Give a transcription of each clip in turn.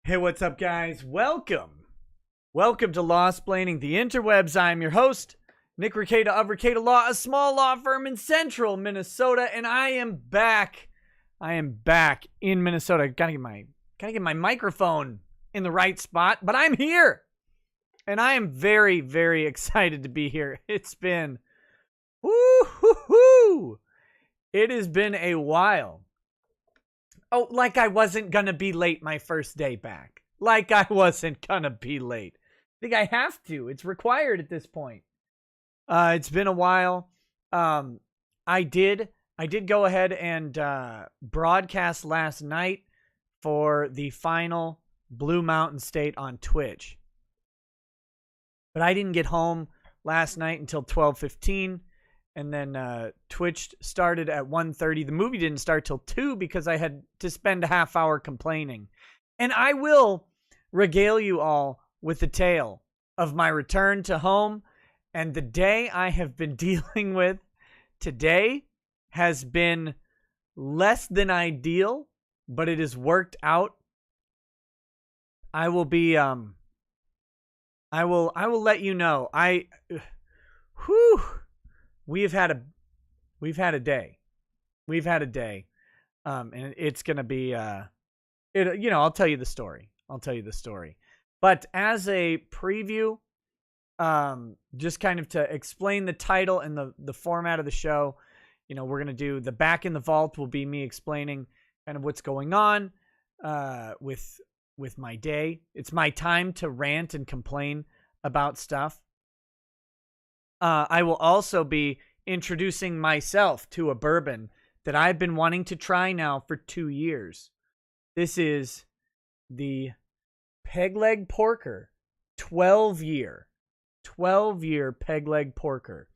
Hey, what's up, guys? Welcome to Lawsplaining the Interwebs. I'm your host, Nick Rekieta of Rekieta Law, a small law firm in central Minnesota, and I am back. In Minnesota. Gotta get my microphone in the right spot, but I'm here, and I am very, very excited to be here. It's been, it has been a while. Oh, like I wasn't gonna be late my first day back. Like I wasn't gonna be late. I think I have to. It's required at this point. It's been a while. I did go ahead and broadcast last night for the final Blue Mountain State on Twitch. But I didn't get home last night until 12:15. And then Twitch started at 1:30. The movie didn't start till 2 because I had to spend a half hour complaining. And I will regale you all with the tale of my return to home. And the day I have been dealing with today has been less than ideal, but it has worked out. I will be I will let you know. We've had a day. And it's going to be I'll tell you the story. But as a preview, just kind of to explain the title and the format of the show, we're going to do the Back in the Vault will be me explaining kind of what's going on with my day. It's my time to rant and complain about stuff. I will also be introducing myself to a bourbon that I've been wanting to try now for 2 years. This is the Peg Leg Porker 12-year Peg Leg Porker.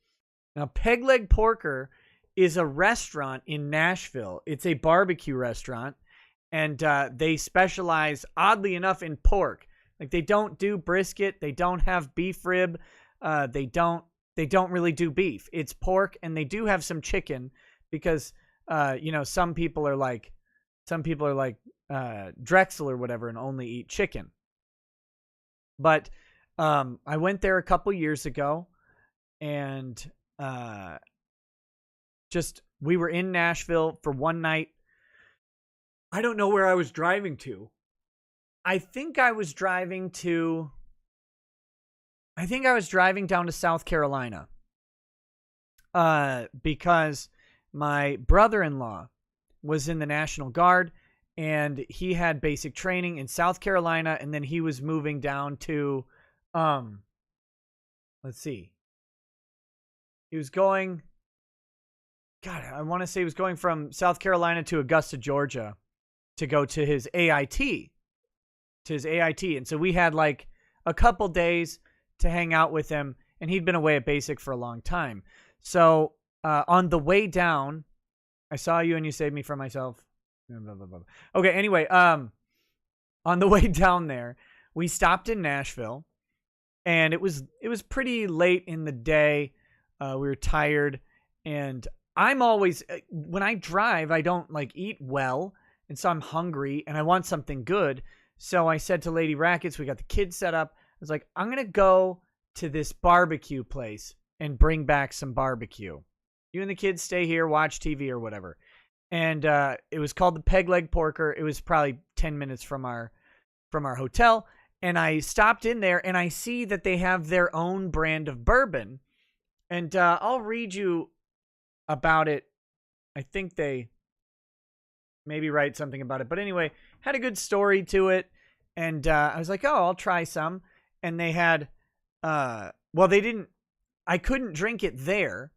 Now, Peg Leg Porker is a restaurant in Nashville. It's a barbecue restaurant, and they specialize, oddly enough, in pork. Like, they don't do brisket. They don't have beef rib. They don't really do beef. It's pork, and they do have some chicken because, some people are like Drexel or whatever and only eat chicken. But I went there a couple years ago, and we were in Nashville for one night. I don't know where I was driving to. I think I was driving down to South Carolina because my brother-in-law was in the National Guard, and he had basic training in South Carolina, and then he was moving down to, he was going, I want to say he was going from South Carolina to Augusta, Georgia to go to his AIT. And so we had like a couple days to hang out with him, and he'd been away at basic for a long time. So on the way down, I saw you and you saved me from myself. Blah, blah, blah. Okay, anyway, on the way down there, we stopped in Nashville, and it was pretty late in the day. We were tired, and I'm always, when I drive, I don't like eat well, and so I'm hungry and I want something good. So I said to Lady Rackets, we got the kids set up. I was like, I'm going to go to this barbecue place and bring back some barbecue. You and the kids stay here, watch TV or whatever. And it was called the Peg Leg Porker. It was probably 10 minutes from our hotel. And I stopped in there, and I see that they have their own brand of bourbon. And I'll read you about it. I think they maybe write something about it. But anyway, had a good story to it. And I was like, oh, I'll try some. And they had, I couldn't drink it there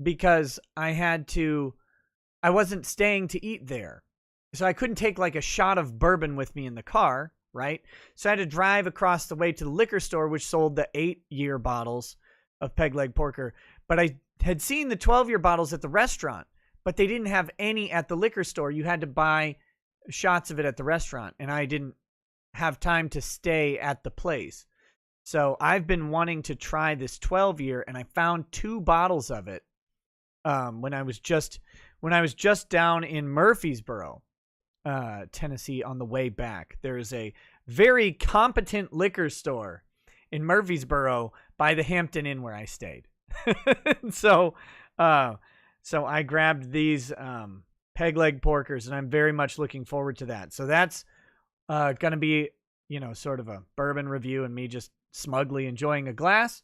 because I wasn't staying to eat there. So I couldn't take like a shot of bourbon with me in the car, right? So I had to drive across the way to the liquor store, which sold the 8-year bottles of Peg Leg Porker. But I had seen the 12-year bottles at the restaurant, but they didn't have any at the liquor store. You had to buy shots of it at the restaurant, and I didn't have time to stay at the place. So I've been wanting to try this 12-year, and I found 2 bottles of it when I was just down in Murfreesboro, Tennessee on the way back. There is a very competent liquor store in Murfreesboro by the Hampton Inn where I stayed. So I grabbed these peg leg porkers, and I'm very much looking forward to that. So that's going to be, sort of a bourbon review and me just smugly enjoying a glass.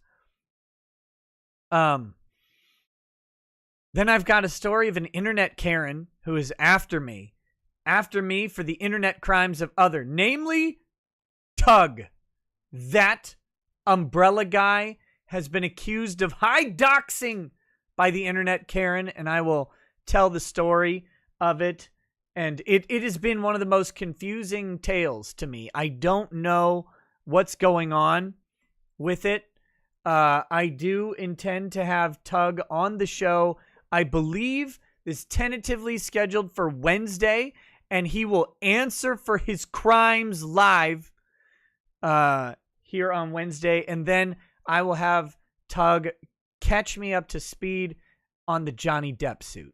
Then I've got a story of an internet Karen who is after me for the internet crimes of other, namely Tug. That umbrella guy has been accused of high doxing by the internet Karen, and I will tell the story of it. And it has been one of the most confusing tales to me. I don't know what's going on with it. I do intend to have Tug on the show. I believe is tentatively scheduled for Wednesday, and he will answer for his crimes live here on Wednesday. And then I will have Tug catch me up to speed on the Johnny Depp suit,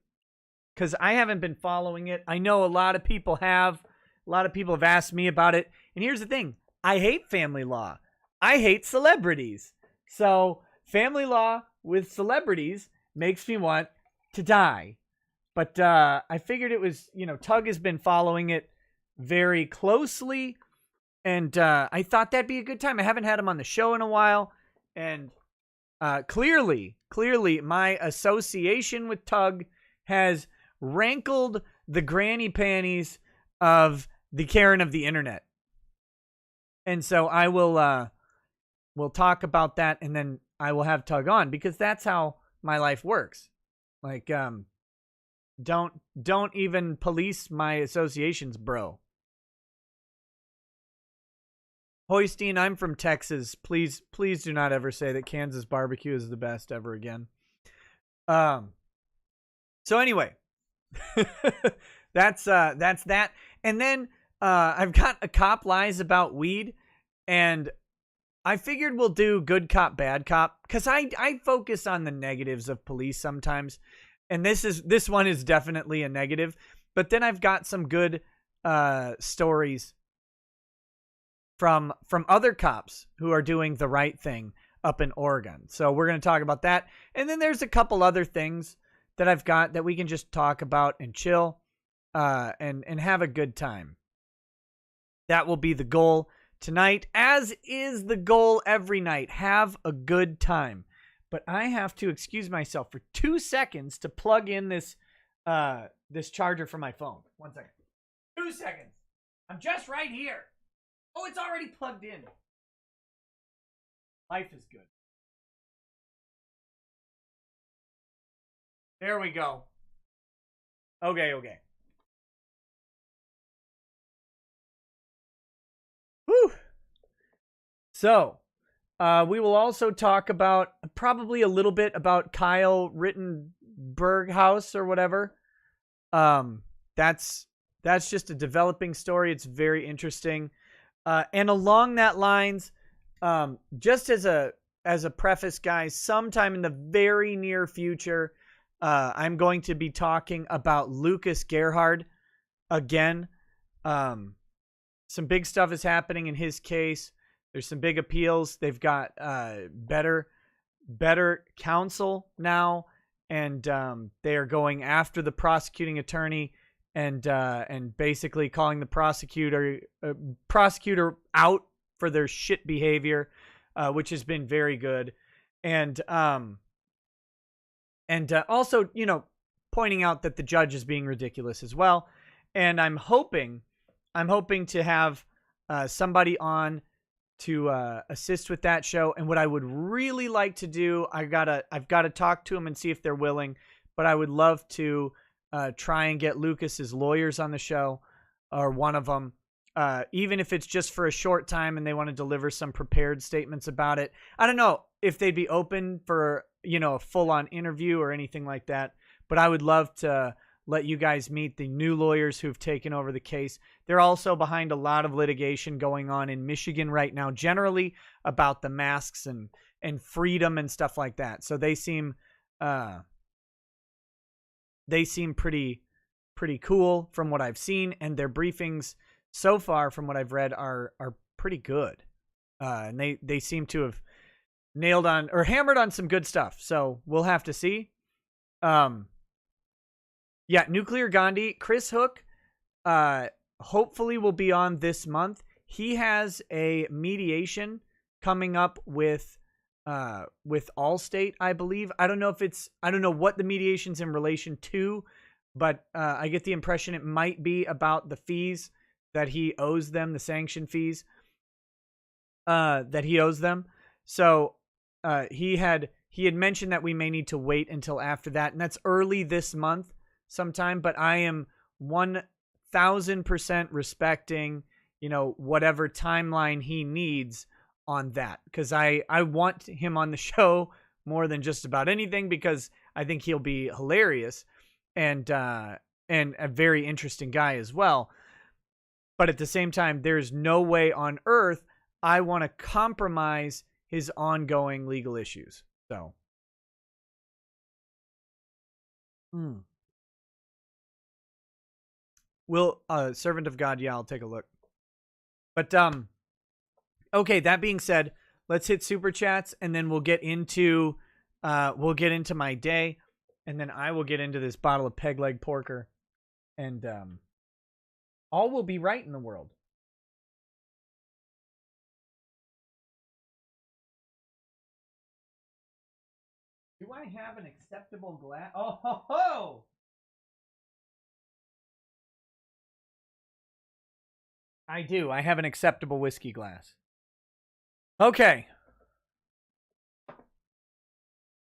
because I haven't been following it. I know a lot of people have. A lot of people have asked me about it. And here's the thing. I hate family law. I hate celebrities. So family law with celebrities makes me want to die. But I figured it was, Tug has been following it very closely. And I thought that'd be a good time. I haven't had him on the show in a while. And clearly, my association with Tug has rankled the granny panties of the Karen of the internet. And so I will we'll talk about that, and then I will have Tug on, because that's how my life works. Like, don't even police my associations, bro. Hoystein, I'm from Texas. Please do not ever say that Kansas barbecue is the best ever again. So anyway, that's that. And then I've got a cop lies about weed, and I figured we'll do good cop, bad cop, because I focus on the negatives of police sometimes, and this one is definitely a negative. But then I've got some good stories from other cops who are doing the right thing up in Oregon. So we're going to talk about that. And then there's a couple other things that I've got that we can just talk about and chill and have a good time. That will be the goal tonight, as is the goal every night. Have a good time. But I have to excuse myself for 2 seconds to plug in this charger for my phone. 1 second. 2 seconds. I'm just right here. Oh, it's already plugged in. Life is good. There we go. Okay. Whew. So, we will also talk about probably a little bit about Kyle Rittenberghouse or whatever. That's just a developing story. It's very interesting. And along that lines, just as a preface, guys, sometime in the very near future, I'm going to be talking about Lucas Gerhard again. Some big stuff is happening in his case. There's some big appeals. They've got better counsel now, and they are going after the prosecuting attorney and basically calling the prosecutor out for their shit behavior, which has been very good. And also, pointing out that the judge is being ridiculous as well. And I'm hoping to have somebody on to assist with that show. And what I would really like to do, I've got to talk to them and see if they're willing, but I would love to try and get Lucas's lawyers on the show, or one of them, even if it's just for a short time and they want to deliver some prepared statements about it. I don't know if they'd be open for, a full-on interview or anything like that, but I would love to let you guys meet the new lawyers who've taken over the case. They're also behind a lot of litigation going on in Michigan right now, generally about the masks and freedom and stuff like that. So they seem pretty cool from what I've seen, and their briefings so far from what I've read are pretty good. And they seem to have nailed on or hammered on some good stuff. So we'll have to see. Yeah, Nuclear Gandhi, Chris Hook, hopefully will be on this month. He has a mediation coming up with Allstate, I believe. I don't know what the mediation's in relation to, but I get the impression it might be about the fees that he owes them, the sanction fees that he owes them. So he had mentioned that we may need to wait until after that, and that's early this month sometime. But I am 1,000% respecting, whatever timeline he needs on that, because I want him on the show more than just about anything, because I think he'll be hilarious and a very interesting guy as well. But at the same time, there's no way on earth I want to compromise his ongoing legal issues. So, Will, Servant of God, yeah, I'll take a look. But okay, that being said, let's hit super chats, and then we'll get into my day, and then I will get into this bottle of peg leg porker, and all will be right in the world. Do I have an acceptable glass? Oh ho ho! I do. I have an acceptable whiskey glass. Okay.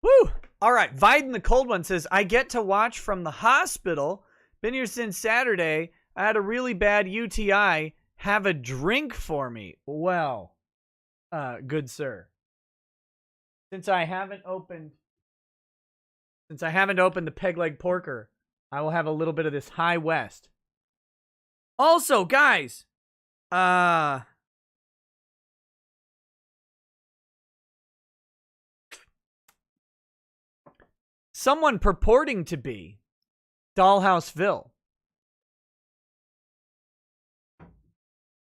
Woo! All right. Viden the Cold One says, I get to watch from the hospital. Been here since Saturday. I had a really bad UTI. Have a drink for me. Well, good sir. Since I haven't opened the peg leg porker, I will have a little bit of this High West. Also, guys, someone purporting to be Dollhouseville.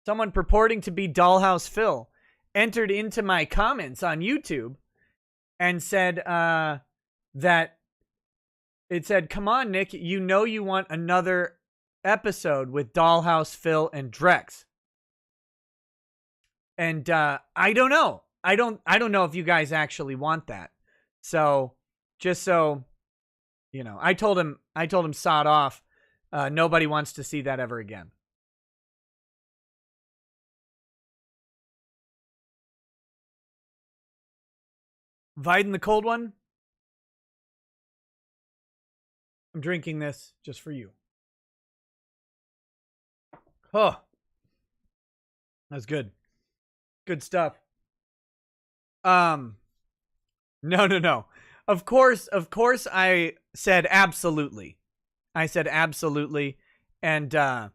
Someone purporting to be Dollhouse Phil entered into my comments on YouTube and said that it said, come on, Nick, you want another episode with Dollhouse Phil and Drex. And I don't know. I don't know if you guys actually want that. So just so I told him sod off. Nobody wants to see that ever again. Viden the Cold One. I'm drinking this just for you. Oh, that's good. Good stuff. No. Of course I said absolutely. And I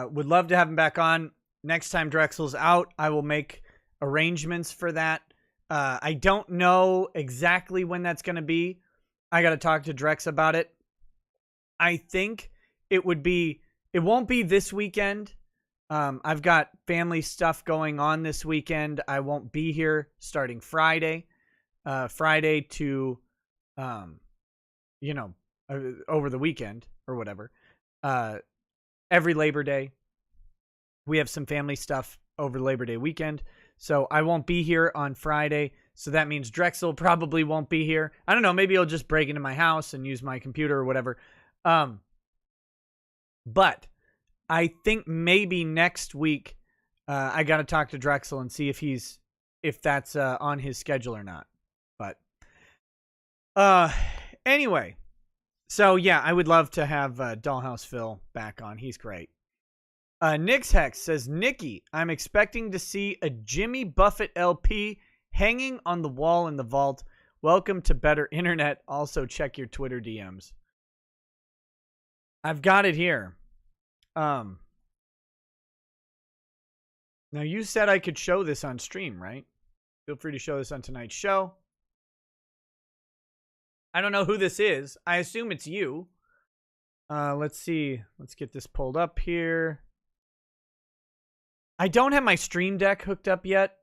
would love to have him back on. Next time Drexel's out, I will make arrangements for that. I don't know exactly when that's going to be. I got to talk to Drex about it. I think it won't be this weekend. I've got family stuff going on this weekend. I won't be here starting Friday. Friday to, over the weekend or whatever. Every Labor Day, we have some family stuff over Labor Day weekend. So I won't be here on Friday. So that means Drexel probably won't be here. I don't know. Maybe he'll just break into my house and use my computer or whatever. But I think maybe next week I got to talk to Drexel and see if that's on his schedule or not. But anyway, so yeah, I would love to have Dollhouse Phil back on. He's great. Nick's Hex says, Nikki, I'm expecting to see a Jimmy Buffett LP hanging on the wall in the vault. Welcome to better internet. Also check your Twitter DMs. I've got it here. Now you said I could show this on stream, right? Feel free to show this on tonight's show. I don't know who this is. I assume it's you. Let's see. Let's get this pulled up here. I don't have my Stream Deck hooked up yet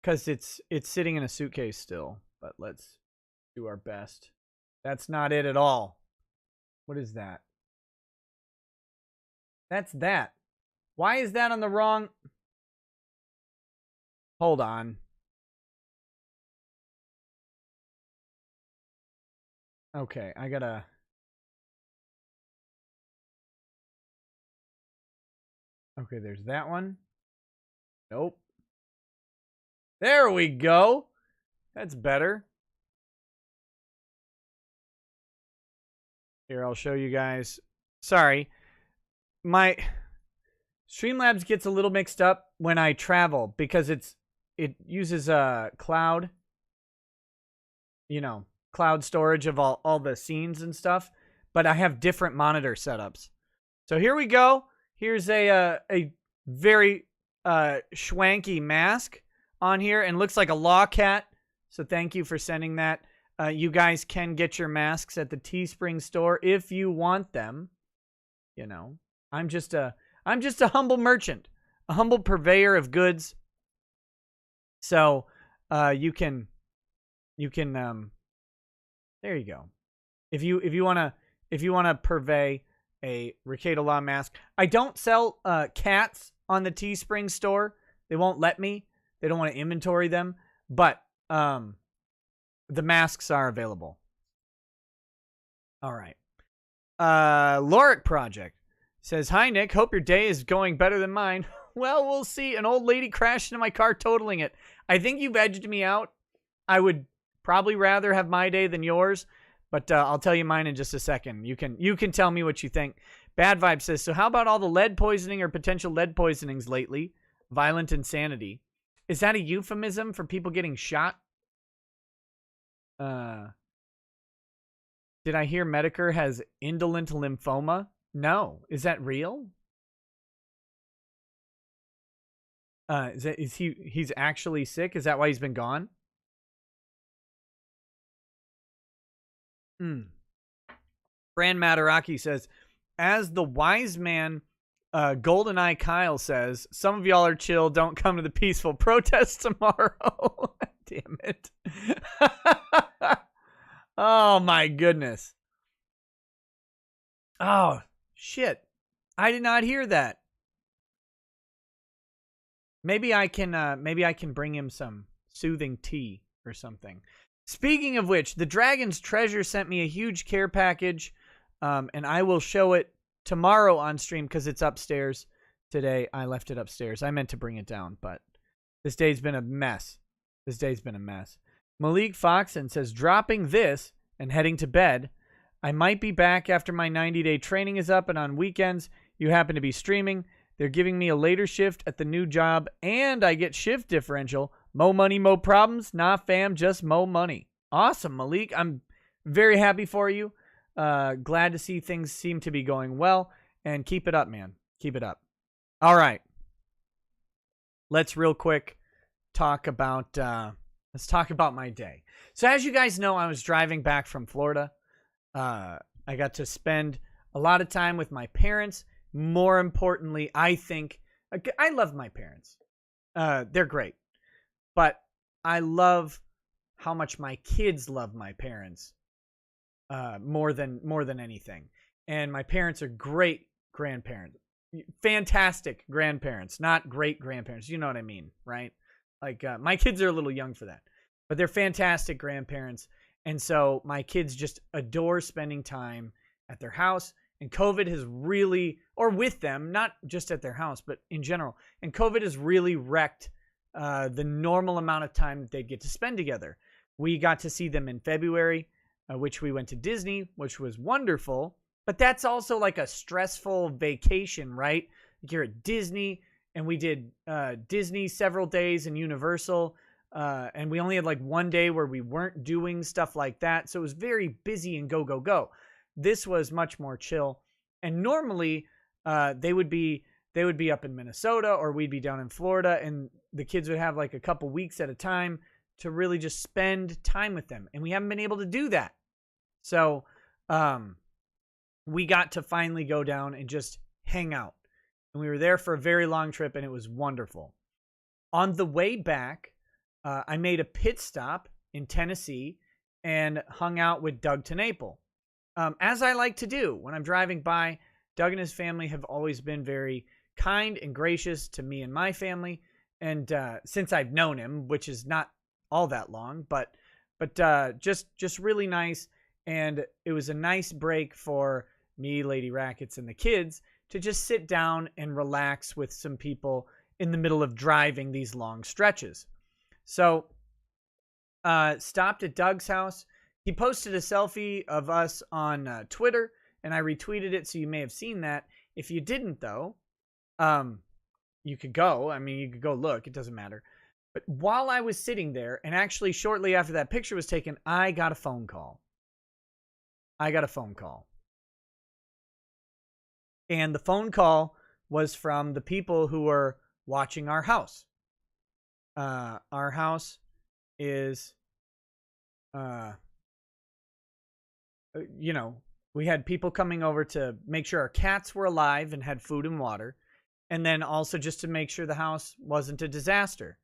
because it's sitting in a suitcase still. But let's do our best. That's not it at all. What is that? That's that. Why is that on the wrong? Hold on. Okay, I gotta... Okay, there's that one. Nope. There we go. That's better. Here, I'll show you guys. Sorry. My Streamlabs gets a little mixed up when I travel because it uses a cloud, you know, cloud storage of all the scenes and stuff, but I have different monitor setups. So here we go. Here's a very schwanky mask on here and looks like a law cat. So thank you for sending that. You guys can get your masks at the Teespring store if you want them. You know, I'm just a humble merchant, a humble purveyor of goods. So you can there you go. If you wanna purvey a Rekieta Law mask. I don't sell cats on the Teespring store. They won't let me. They don't want to inventory them. But the masks are available. All right. Loric Project says, "Hi, Nick. Hope your day is going better than mine." Well, we'll see. An old lady crashed into my car, totaling it. I think you've edged me out. I would probably rather have my day than yours. But I'll tell you mine in just a second. You can tell me what you think. Bad Vibe says, "So how about all the lead poisoning or potential lead poisonings lately? Violent insanity. Is that a euphemism for people getting shot?" Did I hear Medicare has indolent lymphoma? No. Is that real? He's actually sick? Is that why he's been gone? Fran Mataraki says, "As the wise man, GoldenEye Kyle says, some of y'all are chill. Don't come to the peaceful protest tomorrow." Damn it. Oh, my goodness. Oh, shit. I did not hear that. Maybe I can bring him some soothing tea or something. Speaking of which, the Dragon's Treasure sent me a huge care package, and I will show it tomorrow on stream because it's upstairs today. I left it upstairs. I meant to bring it down, but this day's been a mess. Malik Foxen says, "Dropping this and heading to bed. I might be back after my 90-day training is up, and on weekends, you happen to be streaming. They're giving me a later shift at the new job, and I get shift differential. Mo money, mo problems. Nah, fam, just mo money." Awesome, Malik. I'm very happy for you. Glad to see things seem to be going well. And keep it up, man. Keep it up. All right. Let's real quick talk about my day. So as you guys know, I was driving back from Florida. I got to spend a lot of time with my parents. More importantly, I think I love my parents. They're great. But I love how much my kids love my parents more than anything. And my parents are great grandparents. Fantastic grandparents, not great grandparents. You know what I mean, right? Like my kids are a little young for that. But they're fantastic grandparents. And so my kids just adore spending time at their house. And COVID has really, or with them, not just at their house, but in general. And COVID has really wrecked the normal amount of time that they'd get to spend together. We got to see them in February, which we went to Disney, which was wonderful. But that's also like a stressful vacation, right? You're at Disney, and we did Disney several days and Universal. And we only had like one day where we weren't doing stuff like that. So it was very busy and go, go, go. This was much more chill. And normally they would be up in Minnesota, or we'd be down in Florida, and the kids would have like a couple weeks at a time to really just spend time with them. And we haven't been able to do that. So we got to finally go down and just hang out. And we were there for a very long trip, and it was wonderful. On the way back, I made a pit stop in Tennessee and hung out with Doug TeNapel. As I like to do when I'm driving by. Doug and his family have always been very kind and gracious to me and my family. And since I've known him, which is not all that long, but just really nice. And it was a nice break for me, Lady Rackets, and the kids to just sit down and relax with some people in the middle of driving these long stretches. So stopped at Doug's house. He posted a selfie of us on Twitter, and I retweeted it, so you may have seen that. If you didn't, though, you could go. I mean, you could go look. It doesn't matter. But while I was sitting there, and actually shortly after that picture was taken, I got a phone call. And the phone call was from the people who were watching our house. Our house is, we had people coming over to make sure our cats were alive and had food and water. And then also just to make sure the house wasn't a disaster.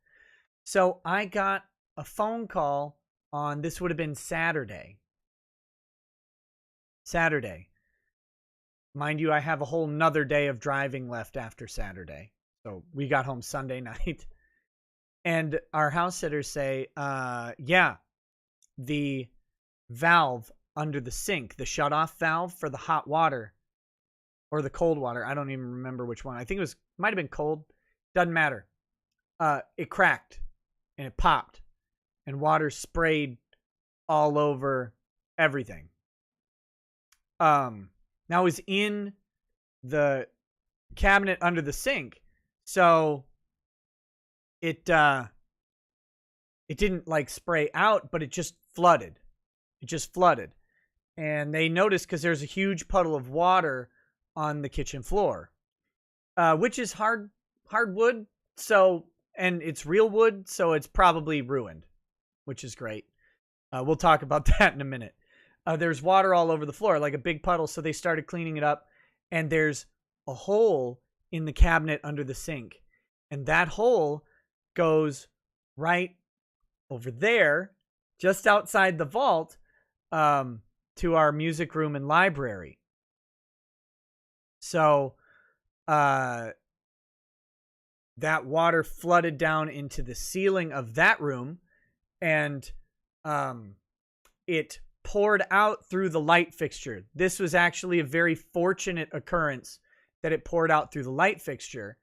So I got a phone call on, this would have been Saturday. Mind you, I have a whole nother day of driving left after Saturday. So we got home Sunday night. And our house sitters say, yeah, the valve under the sink, the shutoff valve for the hot water or the cold water, I don't even remember which one. I think it might have been cold. Doesn't matter. It cracked and it popped and water sprayed all over everything. Now it was in the cabinet under the sink, so it didn't like spray out, but it just flooded. And they noticed because there's a huge puddle of water on the kitchen floor, which is hardwood. So, and it's real wood, so it's probably ruined, which is great. We'll talk about that in a minute. There's water all over the floor, like a big puddle. So they started cleaning it up, and there's a hole in the cabinet under the sink. And that hole goes right over there, just outside the vault, to our music room and library. So that water flooded down into the ceiling of that room, and it poured out through the light fixture. This was actually a very fortunate occurrence that it poured out through the light fixture,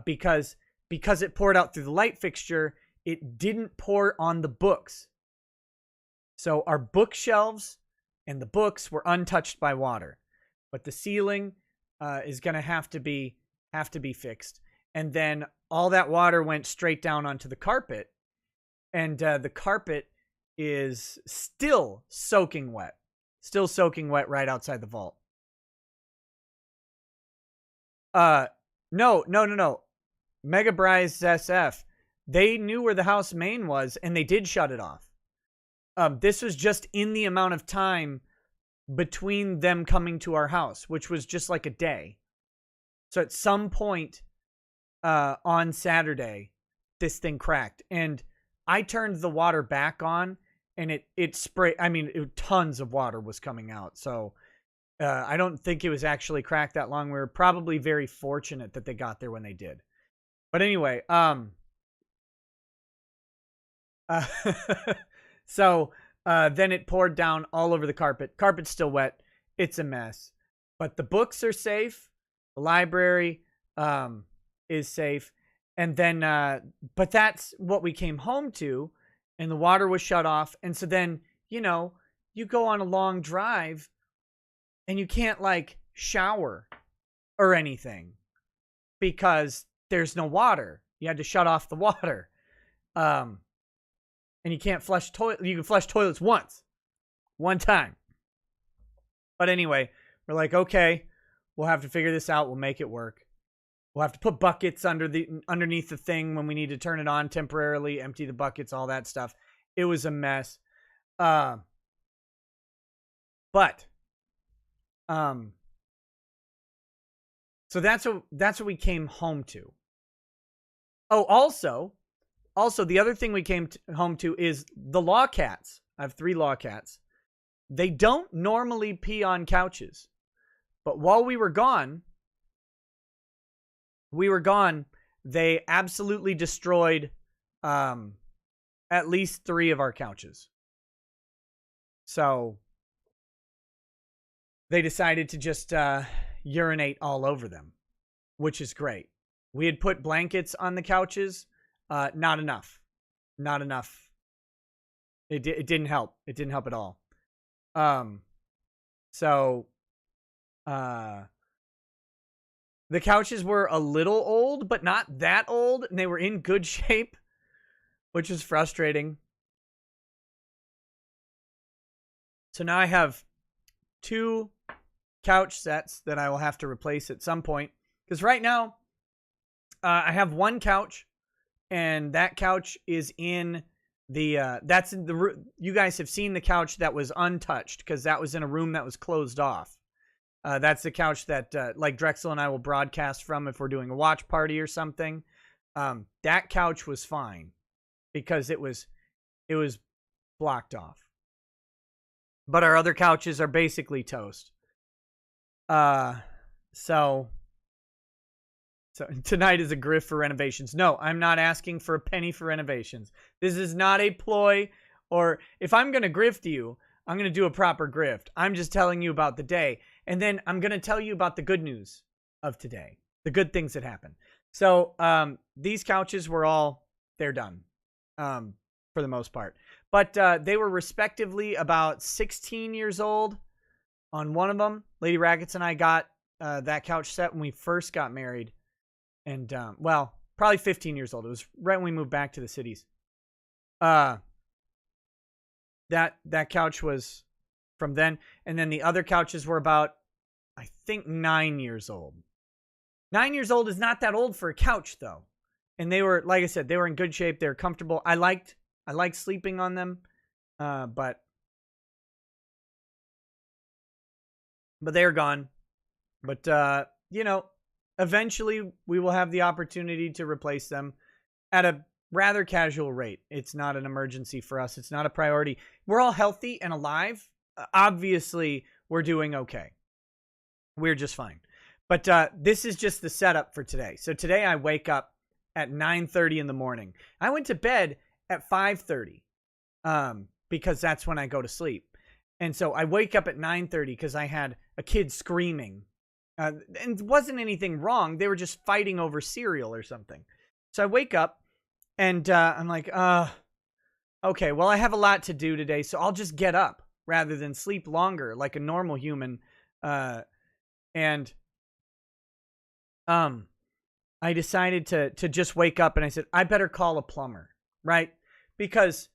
because it poured out through the light fixture, it didn't pour on the books. So our bookshelves and the books were untouched by water, but the ceiling is going to have to be fixed. And then all that water went straight down onto the carpet, and the carpet is still soaking wet right outside the vault. No. Mega Bryce SF, they knew where the house main was, and they did shut it off. This was just in the amount of time between them coming to our house, which was just like a day. So at some point on Saturday, this thing cracked, and I turned the water back on, and it sprayed. I mean, tons of water was coming out. So I don't think it was actually cracked that long. We were probably very fortunate that they got there when they did. But anyway, so then it poured down all over the carpet. Carpet's still wet. It's a mess. But the books are safe. The library is safe. And then, but that's what we came home to, and the water was shut off. And so then, you go on a long drive, and you can't like shower or anything because there's no water. You had to shut off the water. And you can't flush toilet. You can flush toilets one time. But anyway, we're like, okay, we'll have to figure this out. We'll make it work. We'll have to put buckets underneath the thing when we need to turn it on temporarily, empty the buckets, all that stuff. It was a mess. But So that's what we came home to. Oh, also, the other thing we came home to is the law cats. I have 3 law cats. They don't normally pee on couches, but while we were gone, they absolutely destroyed at least 3 of our couches. So they decided to just urinate all over them, which is great. We had put blankets on the couches. Not enough. It didn't help. It didn't help at all. So the couches were a little old, but not that old, and they were in good shape, which is frustrating. So now I have 2 couch sets that I will have to replace at some point. Because right now, I have 1 couch, and that couch is in the, that's in the room. You guys have seen the couch that was untouched, because that was in a room that was closed off. That's the couch that, like Drexel and I will broadcast from if we're doing a watch party or something. That couch was fine, because it was blocked off. But our other couches are basically toast. So tonight is a grift for renovations. No, I'm not asking for a penny for renovations. This is not a ploy, or if I'm going to grift you, I'm going to do a proper grift. I'm just telling you about the day. And then I'm going to tell you about the good news of today, the good things that happen. So these couches were they're done for the most part. But they were respectively about 16 years old on one of them. Lady Rackets and I got that couch set when we first got married. And, well, probably 15 years old. It was right when we moved back to the cities. That couch was from then. And then the other couches were about, I think, 9 years old. 9 years old is not that old for a couch, though. And they were, like I said, they were in good shape. They were comfortable. I liked sleeping on them. But they are gone. But, you know, eventually we will have the opportunity to replace them at a rather casual rate. It's not an emergency for us. It's not a priority. We're all healthy and alive. Obviously, we're doing okay. We're just fine. But this is just the setup for today. So today I wake up at 9:30 in the morning. I went to bed at 5:30 because that's when I go to sleep. And so I wake up at 9:30 because I had a kid screaming. And it wasn't anything wrong. They were just fighting over cereal or something. So I wake up and I'm like, okay, well, I have a lot to do today, so I'll just get up rather than sleep longer like a normal human. And I decided to just wake up, and I said, I better call a plumber, right? Because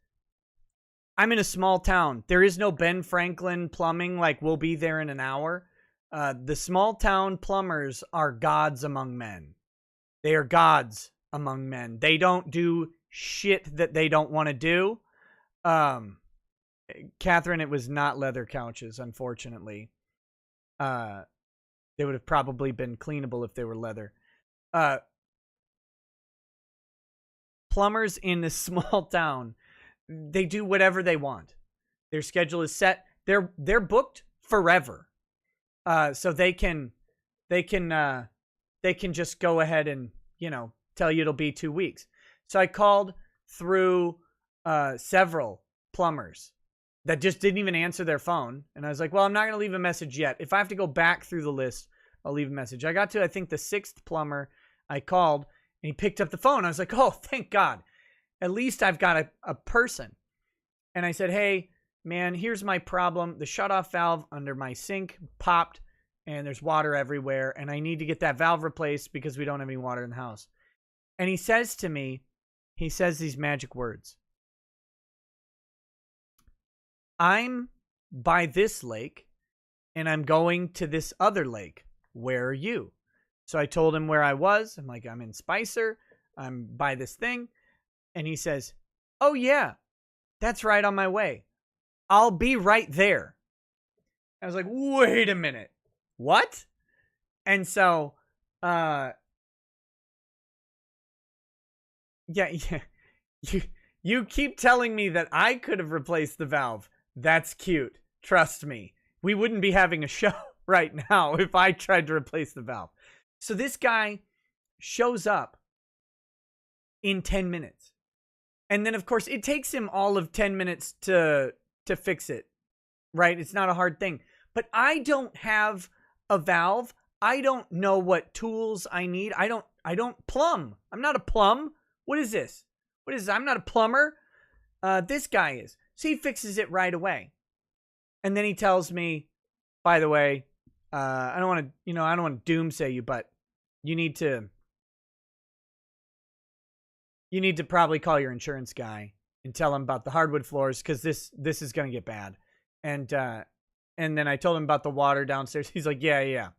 I'm in a small town. There is no Ben Franklin plumbing, like we'll be there in an hour. The small town plumbers are gods among men. They are gods among men. They don't do shit that they don't want to do. Catherine, it was not leather couches, unfortunately. They would have probably been cleanable if they were leather. Plumbers in this small town, they do whatever they want. Their schedule is set. They're booked forever. So they can just go ahead and, you know, tell you it'll be 2 weeks. So I called through several plumbers that just didn't even answer their phone. And I was like, well, I'm not going to leave a message yet. If I have to go back through the list, I'll leave a message. I got to, I think, the 6th plumber. I called and he picked up the phone. I was like, oh, thank God. At least I've got a person. And I said, hey, man, here's my problem. The shutoff valve under my sink popped and there's water everywhere. And I need to get that valve replaced because we don't have any water in the house. And he says to me, he says these magic words. I'm by this lake and I'm going to this other lake. Where are you? So I told him where I was. I'm like, I'm in Spicer. I'm by this thing. And he says, oh yeah, that's right on my way. I'll be right there. I was like, wait a minute. what? And so, yeah. You keep telling me that I could have replaced the valve. That's cute. Trust me. We wouldn't be having a show right now if I tried to replace the valve. So this guy shows up in 10 minutes. And then, of course, it takes him all of 10 minutes to fix it, right? It's not a hard thing. But I don't have a valve. I don't know what tools I need. I don't plumb. I'm not a plumb. What is this? What is this? I'm not a plumber. This guy is. So he fixes it right away. And then he tells me, by the way, I don't want to doomsay you, but you need to probably call your insurance guy and tell him about the hardwood floors, because this is going to get bad. And then I told him about the water downstairs. He's like, yeah.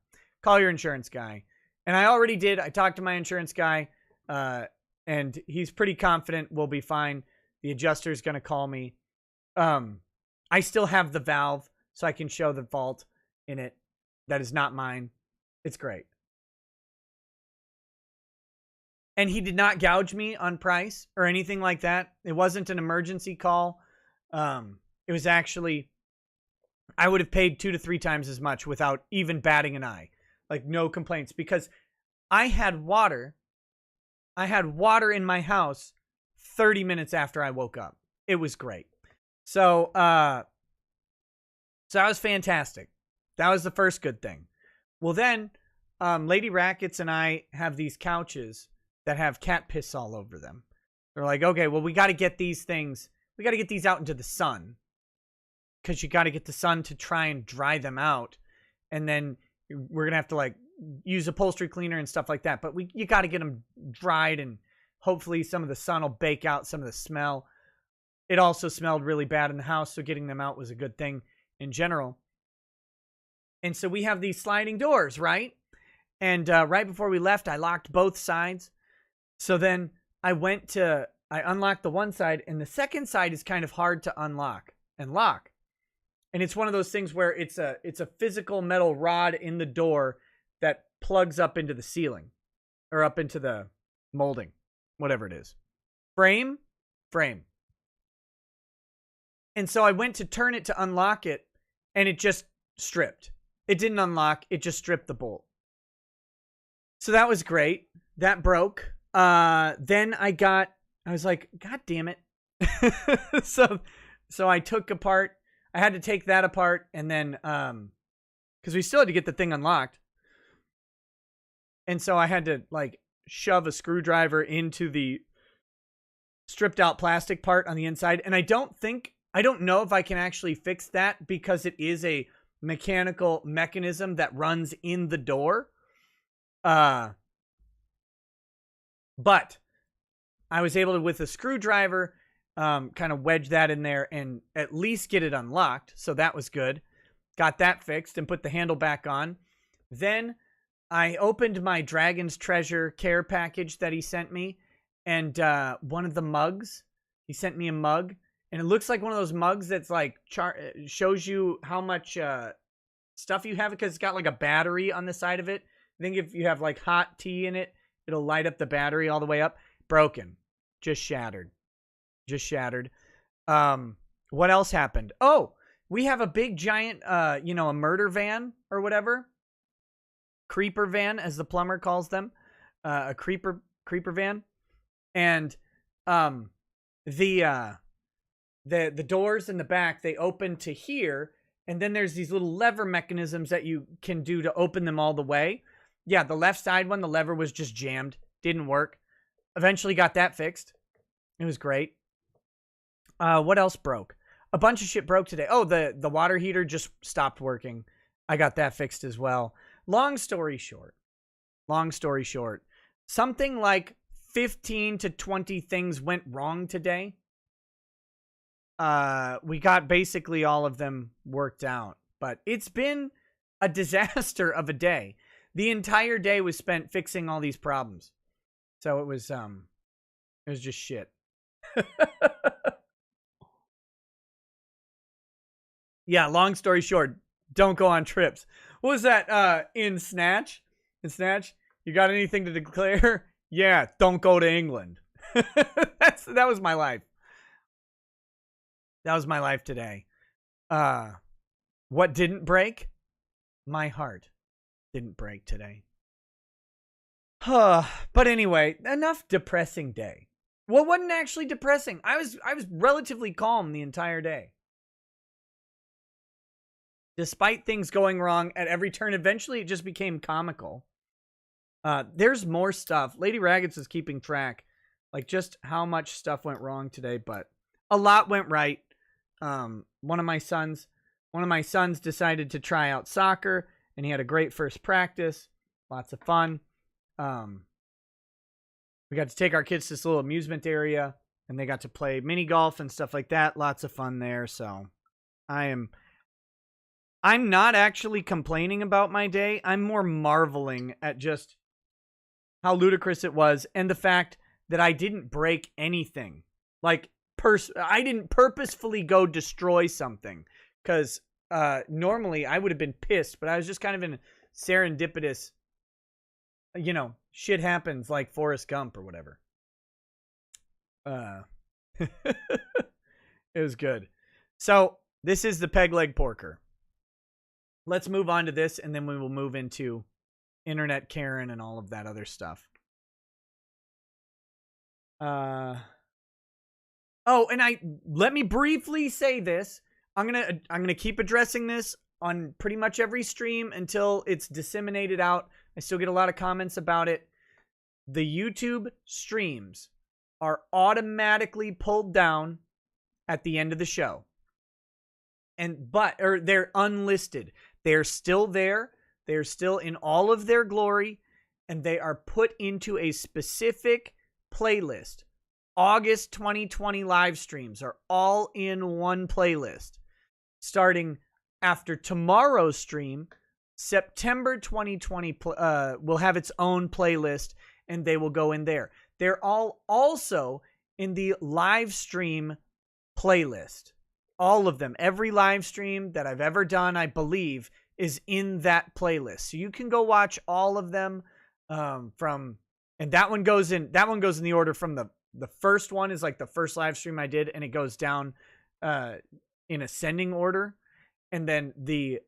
Call your insurance guy. And I already did. I talked to my insurance guy, and he's pretty confident we'll be fine. The adjuster's going to call me. I still have the valve, so I can show the fault in it. That is not mine. It's great. And he did not gouge me on price or anything like that. It wasn't an emergency call. It was actually, I would have paid 2 to 3 times as much without even batting an eye. Like, no complaints, because I had water in my house 30 minutes after I woke up. It was great. So that was fantastic. That was the first good thing. Well, then, Lady Rackets and I have these couches that have cat piss all over them. They're like, okay, well, we got to get these out into the sun, because you got to get the sun to try and dry them out. And then we're going to have to, like, use upholstery cleaner and stuff like that. But you got to get them dried, and hopefully some of the sun will bake out some of the smell. It also smelled really bad in the house, so getting them out was a good thing in general. And so we have these sliding doors, right? And right before we left, I locked both sides. So then I unlocked the one side, and the second side is kind of hard to unlock and lock. And it's one of those things where it's a physical metal rod in the door that plugs up into the ceiling, or up into the molding, whatever it is. Frame. And so I went to turn it to unlock it, and it just stripped. It didn't unlock. It just stripped the bolt. So that was great. That broke. Then I was like, God damn it. So I had to take that apart, and then, cause we still had to get the thing unlocked. And so I had to, like, shove a screwdriver into the stripped out plastic part on the inside. And I don't know if I can actually fix that, because it is a mechanical mechanism that runs in the door. But I was able to, with a screwdriver, kind of wedge that in there and at least get it unlocked. So that was good. Got that fixed and put the handle back on. Then I opened my Dragon's Treasure care package that he sent me. And one of the mugs, he sent me a mug. And it looks like one of those mugs that's like shows you how much stuff you have, because it's got like a battery on the side of it. I think if you have like hot tea in it, it'll light up the battery all the way up. Broken. Just shattered. What else happened? Oh, we have a big giant, a murder van or whatever. Creeper van, as the plumber calls them. A creeper van. And the doors in the back, they open to here. And then there's these little lever mechanisms that you can do to open them all the way. Yeah, the left side one, the lever was just jammed. Didn't work. Eventually got that fixed. It was great. What else broke? A bunch of shit broke today. Oh, the water heater just stopped working. I got that fixed as well. Long story short, something like 15 to 20 things went wrong today. We got basically all of them worked out, but it's been a disaster of a day. The entire day was spent fixing all these problems. So it was just shit. Yeah, long story short, Don't go on trips. What was that in Snatch? In Snatch, you got anything to declare? Yeah, don't go to England. That was my life. That was my life today. What didn't break? My heart didn't break today. But anyway, enough depressing day. Well, it wasn't actually depressing. I was relatively calm the entire day. Despite things going wrong at every turn, eventually it just became comical. There's more stuff. Lady Raggets is keeping track, like just how much stuff went wrong today, but a lot went right. One of my sons decided to try out soccer, and he had a great first practice. Lots of fun. We got to take our kids to this little amusement area, and they got to play mini golf and stuff like that. Lots of fun there. So I'm not actually complaining about my day. I'm more marveling at just how ludicrous it was, and the fact that I didn't break anything. Like, I didn't purposefully go destroy something, because normally I would have been pissed, but I was just kind of in a serendipitous, shit happens like Forrest Gump or whatever. It was good. So this is the peg leg porker. Let's move on to this, and then we will move into Internet Karen and all of that other stuff. Oh, and let me briefly say this. I'm gonna keep addressing this on pretty much every stream until it's disseminated out. I still get a lot of comments about it. The YouTube streams are automatically pulled down at the end of the show. Or they're unlisted. They're still there. They're still in all of their glory, and they are put into a specific playlist. August 2020 live streams are all in one playlist. Starting after tomorrow's stream, September 2020 will have its own playlist, and they will go in there. They're all also in the live stream playlist. All of them. Every live stream that I've ever done, I believe, is in that playlist. So you can go watch all of them and that one goes in the order from the first one is like the first live stream I did, and it goes down in ascending order. And then the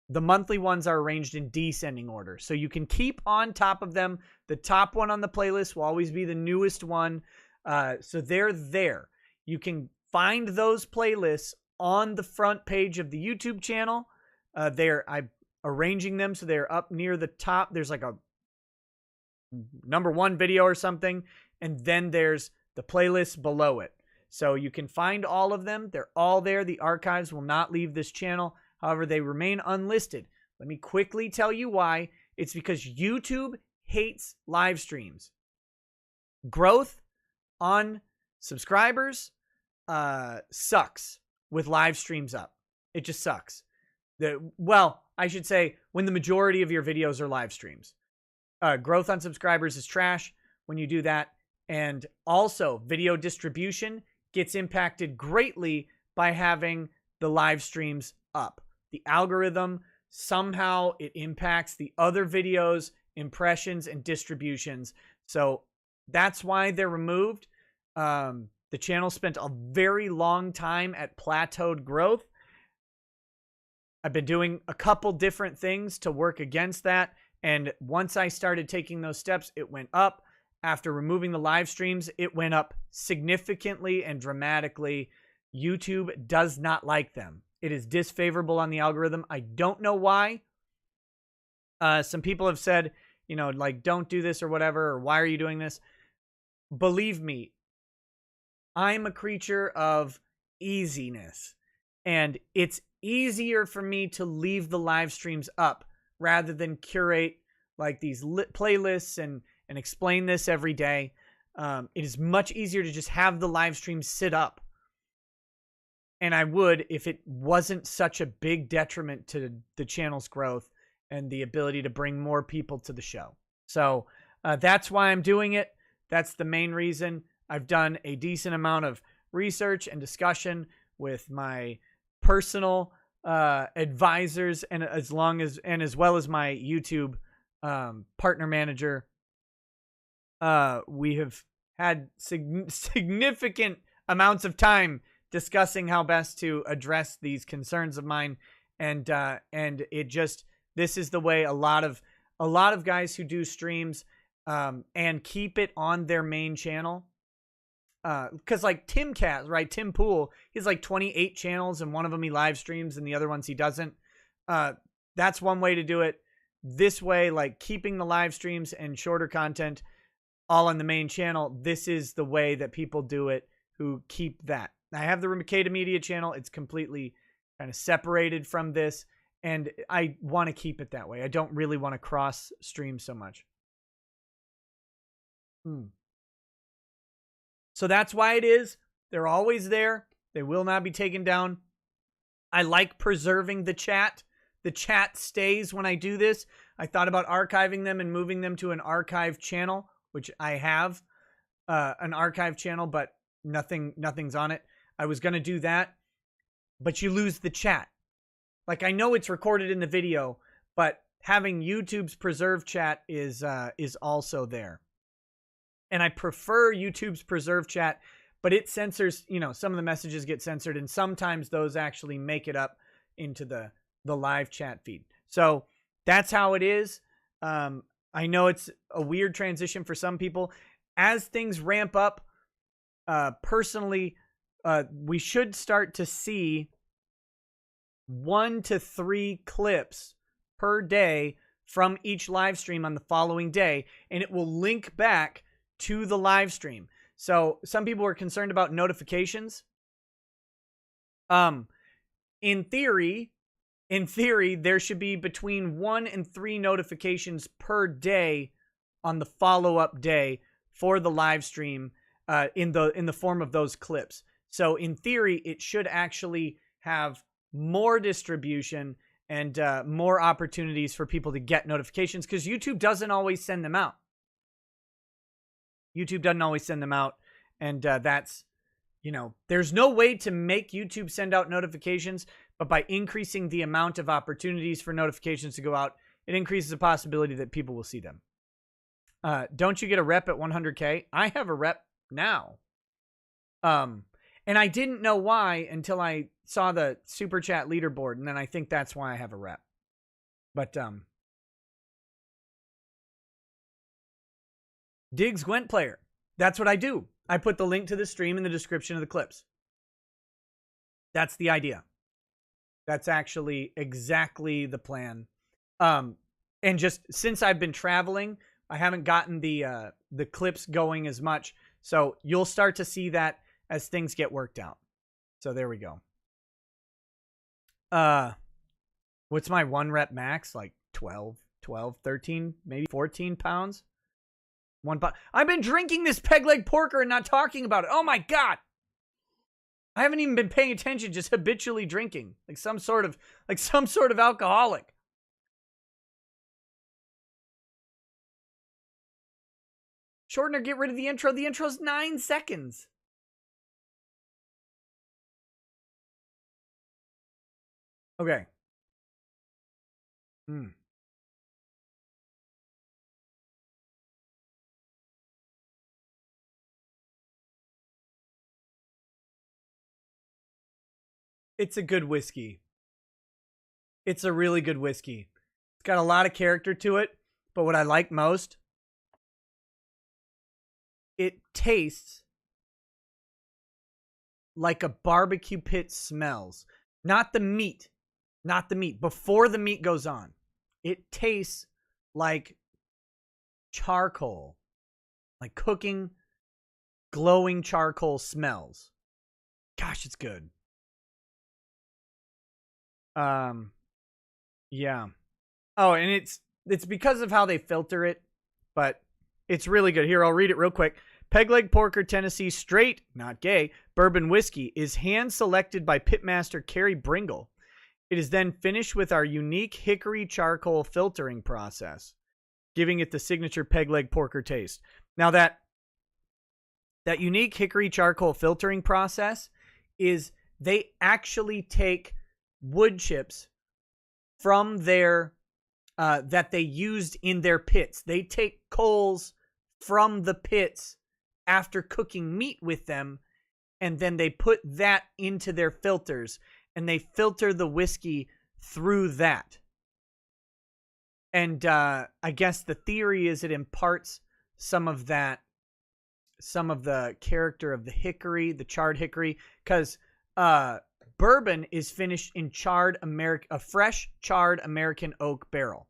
monthly ones are arranged in descending order. So you can keep on top of them. The top one on the playlist will always be the newest one. So they're there. You can find those playlists on the front page of the YouTube channel. I'm arranging them so they're up near the top. There's like a number 1 video or something, and then there's the playlist below it. So you can find all of them. They're all there. The archives will not leave this channel. However, they remain unlisted. Let me quickly tell you why. It's because YouTube hates live streams. Growth on subscribers sucks with live streams up. It just sucks. I should say when the majority of your videos are live streams. Growth on subscribers is trash when you do that. And also, video distribution gets impacted greatly by having the live streams up. The algorithm, somehow it impacts the other videos, impressions, and distributions. So that's why they're removed. The channel spent a very long time at plateaued growth. I've been doing a couple different things to work against that. And once I started taking those steps, it went up. After removing the live streams, it went up significantly and dramatically. YouTube does not like them. It is disfavorable on the algorithm. I don't know why. Some people have said, don't do this or whatever, or why are you doing this? Believe me, I'm a creature of easiness. And it's easier for me to leave the live streams up rather than curate like these playlists and explain this every day. It is much easier to just have the live streams sit up. And I would if it wasn't such a big detriment to the channel's growth and the ability to bring more people to the show. So that's why I'm doing it. That's the main reason. I've done a decent amount of research and discussion with my personal advisors, and as well as my YouTube partner manager, we have had significant amounts of time discussing how best to address these concerns of mine, and it just, this is the way a lot of guys who do streams and keep it on their main channel, because like Tim Pool, he's like 28 channels, and one of them he live streams and the other ones he doesn't. That's one way to do it. This way, like keeping the live streams and shorter content all on the main channel, this is the way that people do it who keep that. I have the Rekieta Media channel. It's completely kind of separated from this, and I want to keep it that way. I don't really want to cross stream so much. So that's why it is. They're always there. They will not be taken down. I like preserving the chat. The chat stays when I do this. I thought about archiving them and moving them to an archive channel, which I have an archive channel, but nothing's on it. I was going to do that, but you lose the chat. Like, I know it's recorded in the video, but having YouTube's preserved chat is also there. And I prefer YouTube's preserved chat, but it censors, some of the messages get censored, and sometimes those actually make it up into the live chat feed. So that's how it is. I know it's a weird transition for some people. As things ramp up, personally, we should start to see 1 to 3 clips per day from each live stream on the following day, and it will link back to the live stream. So some people were concerned about notifications. In theory, there should be between 1 and 3 notifications per day on the follow-up day for the live stream, in the form of those clips. So in theory, it should actually have more distribution and more opportunities for people to get notifications, because YouTube doesn't always send them out. And that's, there's no way to make YouTube send out notifications, but by increasing the amount of opportunities for notifications to go out, it increases the possibility that people will see them. Don't you get a rep at 100K? I have a rep now. And I didn't know why until I saw the super chat leaderboard, and then I think that's why I have a rep. But Diggs Gwent player. That's what I do. I put the link to the stream in the description of the clips. That's the idea. That's actually exactly the plan. And just since I've been traveling, I haven't gotten the clips going as much. So you'll start to see that as things get worked out. So there we go. What's my 1 rep max? Like 12, 13, maybe 14 pounds? 1 pound. I've been drinking this peg leg porker and not talking about it. Oh my God. I haven't even been paying attention, just habitually drinking. Like some sort of alcoholic. Shorten or get rid of the intro. The intro's 9 seconds. Okay. It's a good whiskey. It's a really good whiskey. It's got a lot of character to it, but what I like most, it tastes like a barbecue pit smells. Not the meat. Before the meat goes on. It tastes like charcoal. Like cooking, glowing charcoal smells. Gosh, it's good. Yeah. Oh, and it's because of how they filter it, but it's really good. Here, I'll read it real quick. Peg Leg Porker Tennessee Straight, not gay, bourbon whiskey is hand-selected by pitmaster Carrie Bringle. It is then finished with our unique hickory charcoal filtering process, giving it the signature Peg Leg Porker taste. Now, that unique hickory charcoal filtering process is they actually take wood chips from their that they used in their pits. They take coals from the pits after cooking meat with them, and then they put that into their filters, and they filter the whiskey through that. And I guess the theory is it imparts some of the character of the hickory, the charred hickory, because bourbon is finished in a fresh charred American oak barrel.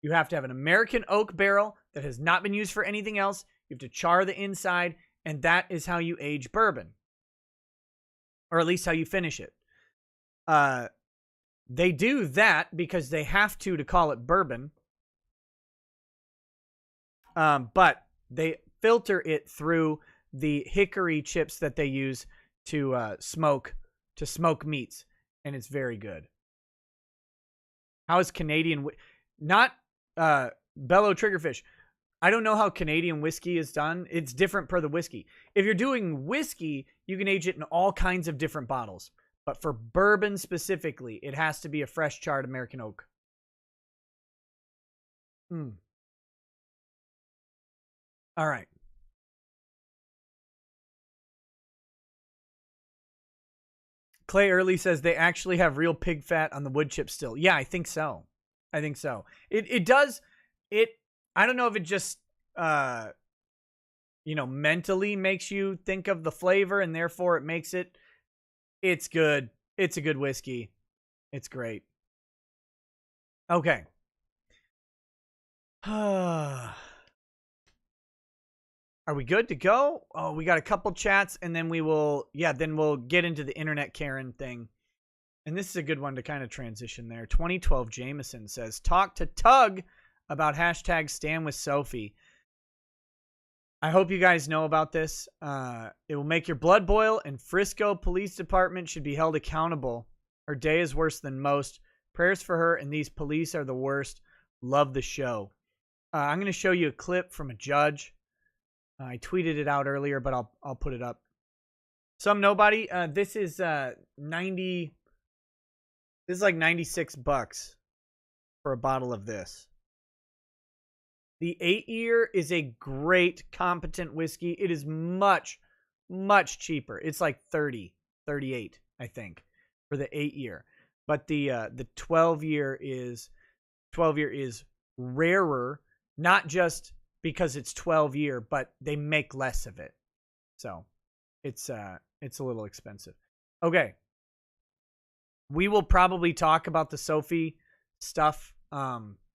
You have to have an American oak barrel that has not been used for anything else. You have to char the inside, and that is how you age bourbon, or at least how you finish it. They do that because they have to call it bourbon. But they filter it through the hickory chips that they use to smoke meats, and it's very good. How is Canadian not Bellow Triggerfish? I don't know how Canadian whiskey is done. It's different per the whiskey. If you're doing whiskey, you can age it in all kinds of different bottles. But for bourbon specifically, it has to be a fresh charred American oak. All right. Clay Early says they actually have real pig fat on the wood chip still. Yeah, I think so. It does. I don't know if it just mentally makes you think of the flavor, and therefore it makes it. It's good. It's a good whiskey. It's great. Okay. Are we good to go? Oh, we got a couple chats, and then we'll get into the internet Karen thing. And this is a good one to kind of transition there. 2012 Jameson says, talk to Tug about hashtag Stand with Sophie. I hope you guys know about this. It will make your blood boil, and Frisco Police Department should be held accountable. Her day is worse than most. Prayers for her, and these police are the worst. Love the show. I'm going to show you a clip from a judge. I tweeted it out earlier, but I'll put it up. Some nobody. This is 90. This is like $96 for a bottle of this. The 8-year is a great, competent whiskey. It is much, much cheaper. It's like 30, 38, I think, for the 8-year. But the 12-year is rarer, not just because it's 12-year, but they make less of it. So it's a little expensive. Okay. We will probably talk about the Sophie stuff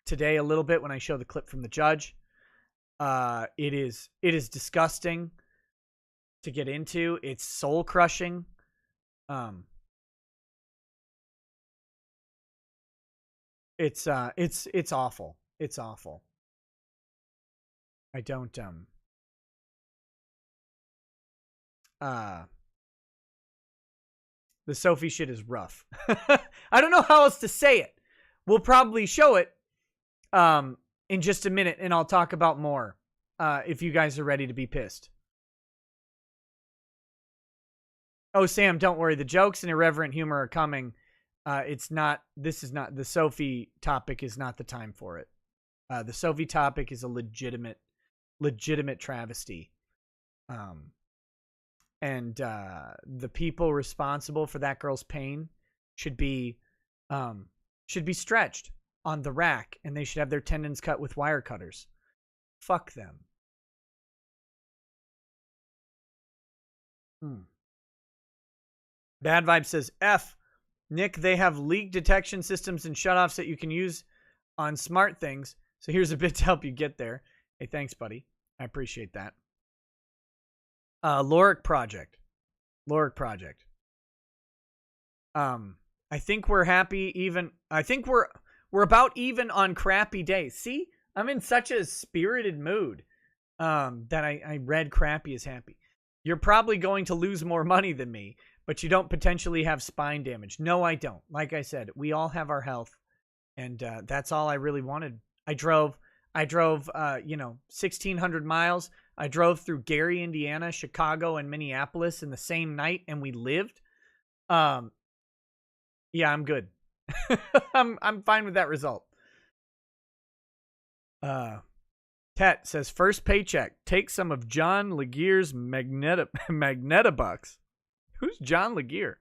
today a little bit when I show the clip from the judge. It is disgusting to get into. It's soul crushing. It's awful. It's awful. I don't the Sophie shit is rough. I don't know how else to say it. We'll probably show it in just a minute, and I'll talk about more if you guys are ready to be pissed. Oh, Sam, don't worry. The jokes and irreverent humor are coming. The Sophie topic is not the time for it. The Sophie topic is a legitimate travesty. And the people responsible for that girl's pain should be stretched on the rack, and they should have their tendons cut with wire cutters. Fuck them. Bad Vibe says, F. Nick, they have leak detection systems and shutoffs that you can use on smart things. So here's a bit to help you get there. Hey, thanks, buddy. I appreciate that. Lorik Project. I think we're happy even. I think we're about even on crappy days. See, I'm in such a spirited mood that I read crappy is happy. You're probably going to lose more money than me, but you don't potentially have spine damage. No, I don't. Like I said, we all have our health, and that's all I really wanted. I drove 1,600 miles. I drove through Gary, Indiana, Chicago, and Minneapolis in the same night, and we lived. Yeah, I'm good. I'm fine with that result. Tet says, first paycheck, take some of John Laguerre's Magnetabucks. Who's John Laguerre?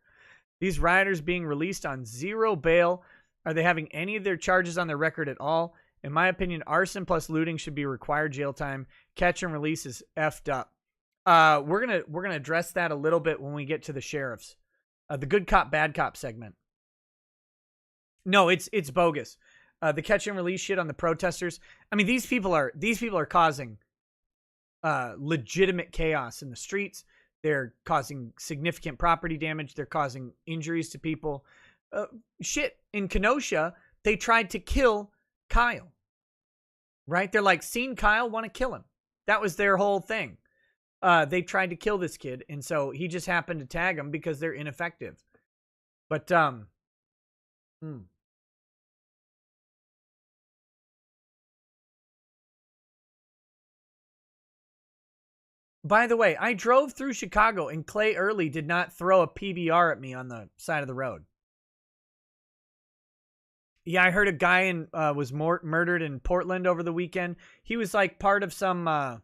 These rioters being released on zero bail. Are they having any of their charges on their record at all? In my opinion, arson plus looting should be required jail time. Catch and release is effed up. We're gonna address that a little bit when we get to the sheriffs. The good cop, bad cop segment. No, it's bogus. The catch and release shit on the protesters. I mean, these people are causing legitimate chaos in the streets. They're causing significant property damage. They're causing injuries to people. Shit, in Kenosha, they tried to kill Kyle. Right? They're like, seen Kyle, want to kill him. That was their whole thing. They tried to kill this kid, and so he just happened to tag them because they're ineffective. But, By the way, I drove through Chicago and Clay Early did not throw a PBR at me on the side of the road. Yeah, I heard a guy was murdered in Portland over the weekend. He was like part of some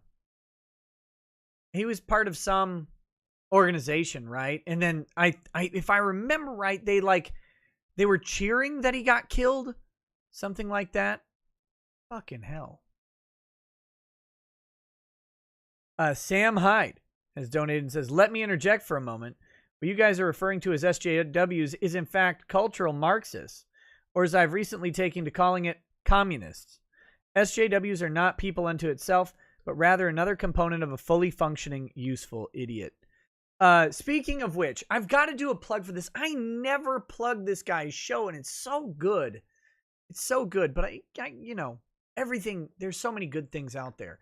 organization, right? And then I if I remember right, they were cheering that he got killed, something like that. Fucking hell. Sam Hyde has donated and says, let me interject for a moment. What you guys are referring to as SJWs is in fact cultural Marxists, or as I've recently taken to calling it, communists. SJWs are not people unto itself, but rather another component of a fully functioning, useful idiot. Speaking of which, I've got to do a plug for this. I never plug this guy's show, and it's so good. It's so good, but I everything, there's so many good things out there.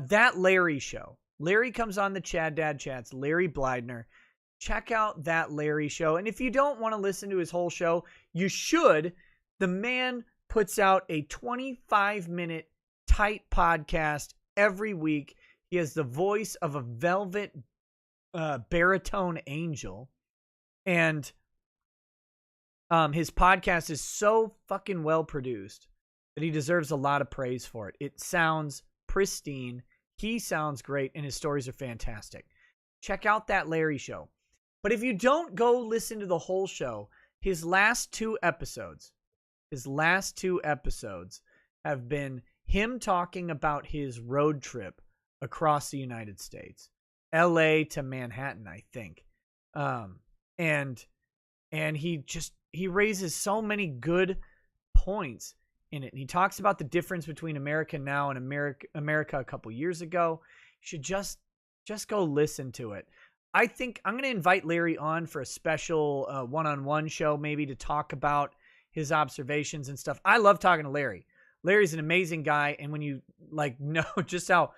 That Larry show. Larry comes on the Chad Dad Chats. Larry Blydner. Check out That Larry show. And if you don't want to listen to his whole show, you should. The man puts out a 25-minute tight podcast every week. He has the voice of a velvet baritone angel. And his podcast is so fucking well produced that he deserves a lot of praise for it. It sounds pristine. He sounds great, and his stories are fantastic. Check out That Larry show. But if you don't go listen to the whole show, his last two episodes have been him talking about his road trip across the United States, LA to Manhattan, I think. And he raises so many good points in it. And he talks about the difference between America now and America a couple years ago. You should just go listen to it. I think I'm going to invite Larry on for a special one-on-one show, maybe to talk about his observations and stuff. I love talking to Larry. Larry's an amazing guy. And when you know just how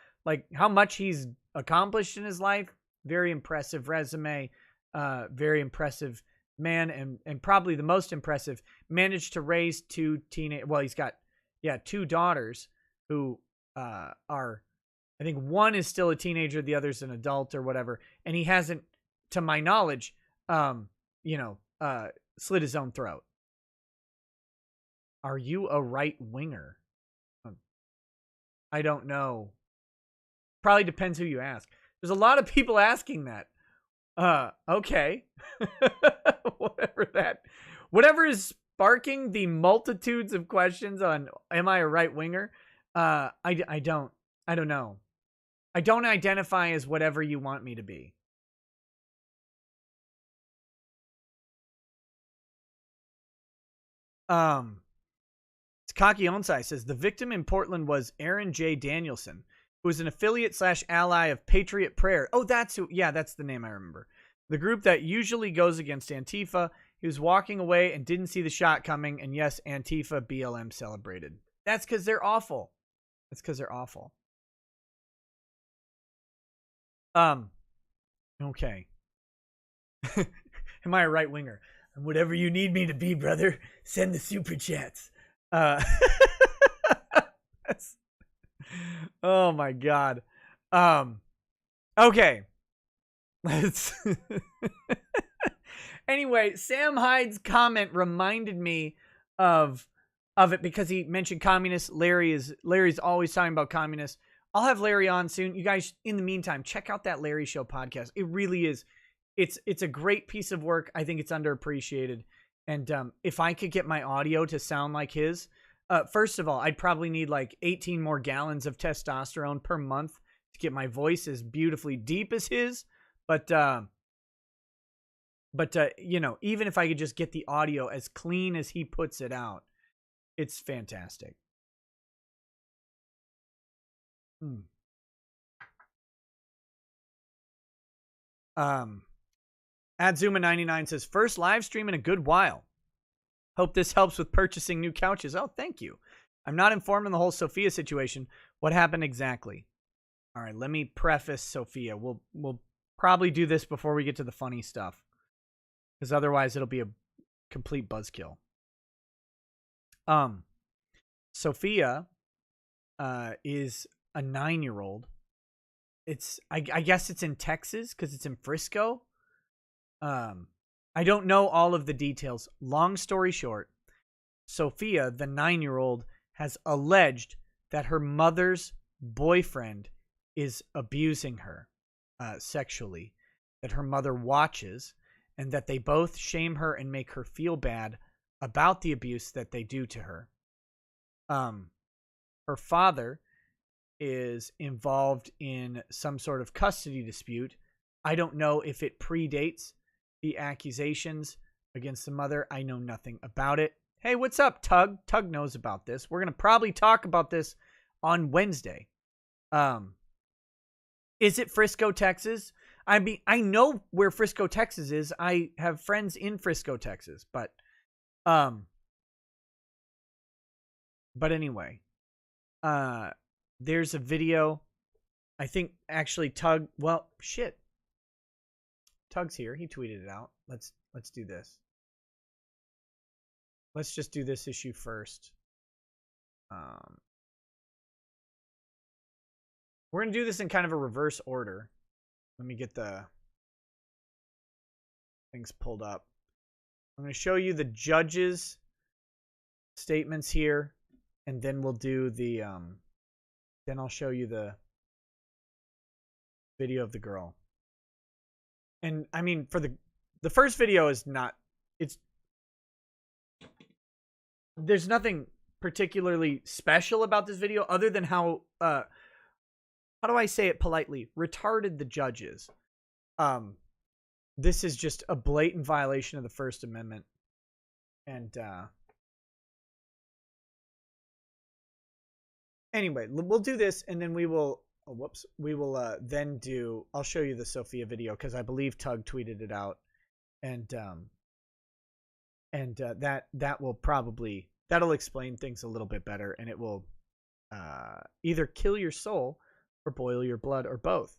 much he's accomplished in his life, very impressive resume, very impressive man, and probably the most impressive, managed to raise two he's got two daughters who are, I think one is still a teenager, the other's an adult or whatever, and he hasn't, to my knowledge, slit his own throat. Are you a right winger? I don't know. Probably depends who you ask. There's a lot of people asking that. Okay. Whatever is sparking the multitudes of questions on, am I a right winger? I don't know. I don't identify as whatever you want me to be. Cocky Onsai says the victim in Portland was Aaron J. Danielson, who was an affiliate / ally of Patriot Prayer. Oh, that's who. Yeah, that's the name I remember. The group that usually goes against Antifa. He was walking away and didn't see the shot coming. And yes, Antifa BLM celebrated. That's because they're awful. Okay. Am I a right winger? Whatever you need me to be, brother. Send the super chats. Oh my God. Okay. Let's Anyway, Sam Hyde's comment reminded me of it because he mentioned communists. Larry's always talking about communists. I'll have Larry on soon. You guys, in the meantime, check out that Larry Show podcast. It really is. It's a great piece of work. I think it's underappreciated. And if I could get my audio to sound like his, first of all, I'd probably need like 18 more gallons of testosterone per month to get my voice as beautifully deep as his. But you know, even if I could just get the audio as clean as he puts it out, it's fantastic. Adzuma99 says, first live stream in a good while. Hope this helps with purchasing new couches. Oh, thank you. I'm not informed on the whole Sophia situation. What happened exactly? All right, let me preface Sophia. We'll probably do this before we get to the funny stuff, because otherwise it'll be a complete buzzkill. Sophia is a 9-year-old. I guess it's in Texas because it's in Frisco. I don't know all of the details. Long story short, Sophia, the 9-year-old, has alleged that her mother's boyfriend is abusing her sexually, that her mother watches, and that they both shame her and make her feel bad about the abuse that they do to her. Her father is involved in some sort of custody dispute. I don't know if it predates the accusations against the mother. I know nothing about it. Hey, what's up, Tug? Tug knows about this. We're going to probably talk about this on Wednesday. Is it Frisco, Texas? I mean, I know where Frisco, Texas is. I have friends in Frisco, Texas, but anyway, there's a video. I think actually Tug, well, shit. Tug's here. He tweeted it out. Let's do this. Let's just do this issue first. We're going to do this in kind of a reverse order. Let me get the things pulled up. I'm going to show you the judge's statements here, and then we'll do the then I'll show you the video of the girl. And I mean, for the first video is not, there's nothing particularly special about this video other than how do I say it politely, retarded the judge is. This is just a blatant violation of the First Amendment. And anyway, we'll do this, and then we will, then do, I'll show you the Sophia video, because I believe Tug tweeted it out. And that will probably, that'll explain things a little bit better, and it will either kill your soul or boil your blood, or both.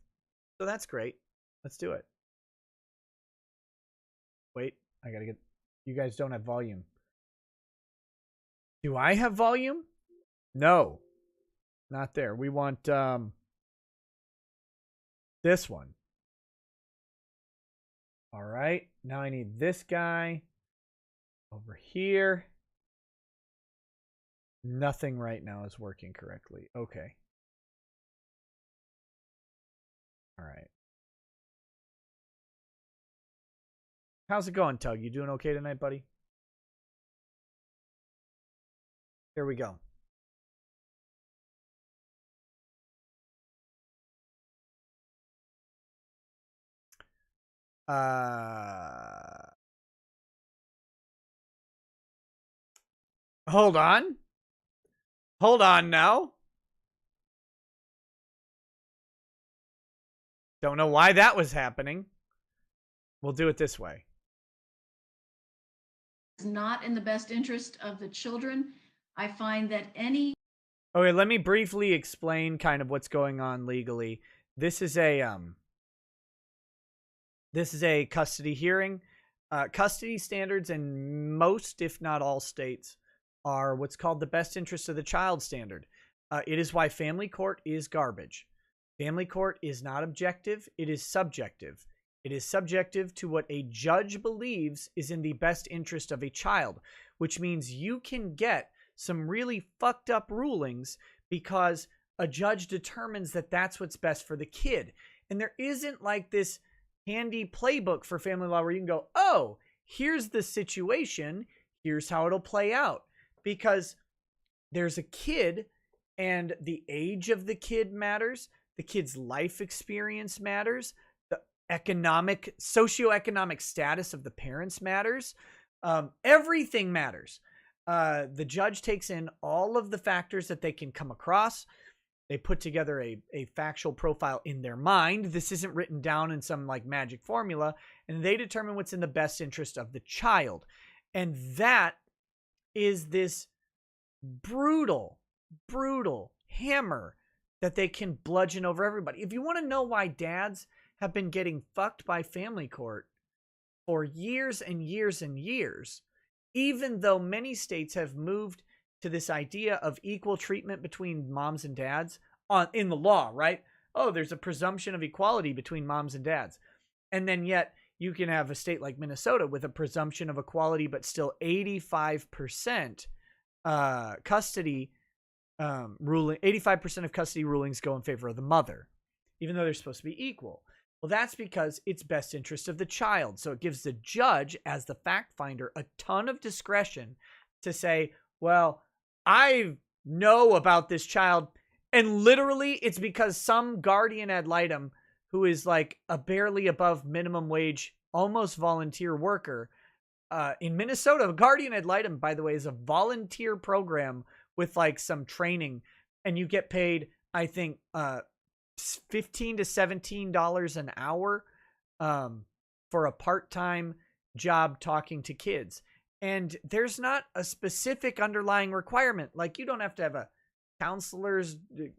So that's great. Let's do it. Wait, I gotta get, you guys don't have volume. Do I have volume? No, not there. We want this one. All right, now I need this guy over here. Nothing right now is working correctly. Okay. All right. How's it going, Tug? You doing okay tonight, buddy? Here we go. Hold on. Hold on now. Don't know why that was happening. We'll do it this way. It's not in the best interest of the children. I find that any... Okay, let me briefly explain kind of what's going on legally. This is a custody hearing. Custody standards in most, if not all states, are what's called the best interest of the child standard. It is why family court is garbage. Family court is not objective. It is subjective. It is subjective to what a judge believes is in the best interest of a child, which means you can get some really fucked up rulings because a judge determines that that's what's best for the kid. And there isn't like this handy playbook for family law where you can go, oh, here's the situation, here's how it'll play out. Because there's a kid and the age of the kid matters, the kid's life experience matters, the socioeconomic status of the parents matters. Everything matters. The judge takes in all of the factors that they can come across. They put together a factual profile in their mind. This isn't written down in some like magic formula, and they determine what's in the best interest of the child. And that is this brutal hammer that they can bludgeon over everybody. If you want to know why dads have been getting fucked by family court for years and years and years, even though many states have moved to this idea of equal treatment between moms and dads in the law, right? Oh, there's a presumption of equality between moms and dads. And then yet you can have a state like Minnesota with a presumption of equality, but still 85% custody ruling, 85% of custody rulings go in favor of the mother, even though they're supposed to be equal. Well, that's because it's best interest of the child. So it gives the judge, as the fact finder, a ton of discretion to say, well, I know about this child, and literally it's because some guardian ad litem who is like a barely above minimum wage, almost volunteer worker in Minnesota. Guardian ad litem, by the way, is a volunteer program with like some training, and you get paid, I think, $15 to $17 an hour for a part-time job talking to kids. And there's not a specific underlying requirement. Like you don't have to have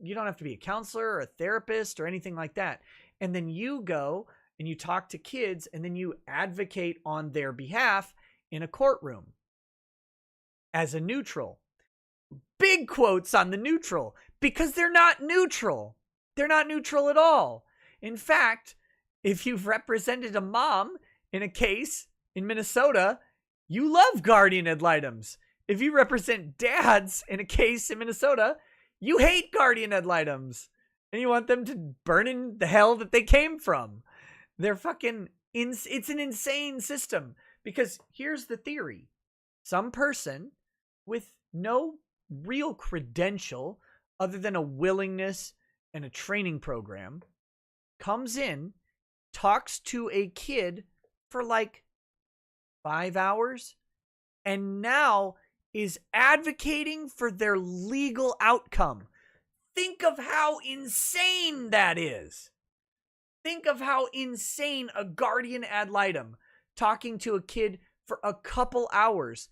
you don't have to be a counselor or a therapist or anything like that. And then you go and you talk to kids and then you advocate on their behalf in a courtroom as a neutral. Big quotes on the neutral, because they're not neutral. They're not neutral at all. In fact, if you've represented a mom in a case in Minnesota, you love guardian ad litems. If you represent dads in a case in Minnesota, you hate guardian ad litems. And you want them to burn in the hell that they came from. They're fucking... It's an insane system. Because here's the theory. Some person with no real credential other than a willingness and a training program comes in, talks to a kid for like 5 hours, and now is advocating for their legal outcome. Think of how insane that is. Think of how insane a guardian ad litem talking to a kid for a couple hours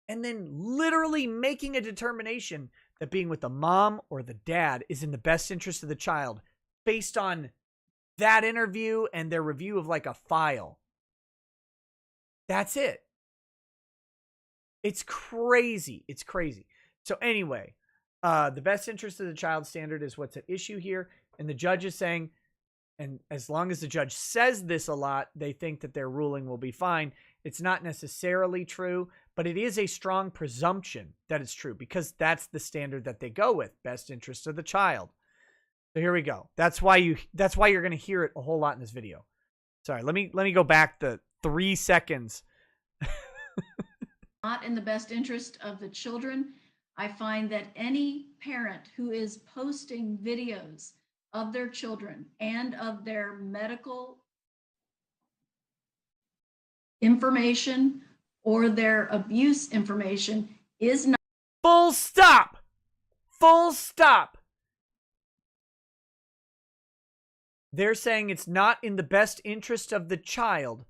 and then literally making a determination that being with the mom or the dad is in the best interest of the child based on that interview and their review of like a file. That's it. It's crazy. It's crazy. So anyway, the best interest of the child standard is what's at issue here. And the judge is saying, and as long as the judge says this a lot, they think that their ruling will be fine. It's not necessarily true, but it is a strong presumption that it's true because that's the standard that they go with, best interest of the child. So here we go. That's why you're going to hear it a whole lot in this video. Sorry, let me go back the 3 seconds. Not in the best interest of the children. I find that any parent who is posting videos of their children and of their medical information or their abuse information is not... Full stop. Full stop. They're saying it's not in the best interest of the child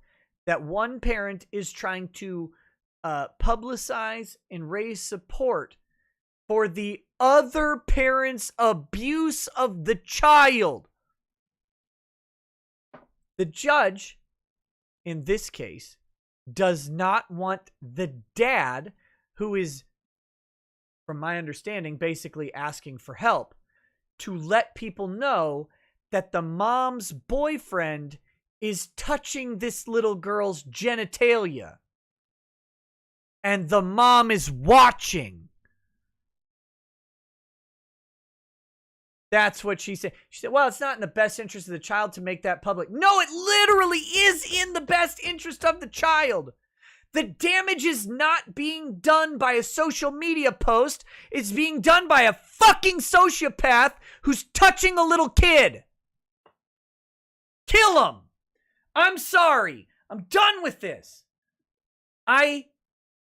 that one parent is trying to publicize and raise support for the other parent's abuse of the child. The judge, in this case, does not want the dad, who is, from my understanding, basically asking for help, to let people know that the mom's boyfriend is touching this little girl's genitalia. And the mom is watching. That's what she said. She said, well, it's not in the best interest of the child to make that public. No, it literally is in the best interest of the child. The damage is not being done by a social media post. It's being done by a fucking sociopath who's touching a little kid. Kill him. I'm sorry. I'm done with this. I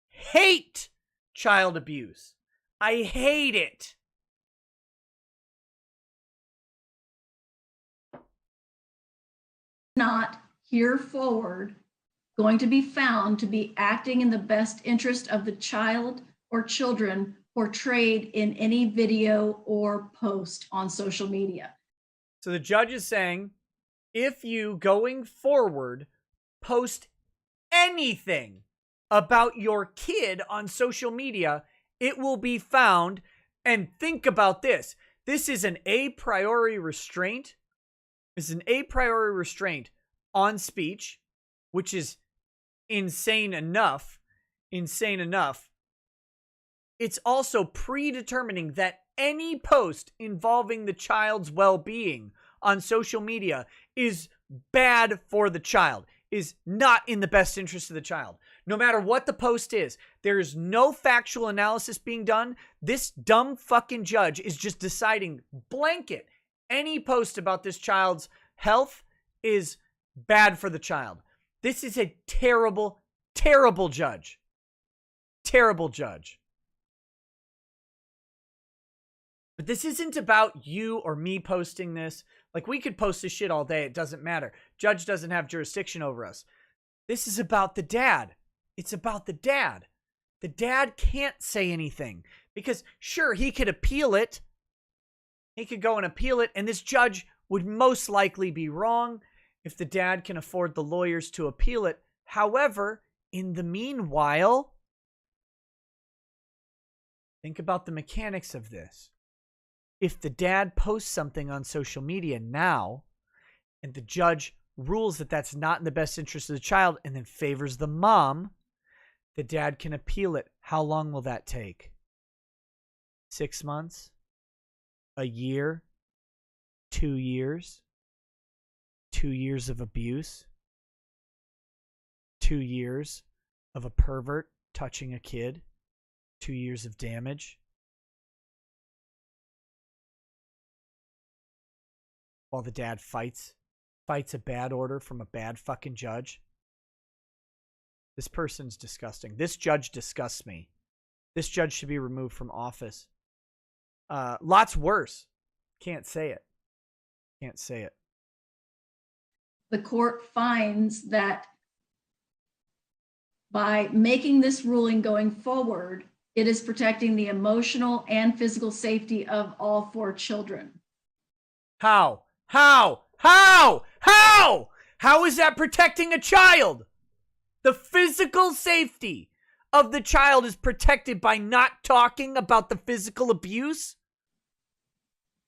hate child abuse. I hate it. Not hereforward going to be found to be acting in the best interest of the child or children portrayed in any video or post on social media. So the judge is saying, if you going forward post anything about your kid on social media, it will be found. And think about this. This is an a priori restraint. This is an a priori restraint on speech, which is insane enough. Insane enough. It's also predetermining that any post involving the child's well-being on social media is bad for the child, is not in the best interest of the child. No matter what the post is, there is no factual analysis being done. This dumb fucking judge is just deciding blanket any post about this child's health is bad for the child. This is a terrible, terrible judge. Terrible judge. But this isn't about you or me posting this. Like, we could post this shit all day. It doesn't matter. Judge doesn't have jurisdiction over us. This is about the dad. It's about the dad. The dad can't say anything because, sure, he could appeal it. He could go and appeal it, and this judge would most likely be wrong if the dad can afford the lawyers to appeal it. However, in the meanwhile, think about the mechanics of this. If the dad posts something on social media now, and the judge rules that that's not in the best interest of the child and then favors the mom, the dad can appeal it. How long will that take? 6 months? A year? 2 years? 2 years of abuse? 2 years of a pervert touching a kid? 2 years of damage? While the dad fights a bad order from a bad fucking judge. This person's disgusting. This judge disgusts me. This judge should be removed from office. Lots worse. Can't say it. Can't say it. The court finds that by making this ruling going forward, it is protecting the emotional and physical safety of all 4 children. How? How? How? How? How is that protecting a child? The physical safety of the child is protected by not talking about the physical abuse?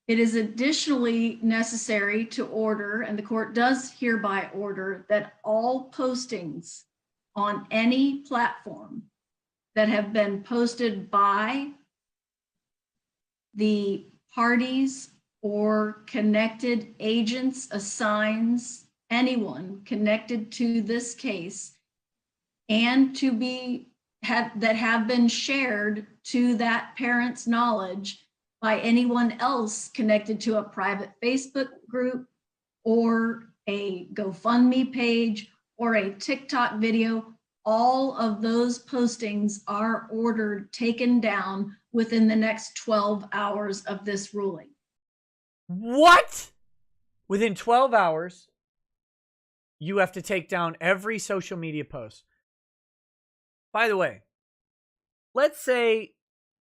It is additionally necessary to order, and the court does hereby order, that all postings on any platform that have been posted by the parties or connected agents, assigns, anyone connected to this case, and to be that have been shared to that parent's knowledge by anyone else connected to a private Facebook group or a GoFundMe page or a TikTok video, all of those postings are ordered taken down within the next 12 hours of this ruling. What? Within 12 hours, you have to take down every social media post. By the way, let's say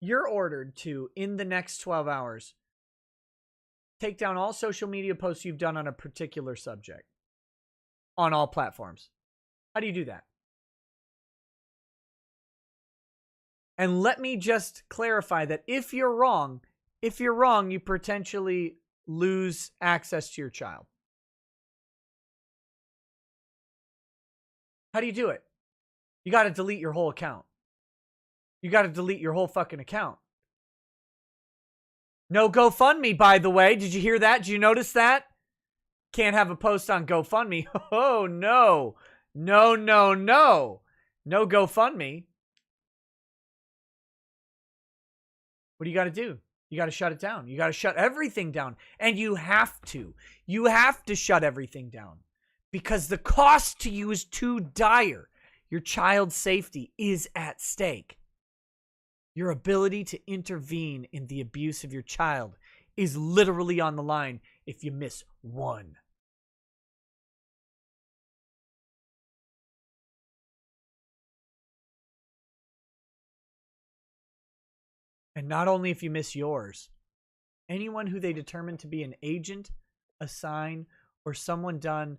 you're ordered to, in the next 12 hours, take down all social media posts you've done on a particular subject on all platforms. How do you do that? And let me just clarify that if you're wrong, you potentially lose access to your child. How do you do it? You got to delete your whole account. You got to delete your whole fucking account. No GoFundMe, by the way. Did you hear that? Did you notice that? Can't have a post on GoFundMe. Oh, no. No, no, no. No GoFundMe. What do you got to do? You got to shut it down. You got to shut everything down. And you have to. You have to shut everything down. Because the cost to you is too dire. Your child's safety is at stake. Your ability to intervene in the abuse of your child is literally on the line if you miss one. And not only if you miss yours, anyone who they determine to be an agent, a sign, or someone done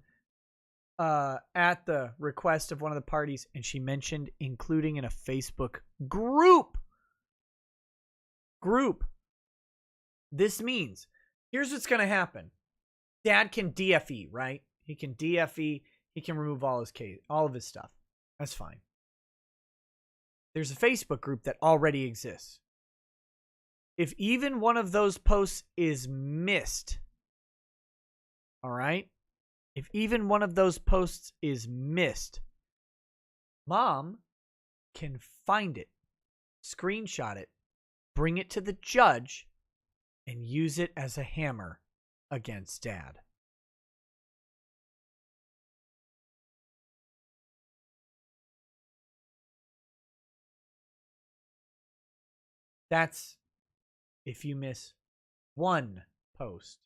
at the request of one of the parties, and she mentioned including in a Facebook group. This means, here's what's going to happen. Dad can DFE, right? He can DFE. He can remove all of his stuff. That's fine. There's a Facebook group that already exists. If even one of those posts is missed, all right? If even one of those posts is missed, mom can find it, screenshot it, bring it to the judge, and use it as a hammer against dad. That's if you miss one post.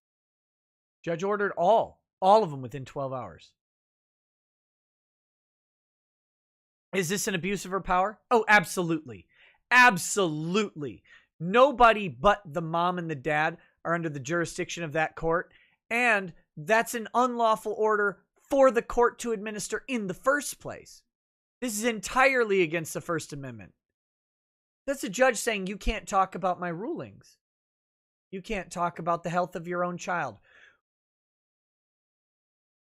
Judge ordered all of them within 12 hours. Is this an abuse of her power? Oh, absolutely. Absolutely. Nobody but the mom and the dad are under the jurisdiction of that court, and that's an unlawful order for the court to administer in the first place. This is entirely against the First Amendment. That's a judge saying you can't talk about my rulings. You can't talk about the health of your own child.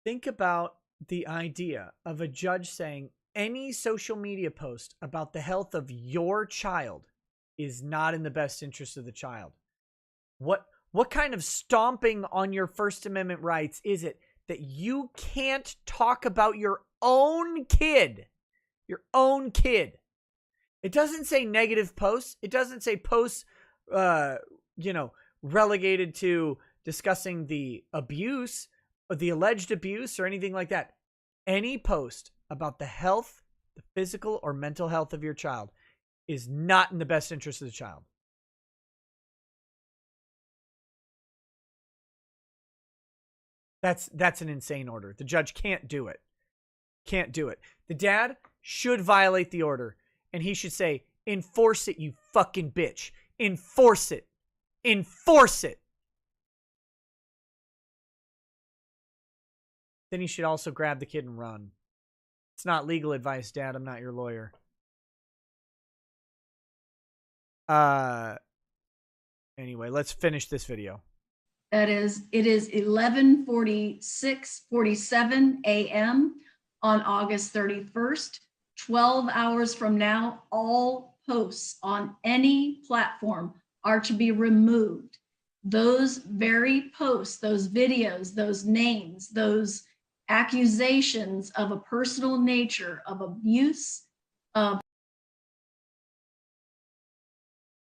Think about the idea of a judge saying any social media post about the health of your child is not in the best interest of the child. What kind of stomping on your First Amendment rights is it that you can't talk about your own kid? Your own kid. It doesn't say negative posts. It doesn't say posts, relegated to discussing the abuse, or the alleged abuse, or anything like that. Any post about the health, the physical or mental health of your child is not in the best interest of the child. That's an insane order. The judge can't do it. Can't do it. The dad should violate the order, and he should say, enforce it, you fucking bitch. Enforce it. Enforce it. Then he should also grab the kid and run. It's not legal advice, Dad. I'm not your lawyer. Anyway, let's finish this video. It is 11:47 a.m. on August 31st. 12 hours from now, all posts on any platform are to be removed. Those very posts, those videos, those names, those accusations of a personal nature, of abuse, of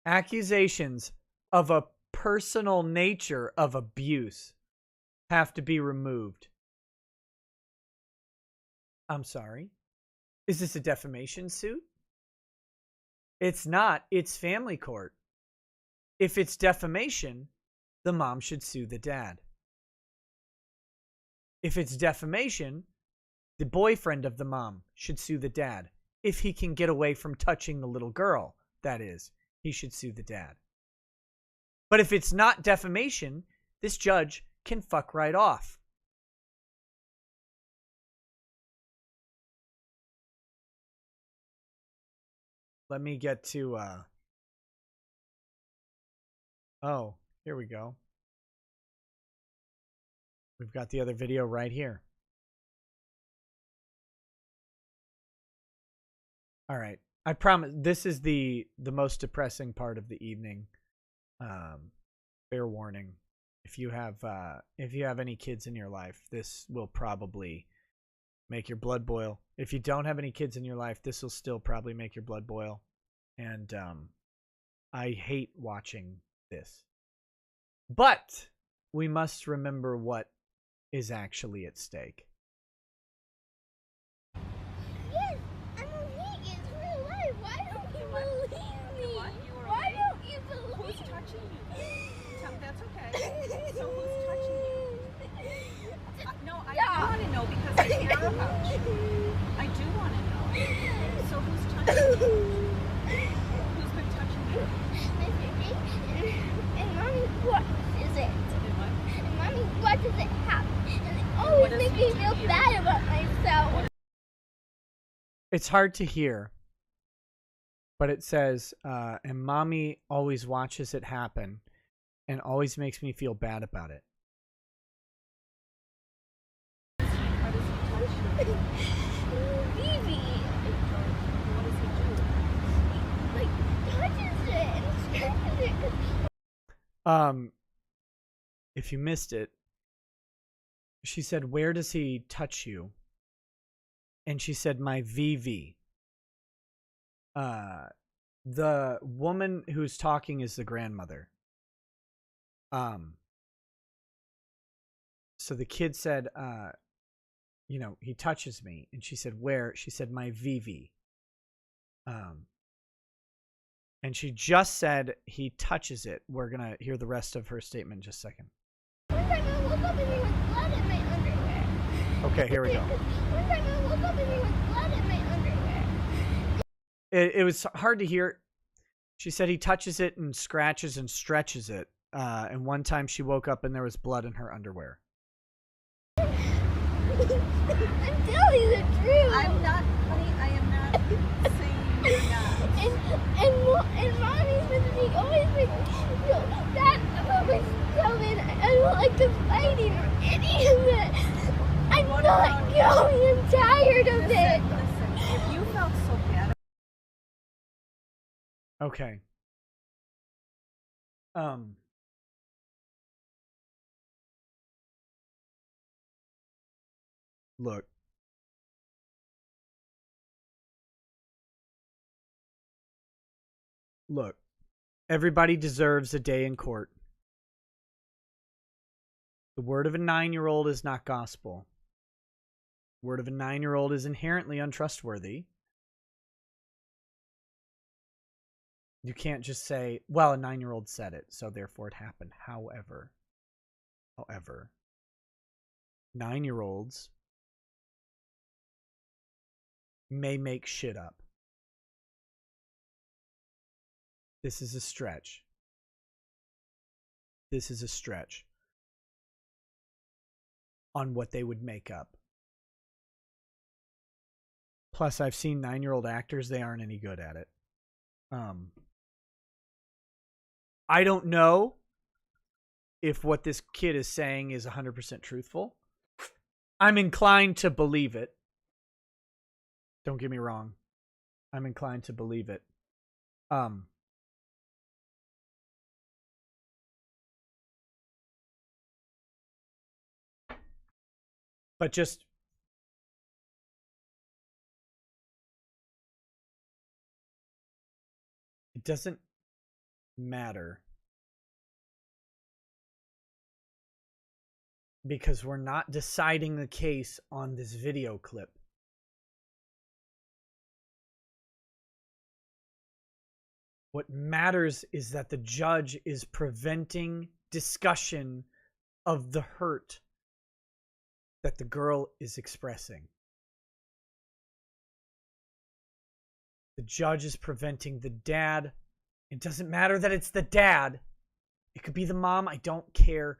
accusations of a personal nature of abuse have to be removed. I'm sorry. Is this a defamation suit? It's not. It's family court. If it's defamation, the mom should sue the dad. If it's defamation, the boyfriend of the mom should sue the dad. If he can get away from touching the little girl, that is, he should sue the dad. But if it's not defamation, this judge can fuck right off. Let me get to, oh, here we go. We've got the other video right here. All right. I promise this is the most depressing part of the evening. Fair warning. If you have any kids in your life, this will probably make your blood boil. If you don't have any kids in your life, this will still probably make your blood boil. And I hate watching this. But we must remember what is actually at stake. Yes, I'm awake. It's real life. Why don't you believe me? What? You were Why awake? don't you believe Who's me? touching you? That's okay. So who's touching you? No, I do want to know because I care about you. I do want to know. So who's touching you? Who's been touching you? Mr. Jake, and Mommy, what is it? And what? And Mommy, what does it have? And it What always does makes he me do feel to you? bad about myself. It's hard to hear, but it says, and Mommy always watches it happen and always makes me feel bad about it. How does he touch you? Baby, What does he do? like, touches it and scratches it. If you missed it, she said, "Where does he touch you?" And she said, "My VV." The woman who's talking is the grandmother. So the kid said, he touches me. And she said, "Where?" She said, "My VV." And she just said, "He touches it." We're going to hear the rest of her statement in just a second. One time I woke up and there was blood in my underwear. Okay, here we go. One time I woke up and there was blood in my underwear. It was hard to hear. She said he touches it and scratches and stretches it. And one time she woke up and there was blood in her underwear. I'm telling you the truth. I'm not, honey, I am not saying you're not. And Mommy's visiting always makes me feel bad about myself, and I don't like to fight or any of it. I'm What not about going. I'm tired of it. Listen, if you felt so bad. Okay. Look. Look. Everybody deserves a day in court. The word of a 9-year-old is not gospel. The word of a 9-year-old is inherently untrustworthy. You can't just say, well, a 9-year-old said it, so therefore it happened. However, 9-year-olds may make shit up. This is a stretch. This is a stretch on what they would make up. Plus, I've seen 9-year-old actors. They aren't any good at it. I don't know if what this kid is saying is 100% truthful. I'm inclined to believe it. Don't get me wrong. I'm inclined to believe it. But just it doesn't matter because we're not deciding the case on this video clip. What matters is that the judge is preventing discussion of the hurt that the girl is expressing. The judge is preventing the dad. It doesn't matter that it's the dad. It could be the mom. I don't care.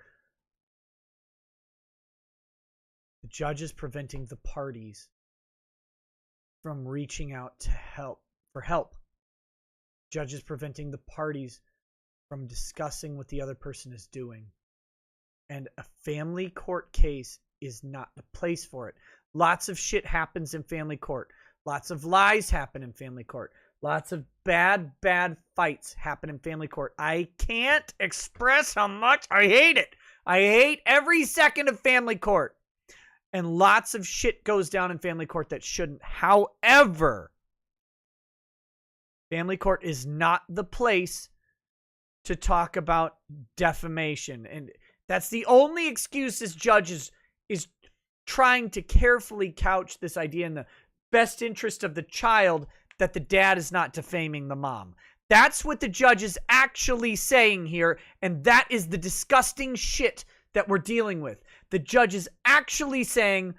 The judge is preventing the parties from reaching out to help. The judge is preventing the parties from discussing what the other person is doing. And a family court case is not the place for it. Lots of shit happens in family court. Lots of lies happen in family court. Lots of bad fights happen in family court. I can't express how much I hate it. I hate every second of family court. And lots of shit goes down in family court that shouldn't. However, family court is not the place to talk about defamation. And that's the only excuse this judge is trying to carefully couch this idea in the best interest of the child that the dad is not defaming the mom. That's what the judge is actually saying here, and that is the disgusting shit that we're dealing with. The judge is actually saying,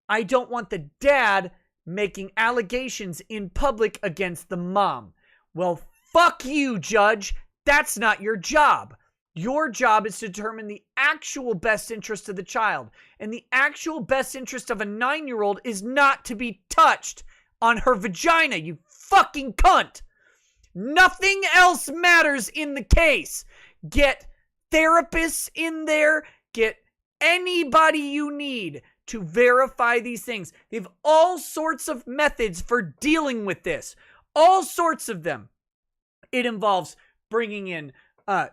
I don't want the dad making allegations in public against the mom. Well, fuck you, judge. That's not your job. Your job is to determine the actual best interest of the child. And the actual best interest of a 9-year-old is not to be touched on her vagina, you fucking cunt. Nothing else matters in the case. Get therapists in there. Get anybody you need to verify these things. They have all sorts of methods for dealing with this. All sorts of them. It involves bringing in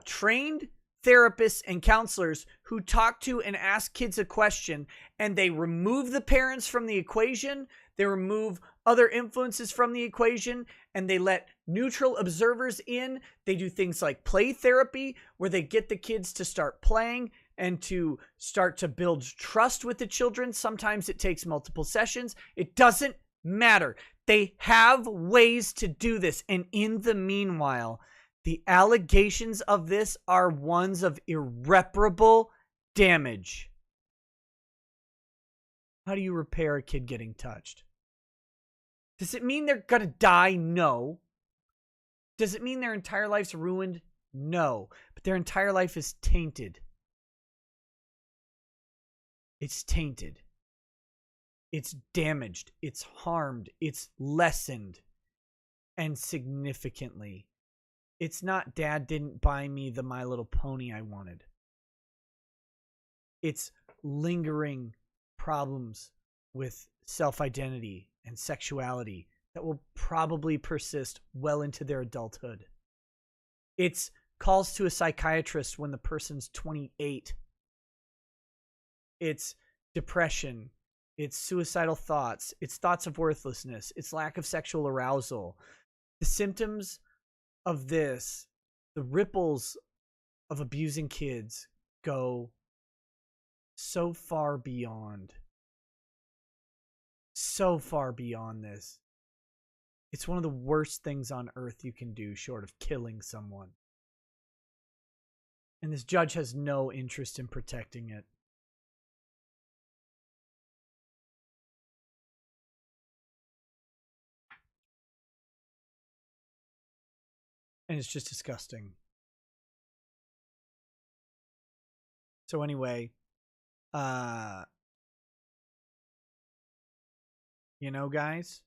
trained therapists and counselors who talk to and ask kids a question, and they remove the parents from the equation. They remove other influences from the equation, and they let neutral observers in. They do things like play therapy, where they get the kids to start playing and to start to build trust with the children. Sometimes it takes multiple sessions. It doesn't matter. They have ways to do this. And in the meanwhile, the allegations of this are ones of irreparable damage. How do you repair a kid getting touched? Does it mean they're going to die? No. Does it mean their entire life's ruined? No. But their entire life is tainted. It's tainted. It's damaged. It's harmed. It's lessened. And significantly. It's not dad didn't buy me the My Little Pony I wanted. It's lingering problems with self-identity and sexuality that will probably persist well into their adulthood. It's calls to a psychiatrist when the person's 28. It's depression. It's suicidal thoughts. It's thoughts of worthlessness. It's lack of sexual arousal. The symptoms of this, the ripples of abusing kids, go so far beyond this. It's one of the worst things on earth you can do, short of killing someone. And this judge has no interest in protecting it. And it's just disgusting. So anyway, you know, guys,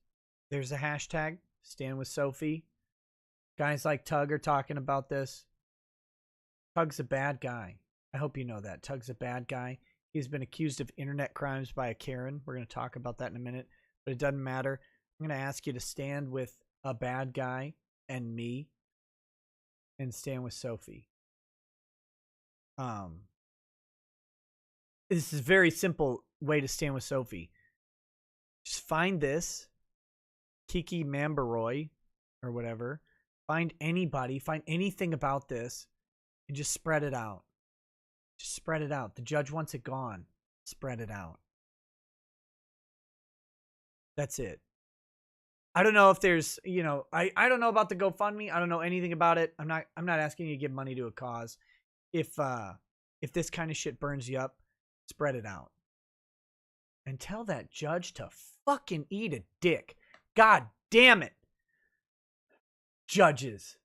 there's a hashtag, Stand With Sophie. Guys like Tug are talking about this. Tug's a bad guy. I hope you know that. Tug's a bad guy. He's been accused of internet crimes by a Karen. We're going to talk about that in a minute, but it doesn't matter. I'm going to ask you to stand with a bad guy and me, and stand with Sophie. This is a very simple way to stand with Sophie. Just find this, Kiki Mambaroy, or whatever. Find anybody, find anything about this, and just spread it out. Just spread it out. The judge wants it gone. Spread it out. That's it. I don't know if there's, you know, I don't know about the GoFundMe. I don't know anything about it. I'm not asking you to give money to a cause. If this kind of shit burns you up, spread it out. And tell that judge to fucking eat a dick. God damn it. Judges.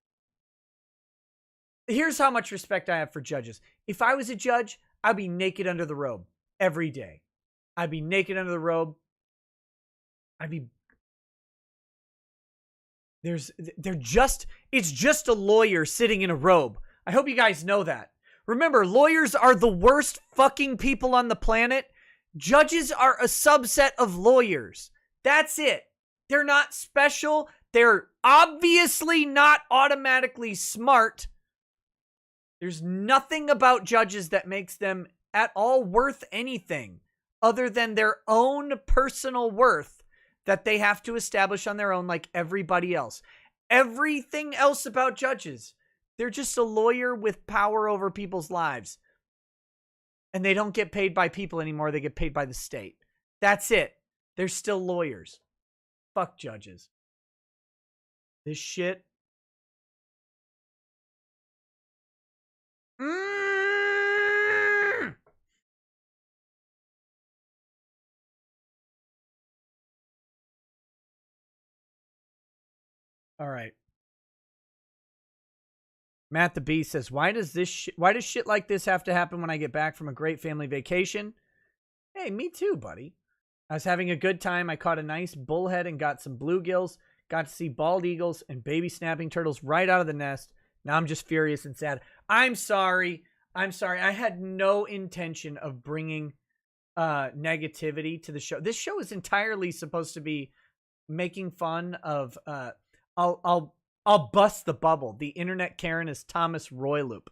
Here's how much respect I have for judges. If I was a judge, I'd be naked under the robe every day. I'd be naked under the robe. It's just a lawyer sitting in a robe. I hope you guys know that. Remember, lawyers are the worst fucking people on the planet. Judges are a subset of lawyers. That's it. They're not special. They're obviously not automatically smart. There's nothing about judges that makes them at all worth anything other than their own personal worth that they have to establish on their own like everybody else. Everything else about judges, they're just a lawyer with power over people's lives. And they don't get paid by people anymore. They get paid by the state. That's it. They're still lawyers. Fuck judges. This shit. All right. Matt the Beast says, why does shit like this have to happen when I get back from a great family vacation? Hey, me too, buddy. I was having a good time. I caught a nice bullhead and got some bluegills. Got to see bald eagles and baby snapping turtles right out of the nest. Now I'm just furious and sad. I'm sorry. I had no intention of bringing negativity to the show. This show is entirely supposed to be making fun of I'll bust the bubble. The internet Karen is Thomas Royloop.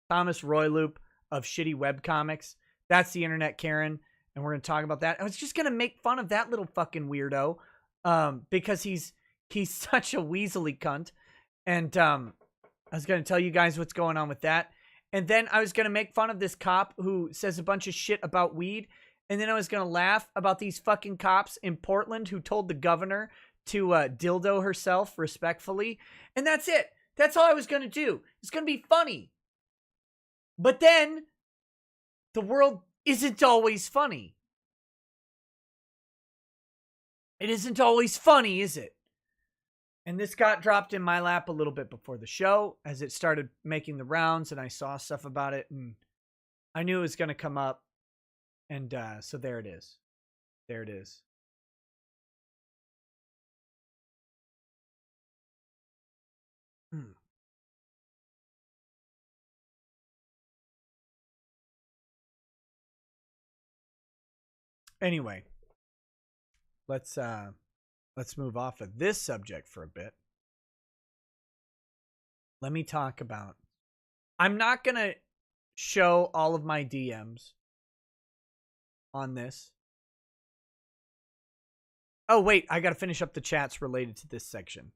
Thomas Royloop of shitty webcomics. That's the internet Karen, and we're going to talk about that. I was just going to make fun of that little fucking weirdo because he's such a weaselly cunt. And I was going to tell you guys what's going on with that. And then I was going to make fun of this cop who says a bunch of shit about weed. And then I was going to laugh about these fucking cops in Portland who told the governor to dildo herself respectfully. And that's it. That's all I was going to do. It's going to be funny. But then the world isn't always funny. It isn't always funny, is it? And this got dropped in my lap a little bit before the show as it started making the rounds and I saw stuff about it and I knew it was going to come up. And so there it is. There it is. Anyway, let's move off of this subject for a bit. Let me talk about, I'm not going to show all of my DMs on this. Oh, wait, I got to finish up the chats related to this section.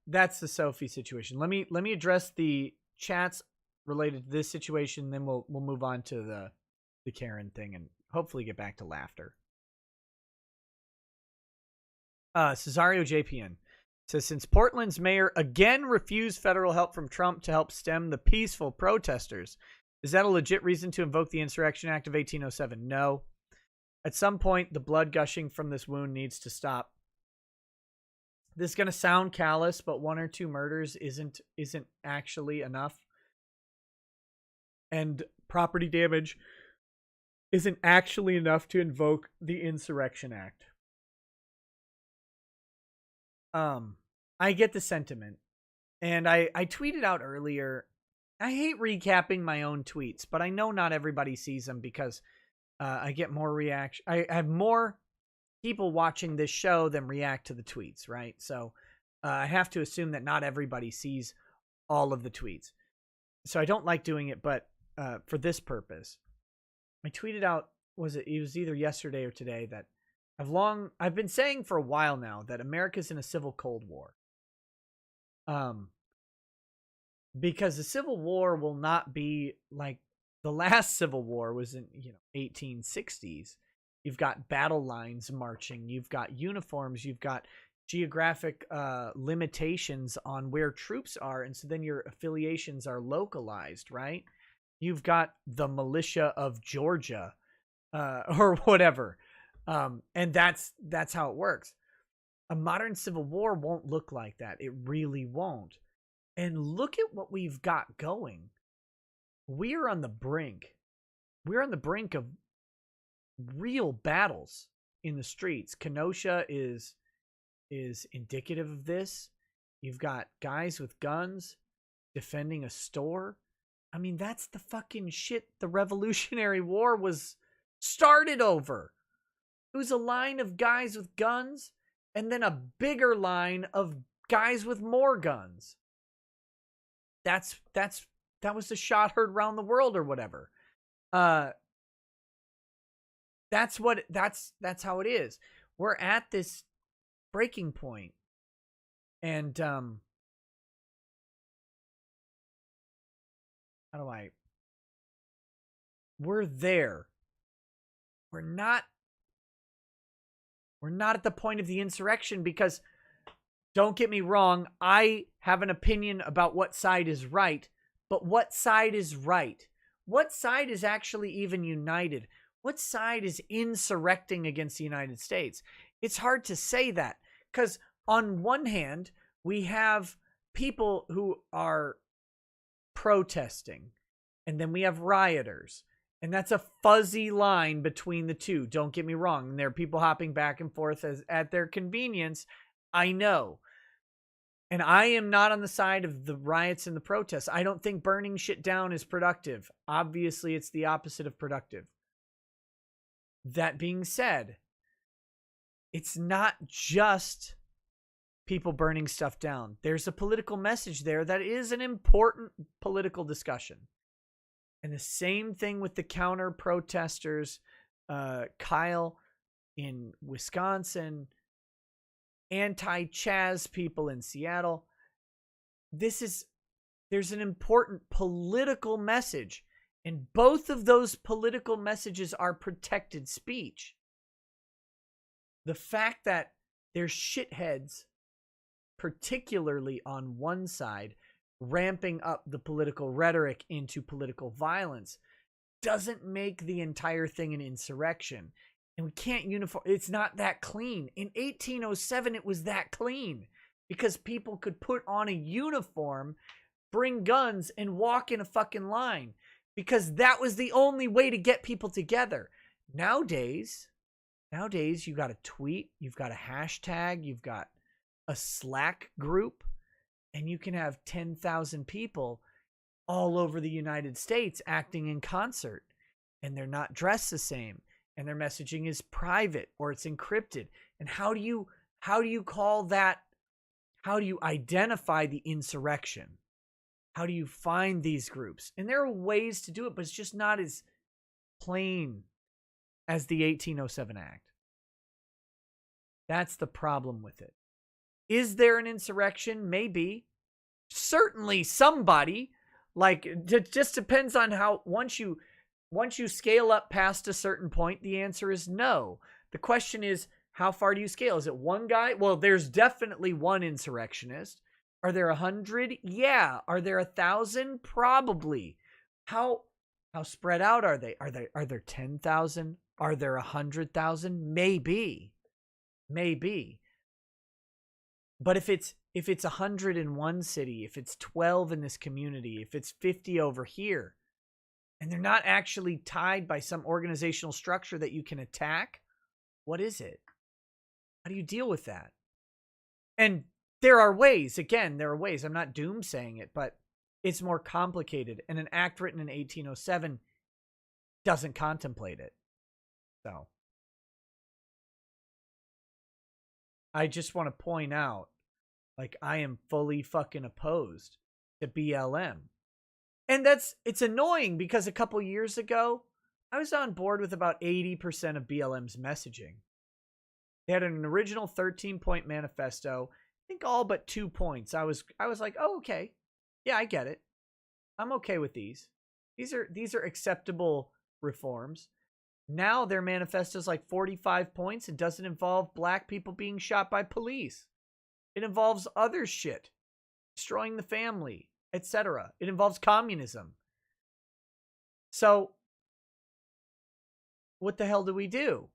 That's the Sophie situation. Let me address the chats related to this situation, then we'll move on to the Karen thing and hopefully get back to laughter. Cesario JPN says, since Portland's mayor again refused federal help from Trump to help stem the peaceful protesters, is that a legit reason to invoke the Insurrection Act of 1807? No. At some point, the blood gushing from this wound needs to stop. This is going to sound callous, but 1 or 2 murders isn't actually enough. And property damage isn't actually enough to invoke the Insurrection Act. I get the sentiment. And I tweeted out earlier, I hate recapping my own tweets, but I know not everybody sees them because I get more reaction. I have more people watching this show than react to the tweets, right? So I have to assume that not everybody sees all of the tweets. So I don't like doing it, but for this purpose, I tweeted out, it was either yesterday or today, that I've been saying for a while now that America's in a civil Cold War. Because the Civil War will not be like the last Civil War was in 1860s. You've got battle lines marching, you've got uniforms, you've got geographic limitations on where troops are, and so then your affiliations are localized, right? You've got the militia of Georgia or whatever. And that's how it works. A modern civil war won't look like that. It really won't. And look at what we've got going. We're on the brink. We're on the brink of real battles in the streets. Kenosha is indicative of this. You've got guys with guns defending a store. I mean, that's the fucking shit the Revolutionary War was started over. It was a line of guys with guns and then a bigger line of guys with more guns. That was the shot heard around the world or whatever. That's how it is. We're at this breaking point. And we're there. We're not at the point of the insurrection because, don't get me wrong, I have an opinion about what side is right, but what side is right? What side is actually even united? What side is insurrecting against the United States? It's hard to say that because on one hand, we have people who are protesting, and then we have rioters. And that's a fuzzy line between the two. Don't get me wrong. And there are people hopping back and forth at their convenience. I know. And I am not on the side of the riots and the protests. I don't think burning shit down is productive. Obviously, it's the opposite of productive. That being said, it's not just people burning stuff down. There's a political message there that is an important political discussion. And the same thing with the counter protesters, Kyle in Wisconsin, anti-Chaz people in Seattle. There's an important political message, and both of those political messages are protected speech. The fact that there's shitheads, particularly on one side, ramping up the political rhetoric into political violence doesn't make the entire thing an insurrection. And we can't uniform. It's not that clean. In 1807, it was that clean because people could put on a uniform, bring guns, and walk in a fucking line because that was the only way to get people together. Nowadays, you've got a tweet, you've got a hashtag, you've got a Slack group, and you can have 10,000 people all over the United States acting in concert, and they're not dressed the same, and their messaging is private or it's encrypted. And how do you call that? How do you identify the insurrection? How do you find these groups? And there are ways to do it, but it's just not as plain as the 1807 Act. That's the problem with it. Is there an insurrection? Maybe. Certainly somebody. Like, it just depends on how, once you scale up past a certain point, the answer is no. The question is, how far do you scale? Is it one guy? Well, there's definitely one insurrectionist. Are there 100? Yeah. Are there 1,000? Probably. How spread out are they? Are there 10,000? Are there 100,000? Maybe. But if it's 100 in one city, if it's 12 in this community, if it's 50 over here, and they're not actually tied by some organizational structure that you can attack, what is it? How do you deal with that? And there are ways. Again, there are ways. I'm not doomsaying it, but it's more complicated. And an act written in 1807 doesn't contemplate it. So I just want to point out, like, I am fully fucking opposed to BLM. And it's annoying because a couple years ago, I was on board with about 80% of BLM's messaging. They had an original 13-point manifesto, I think all but 2 points. I was like, oh, okay. Yeah, I get it. I'm okay with these. These are acceptable reforms. Now their manifesto is like 45 points. It doesn't involve black people being shot by police. It involves other shit, destroying the family, etc. It involves communism. So what the hell do we do?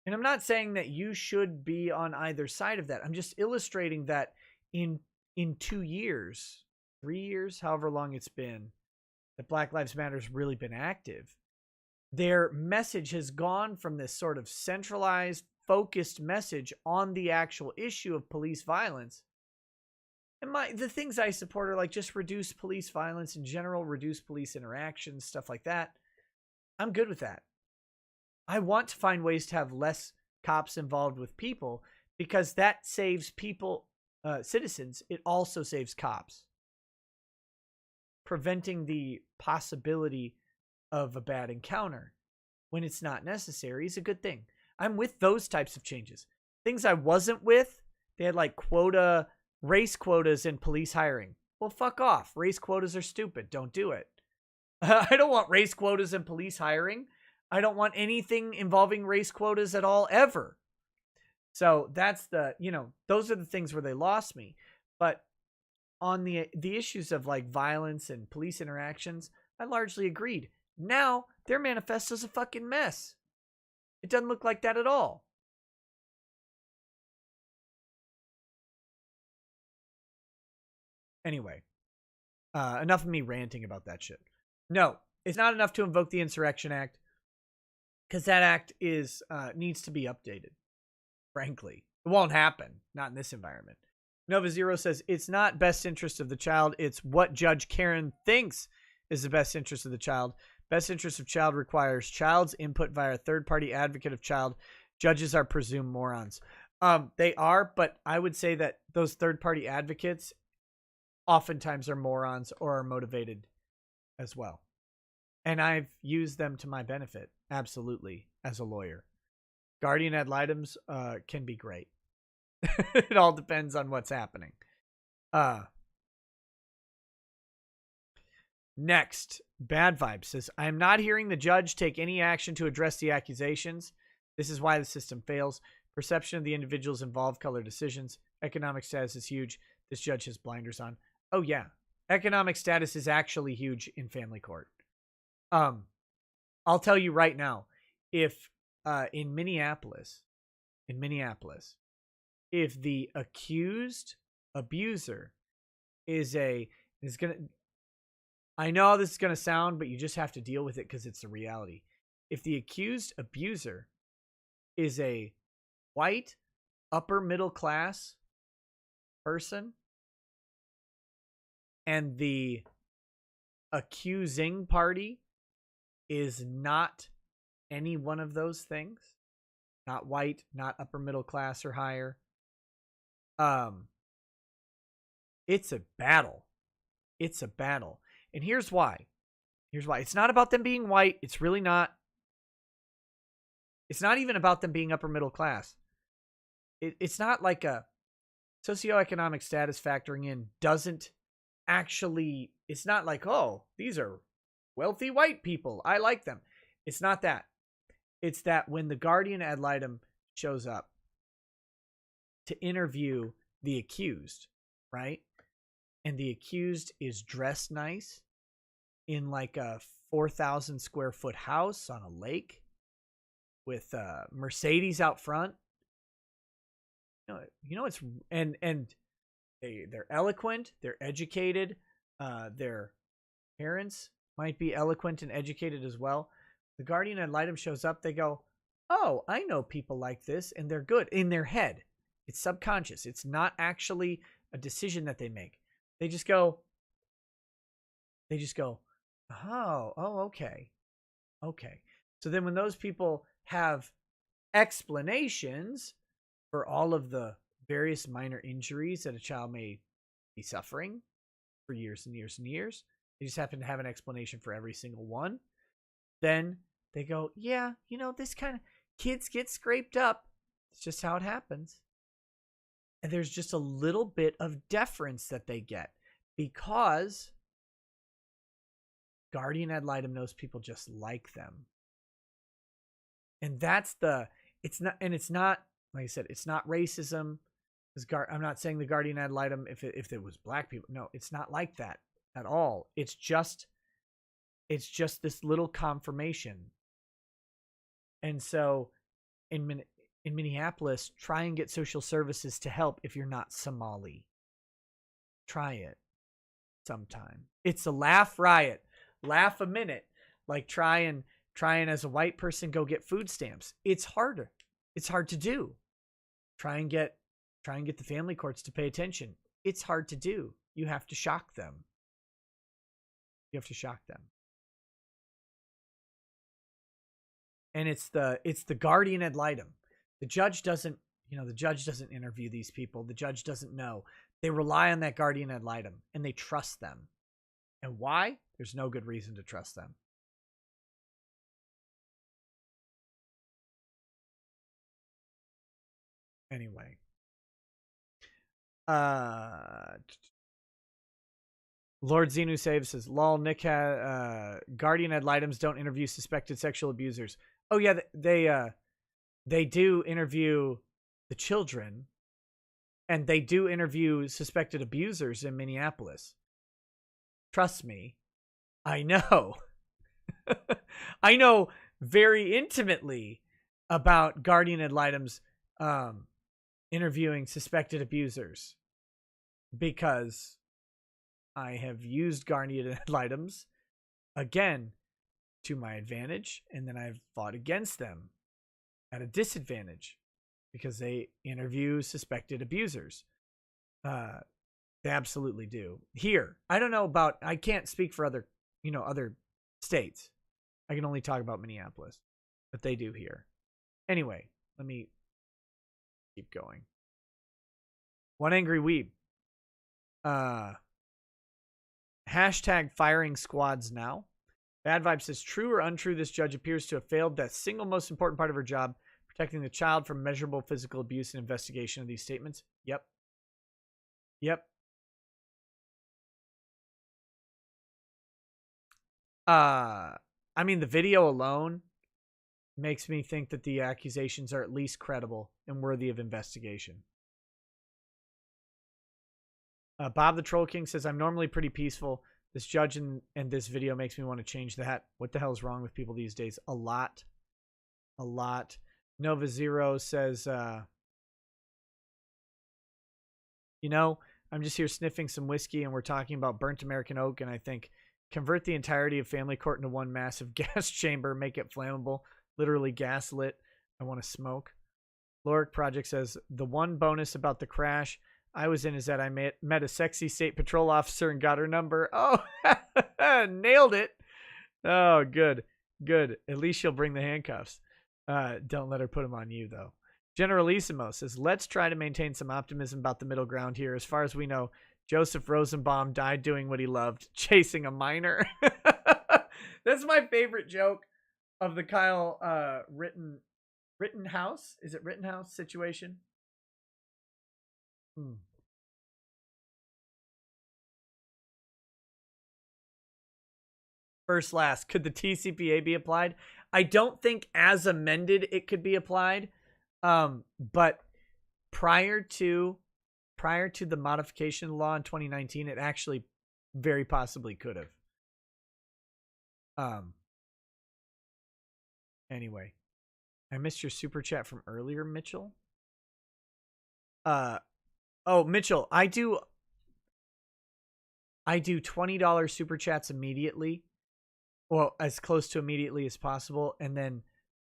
And I'm not saying that you should be on either side of that. I'm just illustrating that in 2 years, 3 years, however long it's been, that Black Lives Matter has really been active, their message has gone from this sort of centralized, focused message on the actual issue of police violence And the things I support are like just reduce police violence in general, reduce police interactions, stuff like that. I'm good with that. I want to find ways to have less cops involved with people because that saves people, citizens. It also saves cops. Preventing the possibility of a bad encounter when it's not necessary is a good thing. I'm with those types of changes. Things I wasn't with, they had like race quotas in police hiring. Well, fuck off. Race quotas are stupid. Don't do it. I don't want race quotas in police hiring. I don't want anything involving race quotas at all, ever. So that's those are the things where they lost me. But on the issues of like violence and police interactions, I largely agreed. Now their manifesto's a fucking mess. It doesn't look like that at all. Anyway, enough of me ranting about that shit. No, it's not enough to invoke the Insurrection Act because that act needs to be updated. Frankly, it won't happen. Not in this environment. Nova Zero says it's not best interest of the child. It's what Judge Karen thinks is the best interest of the child. Best interest of child requires child's input via a third-party advocate of child. Judges are presumed morons. They are, but I would say that those third-party advocates oftentimes are morons or are motivated as well. And I've used them to my benefit, absolutely, as a lawyer. Guardian ad litems can be great. It all depends on what's happening. Next, Bad Vibe says, I am not hearing the judge take any action to address the accusations. This is why the system fails. Perception of the individuals involved color decisions. Economic status is huge. This judge has blinders on. Oh, yeah. Economic status is actually huge in family court. I'll tell you right now, if in Minneapolis, if the accused abuser I know this is going to sound, but you just have to deal with it because it's the reality. If the accused abuser is a white, upper middle class person, and the accusing party is not any one of those things, not white, not upper middle class or higher, it's a battle. It's a battle. And here's why. It's not about them being white. It's really not. It's not even about them being upper middle class. It's not like a socioeconomic status factoring in doesn't actually, it's not like, oh, these are wealthy white people, I like them. It's not that. It's that when the guardian ad litem shows up to interview the accused, right? And the accused is dressed nice in like a 4,000 square foot house on a lake with Mercedes out front. It's they're eloquent, they're educated, their parents might be eloquent and educated as well. The guardian ad litem shows up, they go, oh, I know people like this, and they're good in their head. It's subconscious. It's not actually a decision that they make. They just go, oh, okay. So then when those people have explanations for all of the various minor injuries that a child may be suffering for years and years and years, they just happen to have an explanation for every single one. Then they go, yeah, this kind of kids get scraped up. It's just how it happens. And there's just a little bit of deference that they get because guardian ad litem knows people just like them. And it's not, like I said, it's not racism. I'm not saying the guardian ad litem, if it was black people, no, it's not like that at all. It's just this little confirmation. And so in Minneapolis, try and get social services to help if you're not Somali. Try it sometime. It's a laugh riot. Laugh a minute. Like try and as a white person go get food stamps. It's harder. It's hard to do. Try and get the family courts to pay attention. it's hard to do. You have to shock them. You have to shock them. And it's the guardian ad litem. The judge doesn't, the judge doesn't interview these people. The judge doesn't know. They rely on that guardian ad litem and they trust them. And why? There's no good reason to trust them. Anyway. Lord Xenu Save says, lol, Nick guardian ad litems don't interview suspected sexual abusers. Oh yeah, they do interview the children, and they do interview suspected abusers in Minneapolis. Trust me, I know. I know very intimately about guardian ad litems interviewing suspected abusers because I have used guardian ad litems again to my advantage, and then I've fought against them at a disadvantage because they interview suspected abusers. They absolutely do. Here, I don't know about, I can't speak for other states. I can only talk about Minneapolis, but they do here. Anyway, let me keep going. One Angry Weeb. Hashtag firing squads now. Bad Vibe says, true or untrue, this judge appears to have failed that single most important part of her job, protecting the child from measurable physical abuse and investigation of these statements. Yep. I mean, the video alone makes me think that the accusations are at least credible and worthy of investigation. Bob the Troll King says, I'm normally pretty peaceful. This judge and this video makes me want to change that. What the hell is wrong with people these days? A lot. Nova Zero says, I'm just here sniffing some whiskey and we're talking about burnt American oak, and I think, convert the entirety of family court into one massive gas chamber, make it flammable, literally gas lit. I want to smoke. Loric Project says, the one bonus about the crash I was in is that I met a sexy state patrol officer and got her number. Oh, nailed it. Oh, good. At least she'll bring the handcuffs. Don't let her put them on you, though. Generalissimo says, let's try to maintain some optimism about the middle ground here. As far as we know, Joseph Rosenbaum died doing what he loved, chasing a minor. That's my favorite joke of the Kyle Rittenhouse. Is it Rittenhouse situation? First, last, could the TCPA be applied? I don't think as amended it could be applied. But prior to the modification law in 2019, it actually very possibly could have. Anyway, I missed your super chat from earlier, Mitchell. Oh, Mitchell, I do $20 super chats immediately. Well, as close to immediately as possible. And then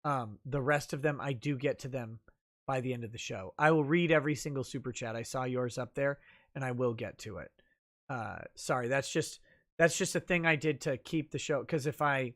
the rest of them, I do get to them by the end of the show. I will read every single super chat. I saw yours up there, and I will get to it. Sorry, that's just a thing I did to keep the show. Because if I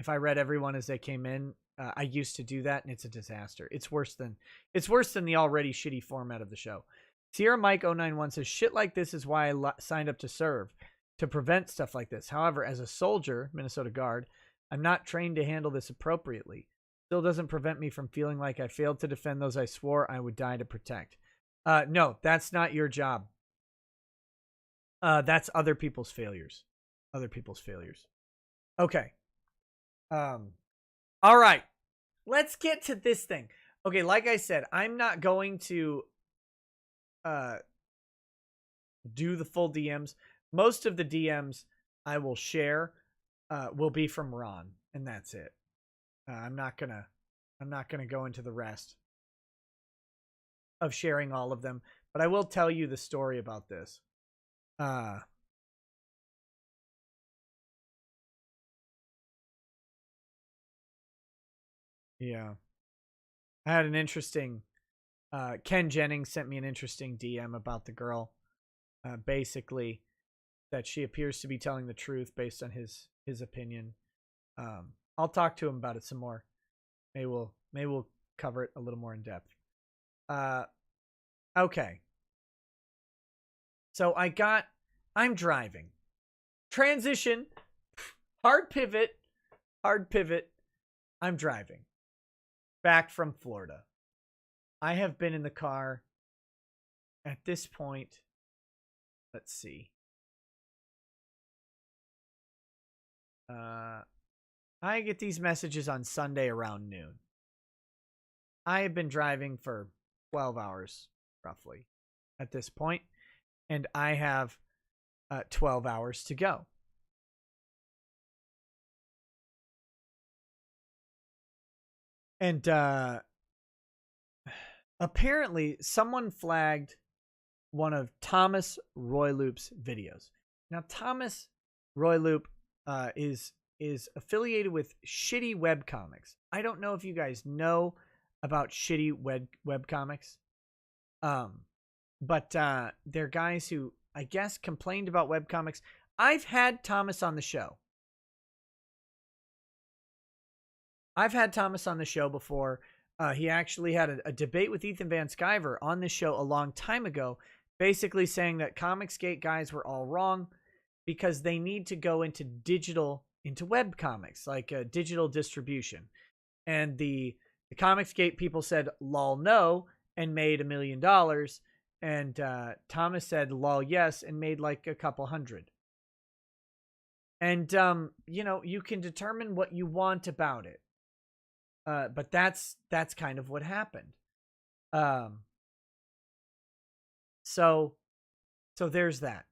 read everyone as they came in, I used to do that, and it's a disaster. It's worse than the already shitty format of the show. Sierra Mike 091 says, shit like this is why I signed up to serve, to prevent stuff like this. However, as a soldier, Minnesota Guard, I'm not trained to handle this appropriately. Still doesn't prevent me from feeling like I failed to defend those I swore I would die to protect. No, that's not your job. That's other people's failures. Okay. All right. Let's get to this thing. Okay, like I said, I'm not going to do the full DMs. Most of the DMs I will share will be from Ron, and that's it. I'm not gonna go into the rest of sharing all of them, but I will tell you the story about this. Yeah, I had an interesting. Ken Jennings sent me an interesting DM about the girl basically that she appears to be telling the truth based on his opinion. I'll talk to him about it some more. Maybe we'll cover it a little more in depth. Okay. So I'm driving. Transition. Hard pivot. I'm driving. Back from Florida. I have been in the car at this point. Let's see. I get these messages on Sunday around noon. I have been driving for 12 hours, roughly, at this point, and I have 12 hours to go. And apparently, someone flagged one of Thomas Royloop's videos. Now, Thomas Royloop is affiliated with Shitty Webcomics. I don't know if you guys know about Shitty Webcomics. But they're guys who, I guess, complained about webcomics. I've had Thomas on the show. Before. He actually had a debate with Ethan Van Sciver on this show a long time ago, basically saying that Comicsgate guys were all wrong because they need to go into webcomics, like digital distribution. And the Comicsgate people said, lol, no, and made $1 million. And Thomas said, lol, yes, and made like a couple hundred. And, you can determine what you want about it. But that's kind of what happened. So there's that.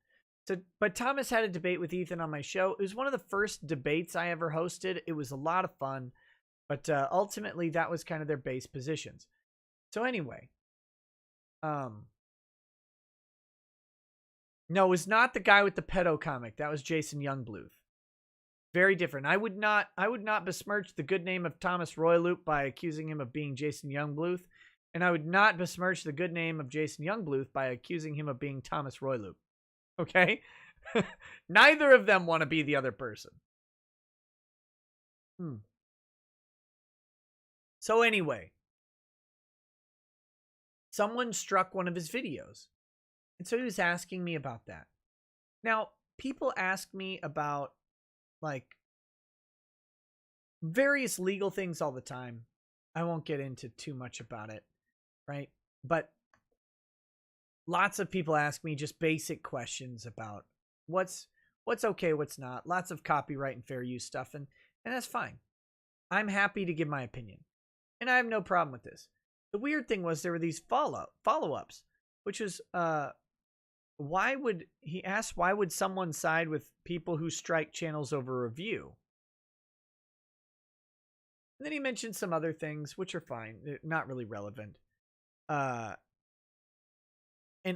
But Thomas had a debate with Ethan on my show. It was one of the first debates I ever hosted. It was a lot of fun, but ultimately that was kind of their base positions. So anyway, no, it was not the guy with the pedo comic. That was Jason Youngbluth. Very different. I would not besmirch the good name of Thomas Royloop by accusing him of being Jason Youngbluth, and I would not besmirch the good name of Jason Youngbluth by accusing him of being Thomas Royloop. Okay? Neither of them want to be the other person. So anyway, someone struck one of his videos. And so he was asking me about that. Now, people ask me about like various legal things all the time. I won't get into too much about it, right? But lots of people ask me just basic questions about what's okay, what's not. Lots of copyright and fair use stuff, and that's fine. I'm happy to give my opinion, and I have no problem with this. The weird thing was there were these follow-ups, which was why would someone side with people who strike channels over review? And then he mentioned some other things, which are fine. They're not really relevant. And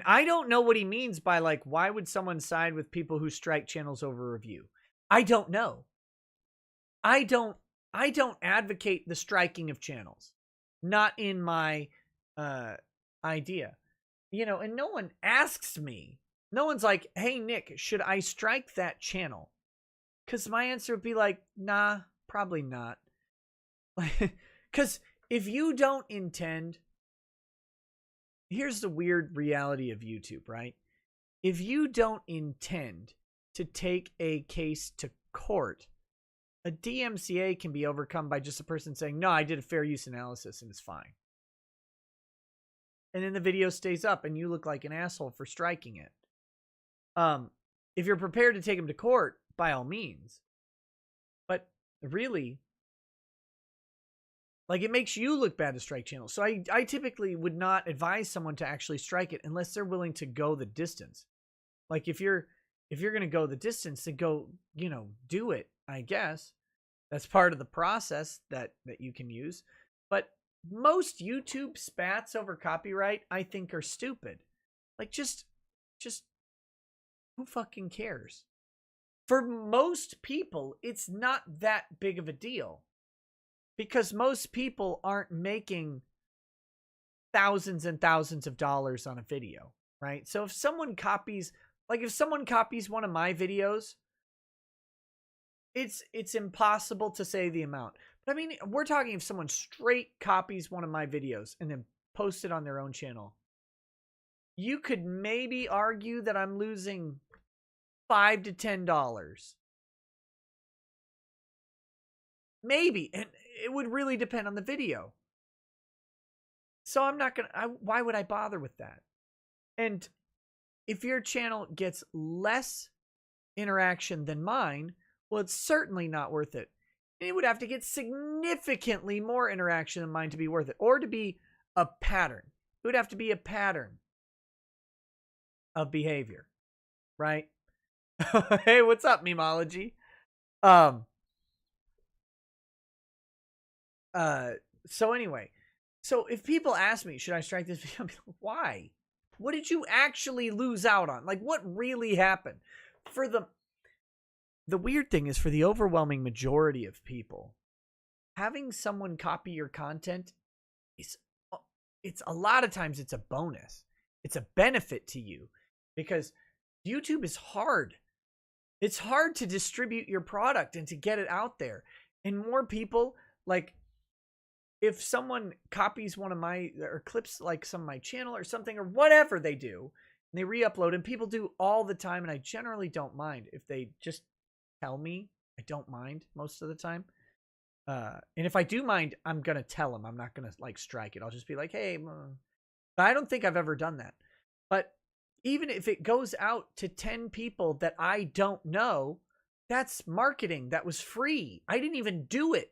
I don't know what he means by, like, why would someone side with people who strike channels over review? I don't know. I don't advocate the striking of channels. Not in my idea. And no one asks me. No one's like, hey, Nick, should I strike that channel? Because my answer would be like, nah, probably not. Because if you don't intend... Here's the weird reality of YouTube, right? If you don't intend to take a case to court, a DMCA can be overcome by just a person saying, no, I did a fair use analysis and it's fine. And then the video stays up and you look like an asshole for striking it. If you're prepared to take him to court, by all means. But really, like, it makes you look bad to strike channels. So I typically would not advise someone to actually strike it unless they're willing to go the distance. Like, if you're going to go the distance, then go, do it, I guess. That's part of the process that you can use. But most YouTube spats over copyright, I think, are stupid. Like, just who fucking cares? For most people, it's not that big of a deal. Because most people aren't making thousands and thousands of dollars on a video, right? So if someone copies Like if someone copies one of my videos, it's impossible to say the amount. But I mean, we're talking if someone straight copies one of my videos and then posts it on their own channel. You could maybe argue that I'm losing $5 to $10. Maybe. And it would really depend on the video. So I'm not going to, why would I bother with that? And if your channel gets less interaction than mine, well, it's certainly not worth it. It would have to get significantly more interaction than mine to be worth it, or to be a pattern. It would have to be a pattern of behavior, right? Hey, what's up, Memology? So anyway, so if people ask me, should I strike this video? Why? What did you actually lose out on? Like, what really happened? For the weird thing is, for the overwhelming majority of people, having someone copy your content it's a lot of times it's a bonus. It's a benefit to you because YouTube is hard. It's hard to distribute your product and to get it out there. And more people, like, if someone copies one of my, or clips like some of my channel or something, or whatever they do, and they re-upload, and people do all the time, and I generally don't mind. If they just tell me, I don't mind most of the time. And if I do mind, I'm going to tell them. I'm not going to, like, strike it. I'll just be like, hey, but I don't think I've ever done that. But even if it goes out to 10 people that I don't know, that's marketing. That was free. I didn't even do it.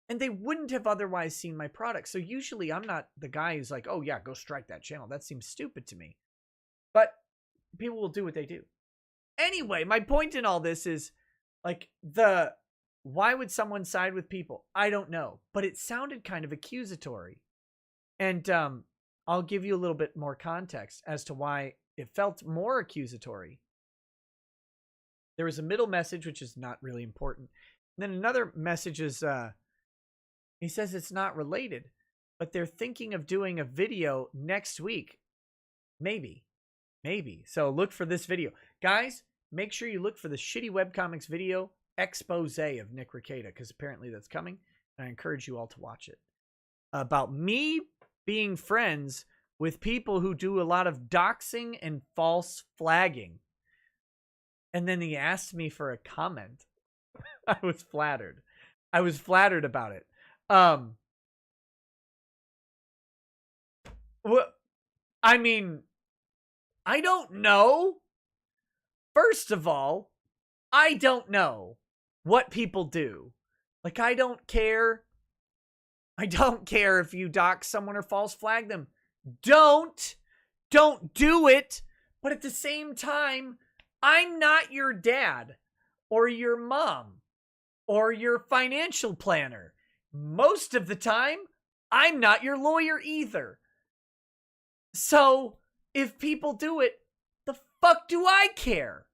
And they wouldn't have otherwise seen my product. So usually I'm not the guy who's like, oh yeah, go strike that channel. That seems stupid to me. But people will do what they do. Anyway, my point in all this is, like, why would someone side with people? I don't know. But it sounded kind of accusatory. And I'll give you a little bit more context as to why it felt more accusatory. There was a middle message, which is not really important. And then another message is, he says it's not related, but they're thinking of doing a video next week. Maybe. So look for this video. Guys, make sure you look for the shitty webcomics video expose of Nick Rekieta, because apparently that's coming. And I encourage you all to watch it. About me being friends with people who do a lot of doxing and false flagging. And then he asked me for a comment. I was flattered. About it. Well, I mean, I don't know. First of all, I don't know what people do. Like, I don't care. I don't care if you dox someone or false flag them. Don't do it. But at the same time, I'm not your dad or your mom or your financial planner. Most of the time, I'm not your lawyer either. So, if people do it, the fuck do I care?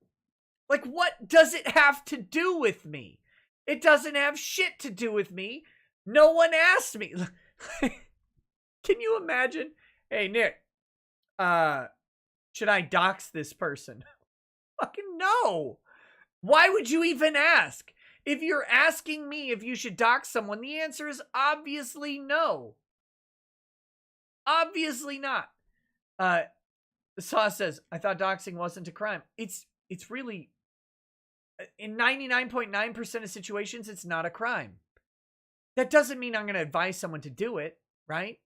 Like, what does it have to do with me? It doesn't have shit to do with me. No one asked me. Can you imagine? Hey, Nick, should I dox this person? Fucking no. Why would you even ask? If you're asking me if you should dox someone, the answer is obviously no. Obviously not. Sauce says, I thought doxing wasn't a crime. It's really, in 99.9% of situations, it's not a crime. That doesn't mean I'm going to advise someone to do it, right?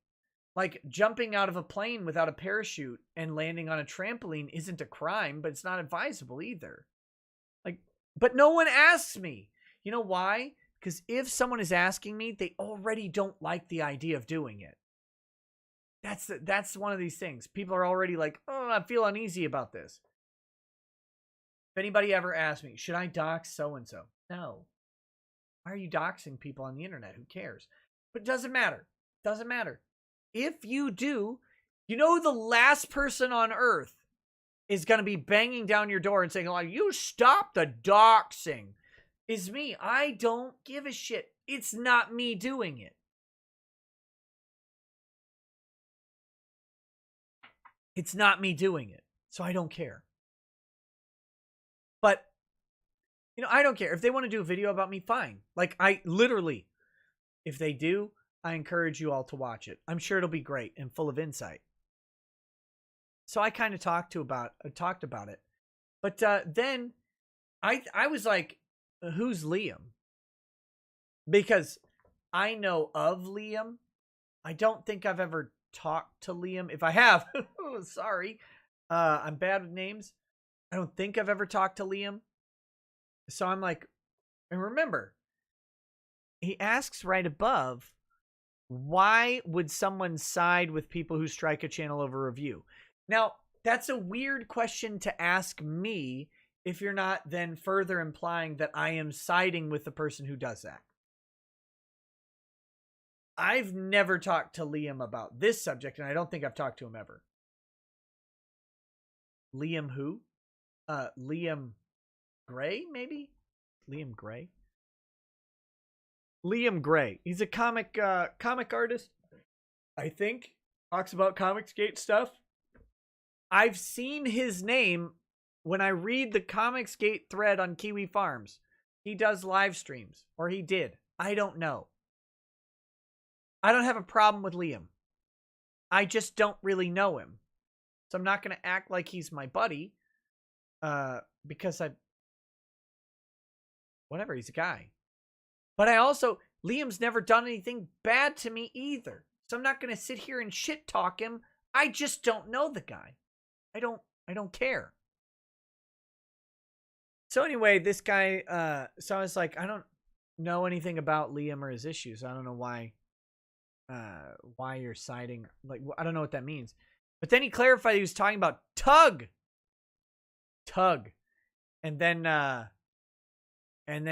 Like, jumping out of a plane without a parachute and landing on a trampoline isn't a crime, but it's not advisable either. Like, but no one asks me. You know why? Because if someone is asking me, they already don't like the idea of doing it. That's one of these things. People are already like, oh, I feel uneasy about this. If anybody ever asks me, should I dox so-and-so? No. Why are you doxing people on the internet? Who cares? But it doesn't matter. Doesn't matter. If you do, you know the last person on earth is going to be banging down your door and saying, like, you stop the doxing. Is me. I don't give a shit. It's not me doing it. It's not me doing it. So I don't care. You know, I don't care. If they want to do a video about me, fine. Like, I literally, if they do, I encourage you all to watch it. I'm sure it'll be great and full of insight. So I kind of talked about it. But then I was like, who's Liam? Because I know of Liam. I don't think I've ever talked to Liam. If I have, sorry. I'm bad with names. I don't think I've ever talked to Liam. So I'm like, and remember, he asks right above, why would someone side with people who strike a channel over review? Now, that's a weird question to ask me if you're not then further implying that I am siding with the person who does that. I've never talked to Liam about this subject, and I don't think I've talked to him ever. Liam who? Liam Gray, maybe? Liam Gray? Liam Gray. He's a comic artist, I think. Talks about Comicsgate stuff. I've seen his name when I read the Comicsgate thread on Kiwi Farms. He does live streams, or he did. I don't know. I don't have a problem with Liam. I just don't really know him. So I'm not going to act like he's my buddy. Because whatever, he's a guy. But I also, Liam's never done anything bad to me either. So I'm not going to sit here and shit talk him. I just don't know the guy. I don't care. So anyway, this guy, so I was like, I don't know anything about Liam or his issues. I don't know why you're siding. Like, I don't know what that means. But then he clarified he was talking about Tug. And then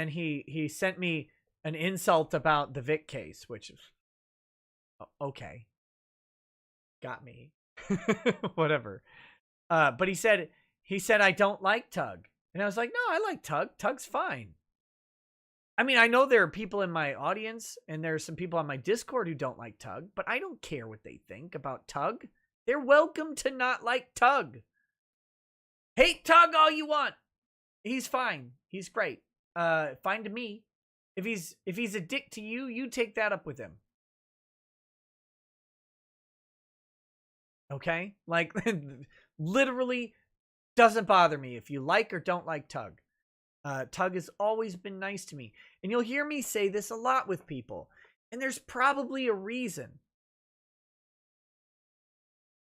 he sent me an insult about the Vic case, which is okay. Got me. Whatever. But he said I don't like Tug. And I was like, no, I like Tug. Tug's fine. I mean, I know there are people in my audience and there are some people on my Discord who don't like Tug, but I don't care what they think about Tug. They're welcome to not like Tug. Hate Tug all you want. He's fine. He's great. Fine to me. If he's a dick to you, you take that up with him. Okay? Like, literally doesn't bother me if you like or don't like Tug. Tug has always been nice to me. And you'll hear me say this a lot with people. And there's probably a reason.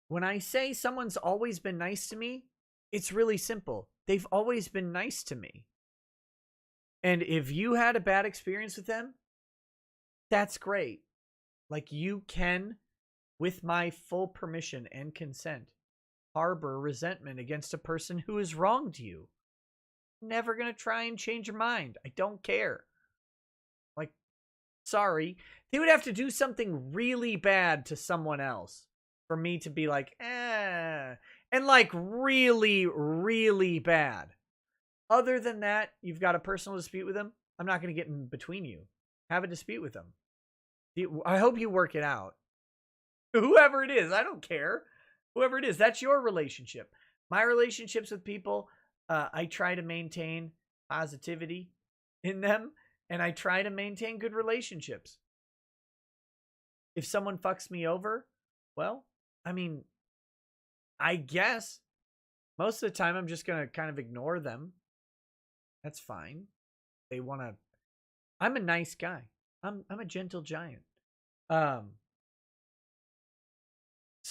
When I say someone's always been nice to me, it's really simple. They've always been nice to me. And if you had a bad experience with them, that's great. Like, you can, with my full permission and consent, harbor resentment against a person who has wronged you. I'm never going to try and change your mind. I don't care. Like, sorry. They would have to do something really bad to someone else for me to be like, eh. And like really, really bad. Other than that, you've got a personal dispute with them. I'm not going to get in between you. Have a dispute with them. I hope you work it out. Whoever it is, I don't care. Whoever it is, that's your relationship. My relationships with people, I try to maintain positivity in them, and I try to maintain good relationships. If someone fucks me over, well, I mean, I guess most of the time I'm just going to kind of ignore them. That's fine. They want to. I'm a nice guy. I'm a gentle giant. So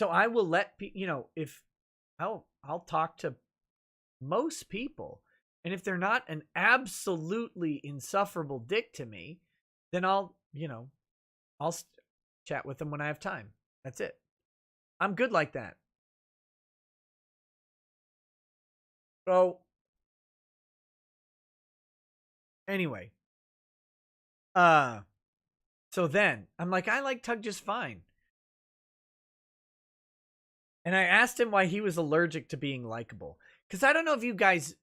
I will let if I'll talk to most people, and if they're not an absolutely insufferable dick to me, then I'll chat with them when I have time. That's it. I'm good like that. So anyway, so then I'm like, I like Tug just fine. And I asked him why he was allergic to being likable. Because I don't know if you guys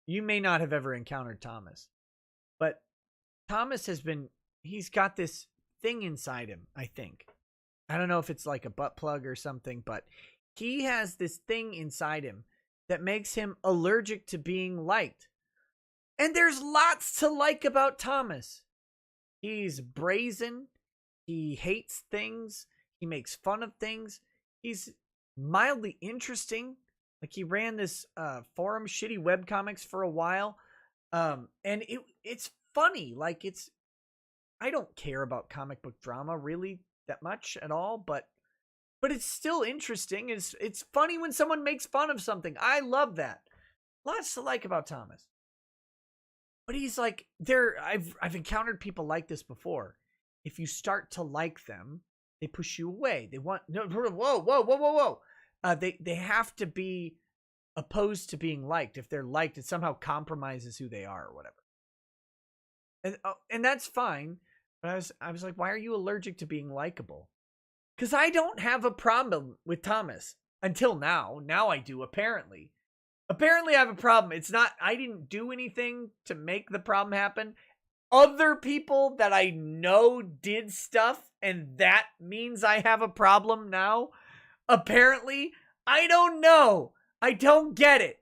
you may not have ever encountered Thomas. But Thomas he's got this thing inside him, I think. I don't know if it's like a butt plug or something, but he has this thing inside him that makes him allergic to being liked. And there's lots to like about Thomas. He's brazen. He hates things. He makes fun of things. He's mildly interesting. Like, he ran this forum, Shitty Webcomics, for a while. And it's funny. Like, I don't care about comic book drama really that much at all, but it's still interesting. It's funny when someone makes fun of something. I love that. Lots to like about Thomas. But he's like, I've encountered people like this before. If you start to like them, they push you away. They want whoa. They have to be opposed to being liked. If they're liked, it somehow compromises who they are or whatever. And that's fine. But I was like, why are you allergic to being likable? Because I don't have a problem with Thomas until now. Now I do, apparently. Apparently I have a problem. It's not, I didn't do anything to make the problem happen. Other people that I know did stuff, and that means I have a problem now. Apparently, I don't know. I don't get it.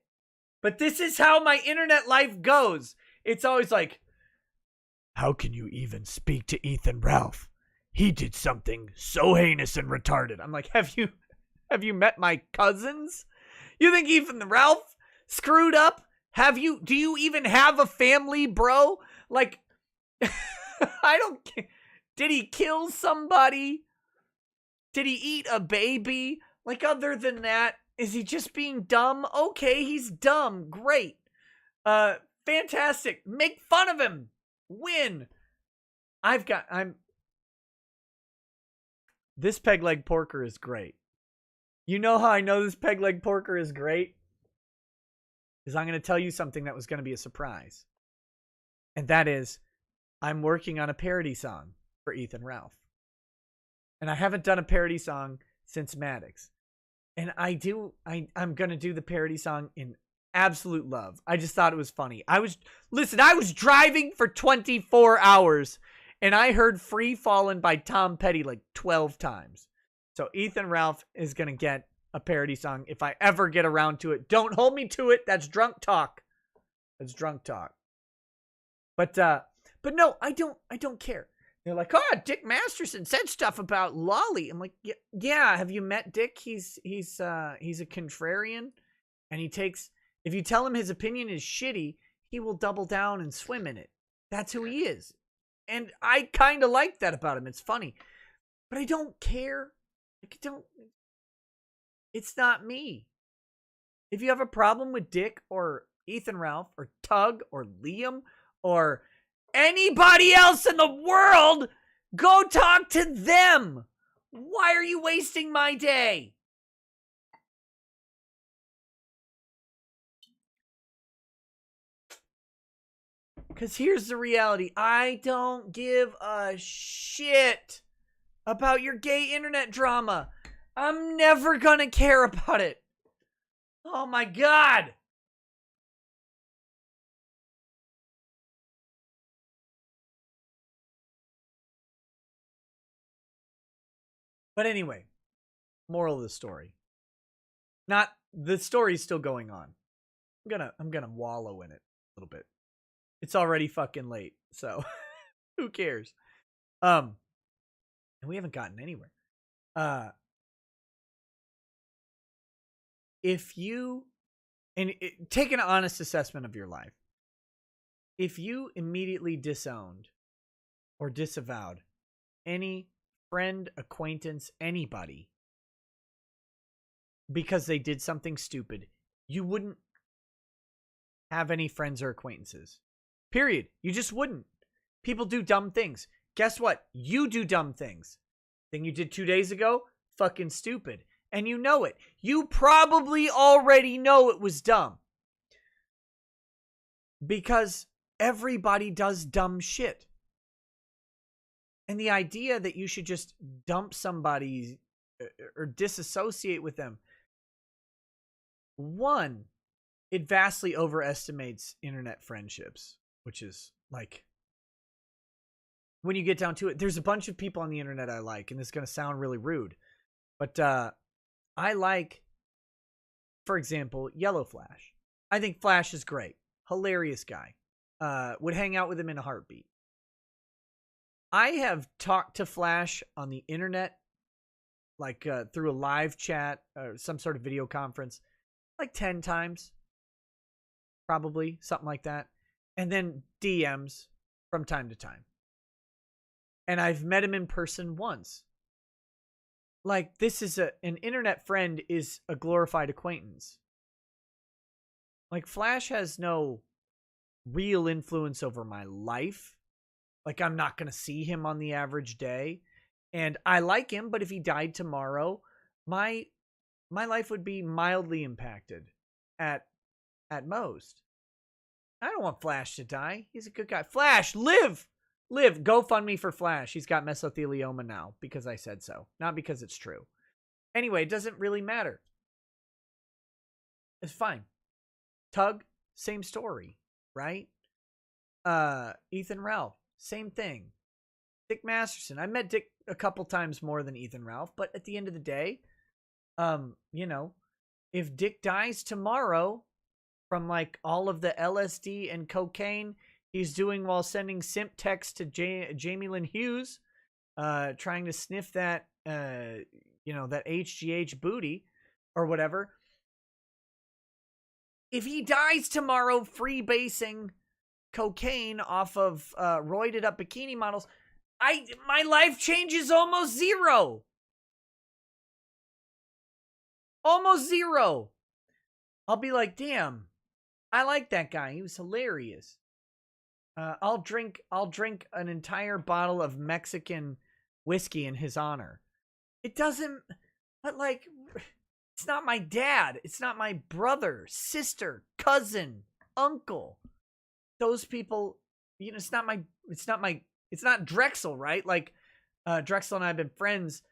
But this is how my internet life goes. It's always like, how can you even speak to Ethan Ralph? He did something so heinous and retarded. I'm like, have you met my cousins? You think Ethan Ralph screwed up? Do you even have a family, bro? Like, I don't care. Did he kill somebody? Did he eat a baby? Like, other than that, is he just being dumb? Okay, he's dumb. Great. Fantastic. Make fun of him. Win. This peg leg porker is great. You know how I know this peg leg porker is great? Because I'm going to tell you something that was going to be a surprise. And that is, I'm working on a parody song for Ethan Ralph. And I haven't done a parody song since Maddox. And I'm going to do the parody song in absolute love. I just thought it was funny. I was driving for 24 hours and I heard Free Fallin' by Tom Petty like 12 times. So Ethan Ralph is going to get a parody song if I ever get around to it. Don't hold me to it. That's drunk talk. That's drunk talk. But no, I don't care. They're like, oh, Dick Masterson said stuff about Lolly. I'm like, yeah. Have you met Dick? He's a contrarian, and if you tell him his opinion is shitty, he will double down and swim in it. That's who he is, and I kind of like that about him. It's funny, but I don't care. It's not me. If you have a problem with Dick or Ethan Ralph or Tug or Liam or anybody else in the world, go talk to them. Why are you wasting my day? Because here's the reality. I don't give a shit about your gay internet drama. I'm never gonna care about it. Oh my God. But anyway, moral of the story. The story's still going on. I'm gonna wallow in it a little bit. It's already fucking late, so who cares? And we haven't gotten anywhere. If you take an honest assessment of your life. If you immediately disowned or disavowed any friend, acquaintance, anybody because they did something stupid, you wouldn't have any friends or acquaintances. Period. You just wouldn't. People do dumb things. Guess what? You do dumb things. Thing you did 2 days ago, fucking stupid. And you know it. You probably already know it was dumb. Because everybody does dumb shit. And the idea that you should just dump somebody or disassociate with them. One, it vastly overestimates internet friendships, which is like, when you get down to it, there's a bunch of people on the internet I like, and this is going to sound really rude, but I like, for example, Yellow Flash. I think Flash is great. Hilarious guy. would hang out with him in a heartbeat. I have talked to Flash on the internet, like through a live chat or some sort of video conference, like 10 times. Probably, something like that. And then DMs from time to time. And I've met him in person once. Like, this is an internet friend is a glorified acquaintance. Like, Flash has no real influence over my life. Like, I'm not going to see him on the average day. And I like him, but if he died tomorrow, my life would be mildly impacted at most. I don't want Flash to die. He's a good guy. Flash, live! Live. GoFundMe for Flash. He's got mesothelioma now because I said so, not because it's true. Anyway, it doesn't really matter. It's fine. Tug, same story, right? Ethan Ralph, same thing. Dick Masterson. I met Dick a couple times more than Ethan Ralph, but at the end of the day, you know, if Dick dies tomorrow from like all of the LSD and cocaine he's doing while sending simp texts to Jamie Lynn Hughes, trying to sniff that, you know, that HGH booty or whatever. If he dies tomorrow freebasing cocaine off of roided up bikini models, my life changes almost zero. Almost zero. I'll be like, damn, I like that guy. He was hilarious. I'll drink an entire bottle of Mexican whiskey in his honor. It doesn't, but like, it's not my dad. It's not my brother, sister, cousin, uncle. Those people, you know, it's not Drexel, right? Like, Drexel and I have been friends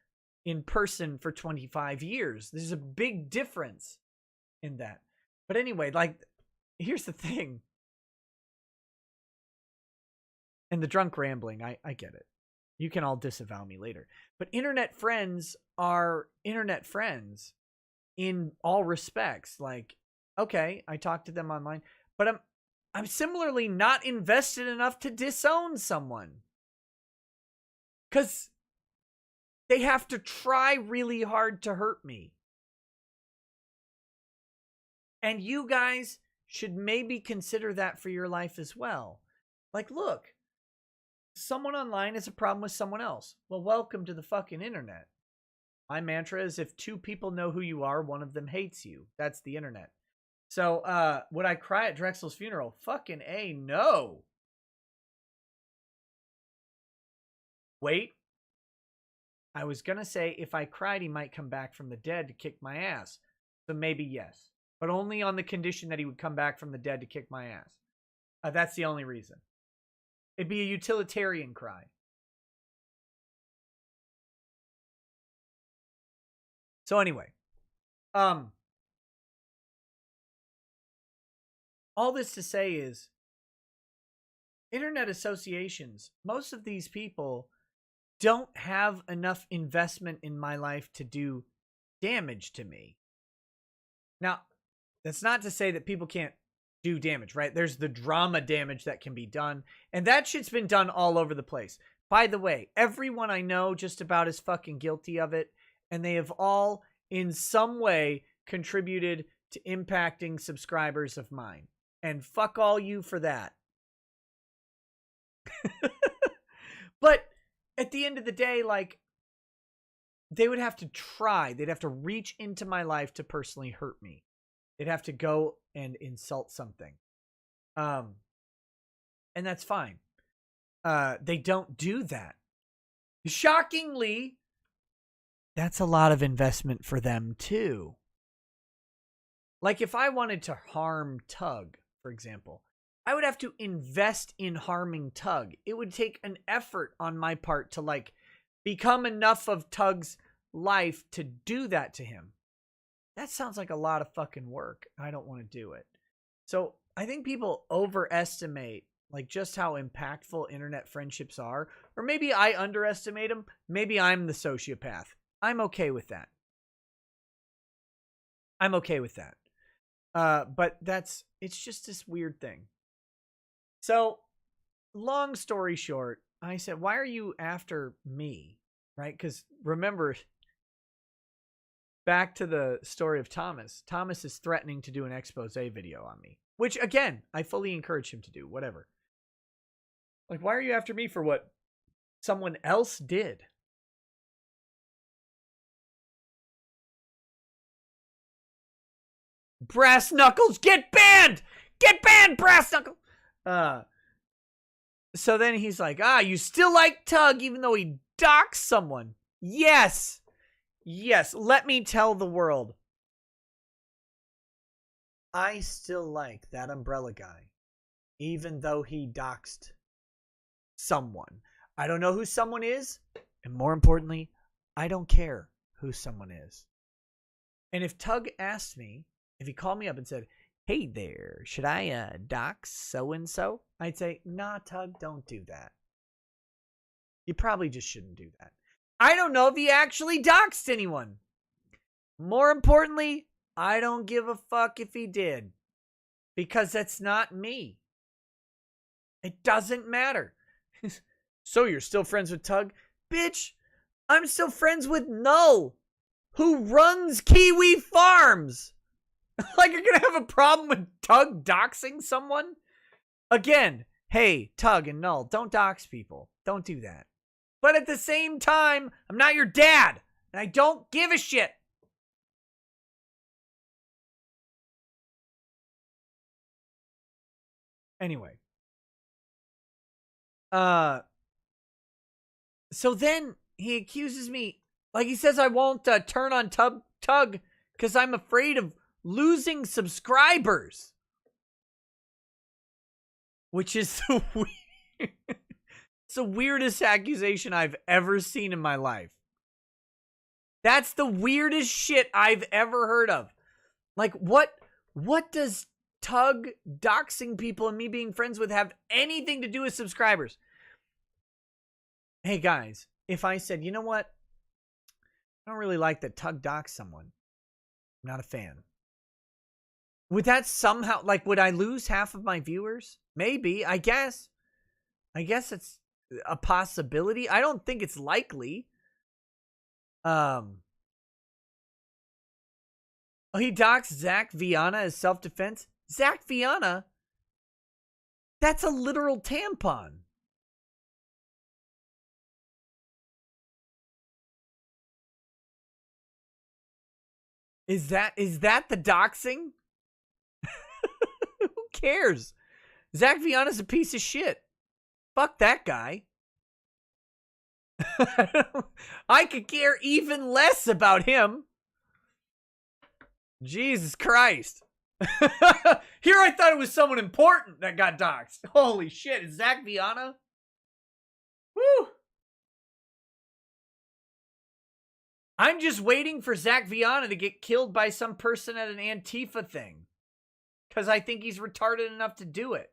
in person for 25 years. There's a big difference in that. But anyway, like, here's the thing. And the drunk rambling, I get it. You can all disavow me later. But internet friends are internet friends in all respects. Like, okay, I talk to them online, but I'm similarly not invested enough to disown someone. Because they have to try really hard to hurt me. And you guys should maybe consider that for your life as well. Like, look, someone online has a problem with someone else. Well, welcome to the fucking internet. My mantra is if two people know who you are, one of them hates you. That's the internet. So, would I cry at Drexel's funeral? Fucking A, no. Wait. I was going to say if I cried, he might come back from the dead to kick my ass. So maybe yes. But only on the condition that he would come back from the dead to kick my ass. That's the only reason. It'd be a utilitarian cry. So anyway. All this to say is, internet associations, most of these people don't have enough investment in my life to do damage to me. Now, that's not to say that people can't do damage, right? There's the drama damage that can be done, and that shit's been done all over the place. By the way, everyone I know just about is fucking guilty of it, and they have all, in some way, contributed to impacting subscribers of mine. And fuck all you for that. But at the end of the day, like, they would have to try. They'd have to reach into my life to personally hurt me. They'd have to go and insult something. And that's fine. They don't do that. Shockingly, that's a lot of investment for them too. Like if I wanted to harm Tug, for example, I would have to invest in harming Tug. It would take an effort on my part to like become enough of Tug's life to do that to him. That sounds like a lot of fucking work. I don't want to do it. So I think people overestimate like just how impactful internet friendships are. Or maybe I underestimate them. Maybe I'm the sociopath. I'm okay with that. I'm okay with that. But it's just this weird thing. So, long story short, I said, why are you after me? Right? Because remember, back to the story of Thomas. Thomas is threatening to do an expose video on me, which, again, I fully encourage him to do, whatever. Like, why are you after me for what someone else did? Brass Knuckles, get banned! Get banned, Brass Knuckles! So then he's like, you still like Tug even though he doxed someone? Yes. Yes, let me tell the world. I still like that umbrella guy, even though he doxed someone. I don't know who someone is, and more importantly, I don't care who someone is. And if Tug asked me, if he called me up and said, hey there, should I dox so-and-so? I'd say, nah, Tug, don't do that. You probably just shouldn't do that. I don't know if he actually doxed anyone. More importantly, I don't give a fuck if he did. Because that's not me. It doesn't matter. So you're still friends with Tug? Bitch, I'm still friends with Null, who runs Kiwi Farms. Like, you're gonna have a problem with Tug doxing someone? Again, hey, Tug and Null, don't dox people. Don't do that. But at the same time, I'm not your dad, and I don't give a shit. Anyway. So then he accuses me, like he says I won't turn on Tug because I'm afraid of losing subscribers. Which is it's the weirdest accusation I've ever seen in my life. That's the weirdest shit I've ever heard of. Like, what does Tug doxing people and me being friends with have anything to do with subscribers? Hey guys, if I said, you know what? I don't really like that Tug doxed someone. I'm not a fan. Would that somehow, like, would I lose half of my viewers? Maybe, I guess. I guess it's a possibility. I don't think it's likely. Oh, he doxed Zach Viana as self-defense? Zach Viana? That's a literal tampon. Is that the doxing? Who cares? Zach Viana's a piece of shit. Fuck that guy. I could care even less about him. Jesus Christ. Here I thought it was someone important that got doxxed. Holy shit, is Zach Viana? Woo! I'm just waiting for Zach Viana to get killed by some person at an Antifa thing. Because I think he's retarded enough to do it.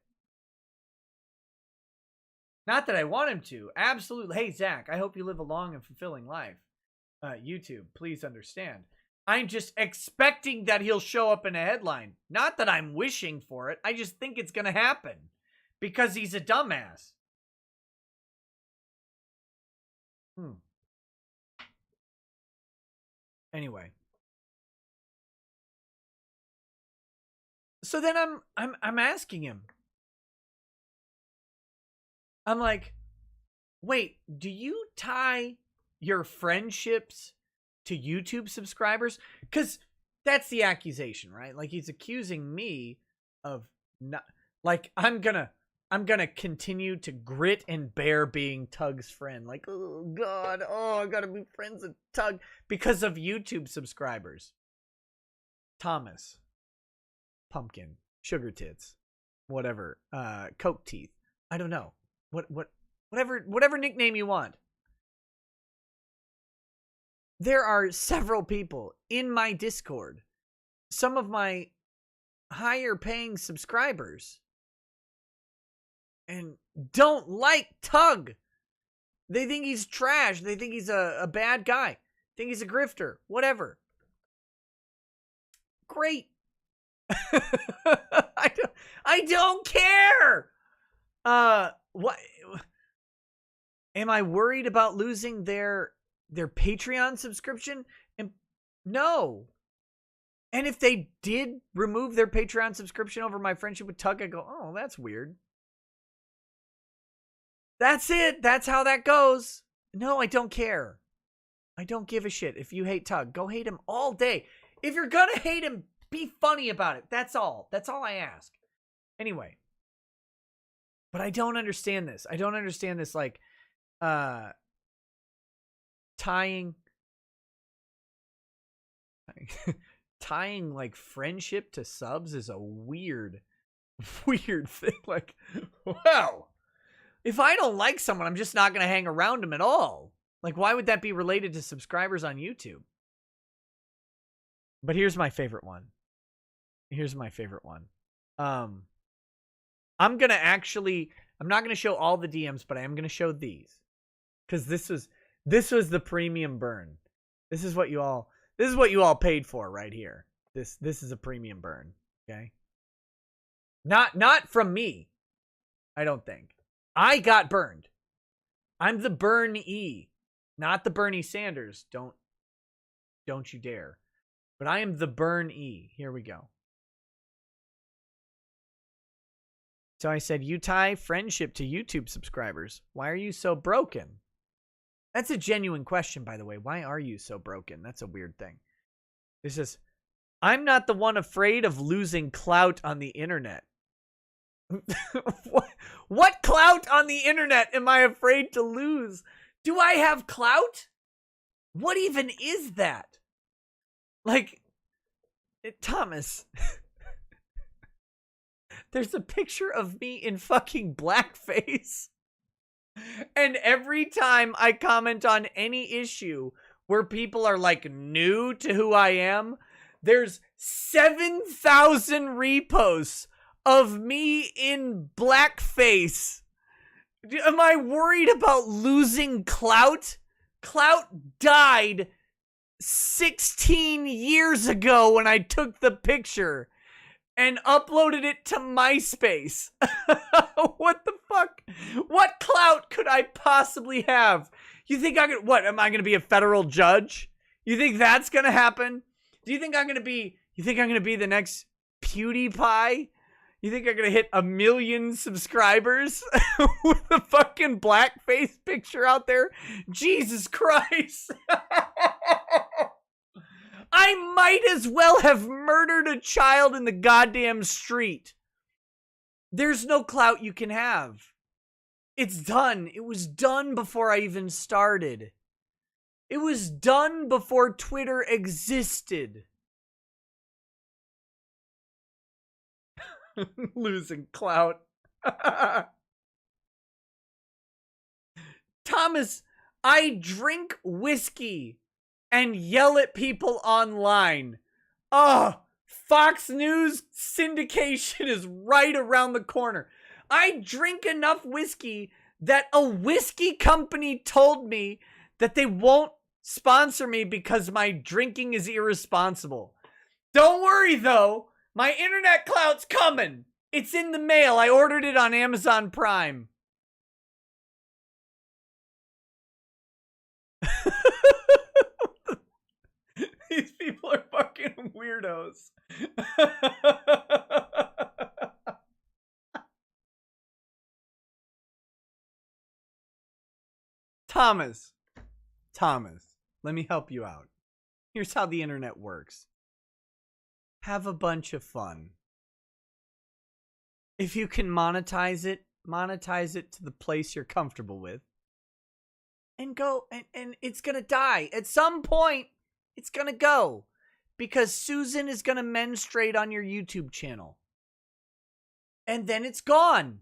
Not that I want him to. Absolutely. Hey, Zach, I hope you live a long and fulfilling life. YouTube, please understand. I'm just expecting that he'll show up in a headline. Not that I'm wishing for it. I just think it's going to happen. Because he's a dumbass. Anyway. So then I'm asking him. I'm like, wait, do you tie your friendships to YouTube subscribers? Because that's the accusation, right? Like, he's accusing me of not, like, I'm gonna continue to grit and bear being Tug's friend. Like, oh God, I gotta be friends with Tug because of YouTube subscribers. Thomas, Pumpkin, Sugar Tits, whatever, Coke Teeth. I don't know. Whatever nickname you want. There are several people in my Discord, some of my higher paying subscribers, and don't like Tug. They think he's trash. They think he's a bad guy. Think he's a grifter. Whatever. Great. I don't care. What? Am I worried about losing their Patreon subscription? And no. And if they did remove their Patreon subscription over my friendship with Tug, I go, oh, that's weird. That's it. That's how that goes. No, I don't care. I don't give a shit. If you hate Tug, go hate him all day. If you're gonna hate him, be funny about it. That's all. That's all I ask. Anyway. But I don't understand this. I don't understand this, like, tying like friendship to subs is a weird thing. Like, wow. If I don't like someone, I'm just not going to hang around them at all. Like, why would that be related to subscribers on YouTube? But here's my favorite one. I'm going to actually, I'm not going to show all the DMs, but I am going to show these. Because this was the premium burn. This is what you all paid for right here. This is a premium burn, okay? Not from me, I don't think. I got burned. I'm the Burn-E, not the Bernie Sanders. Don't you dare. But I am the Burn-E. Here we go. So I said, you tie friendship to YouTube subscribers. Why are you so broken? That's a genuine question, by the way. Why are you so broken? That's a weird thing. This is, I'm not the one afraid of losing clout on the internet. What clout on the internet am I afraid to lose? Do I have clout? What even is that? Like, Thomas, there's a picture of me in fucking blackface. And every time I comment on any issue where people are like new to who I am, there's 7,000 reposts of me in blackface. Am I worried about losing clout? Clout died 16 years ago when I took the picture and uploaded it to MySpace. What the fuck? What clout could I possibly have? You think am I gonna be a federal judge? You think that's gonna happen? Do you think I'm gonna be the next PewDiePie? You think I'm gonna hit 1 million subscribers with a fucking blackface picture out there? Jesus Christ. I might as well have murdered a child in the goddamn street. There's no clout you can have. It's done. It was done before I even started. It was done before Twitter existed. Losing clout. Thomas, I drink whiskey and yell at people online. Oh, Fox News syndication is right around the corner. I drink enough whiskey that a whiskey company told me that they won't sponsor me because my drinking is irresponsible. Don't worry though. My internet clout's coming. It's in the mail. I ordered it on Amazon Prime. These people are fucking weirdos. Thomas, let me help you out. Here's how the internet works. Have a bunch of fun. If you can monetize it to the place you're comfortable with. And go, and it's gonna die. At some point, it's gonna go. Because Susan is gonna menstruate on your YouTube channel. And then it's gone.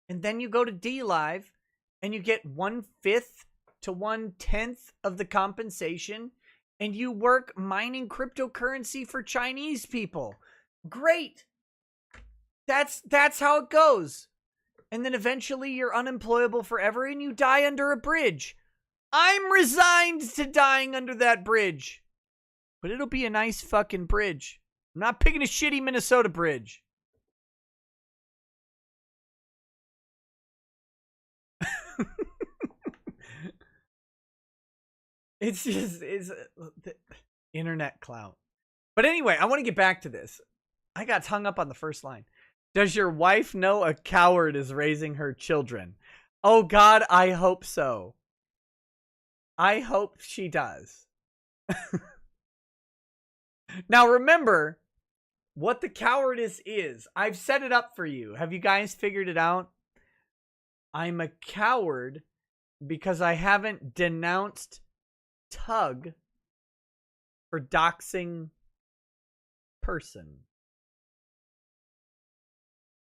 And then you go to DLive, and you get 1/5 to 1/10 of the compensation, and you work mining cryptocurrency for Chinese people. Great. That's how it goes. And then eventually you're unemployable forever and you die under a bridge. I'm resigned to dying under that bridge. But it'll be a nice fucking bridge. I'm not picking a shitty Minnesota bridge. It's just, it's the internet clout. But anyway, I want to get back to this. I got hung up on the first line. Does your wife know a coward is raising her children? Oh God, I hope so. I hope she does. Now remember what the cowardice is. I've set it up for you. Have you guys figured it out? I'm a coward because I haven't denounced Tug for doxing person.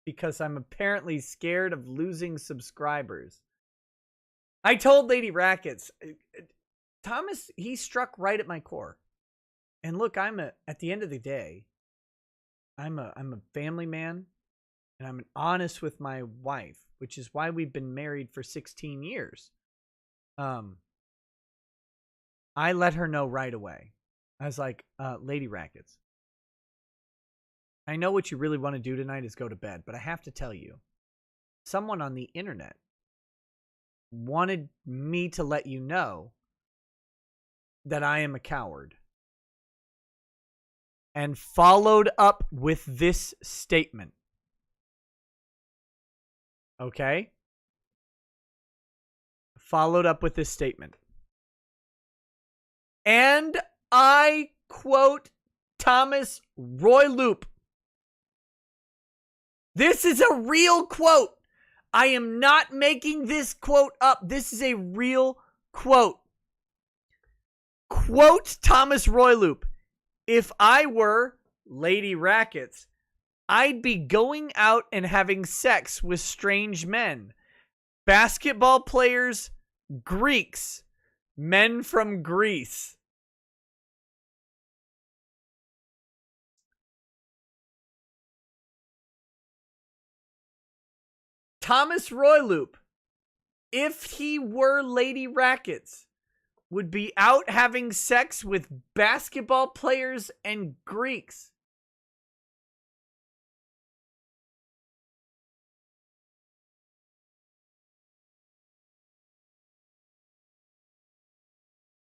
Because I'm apparently scared of losing subscribers. I told Lady Rackets, Thomas, he struck right at my core. And look, at the end of the day, I'm a family man, and I'm honest with my wife, which is why we've been married for 16 years. I let her know right away. I was like, Lady Rackets, I know what you really want to do tonight is go to bed, but I have to tell you, someone on the internet wanted me to let you know that I am a coward. And followed up with this statement. Okay? Followed up with this statement. And I quote Thomas Roy Loop. This is a real quote. I am not making this quote up. This is a real quote. Quote Thomas Roy Loop. If I were Lady Rackets, I'd be going out and having sex with strange men. Basketball players, Greeks, men from Greece. Thomas Roy Loop, if he were Lady Rackets, would be out having sex with basketball players and Greeks.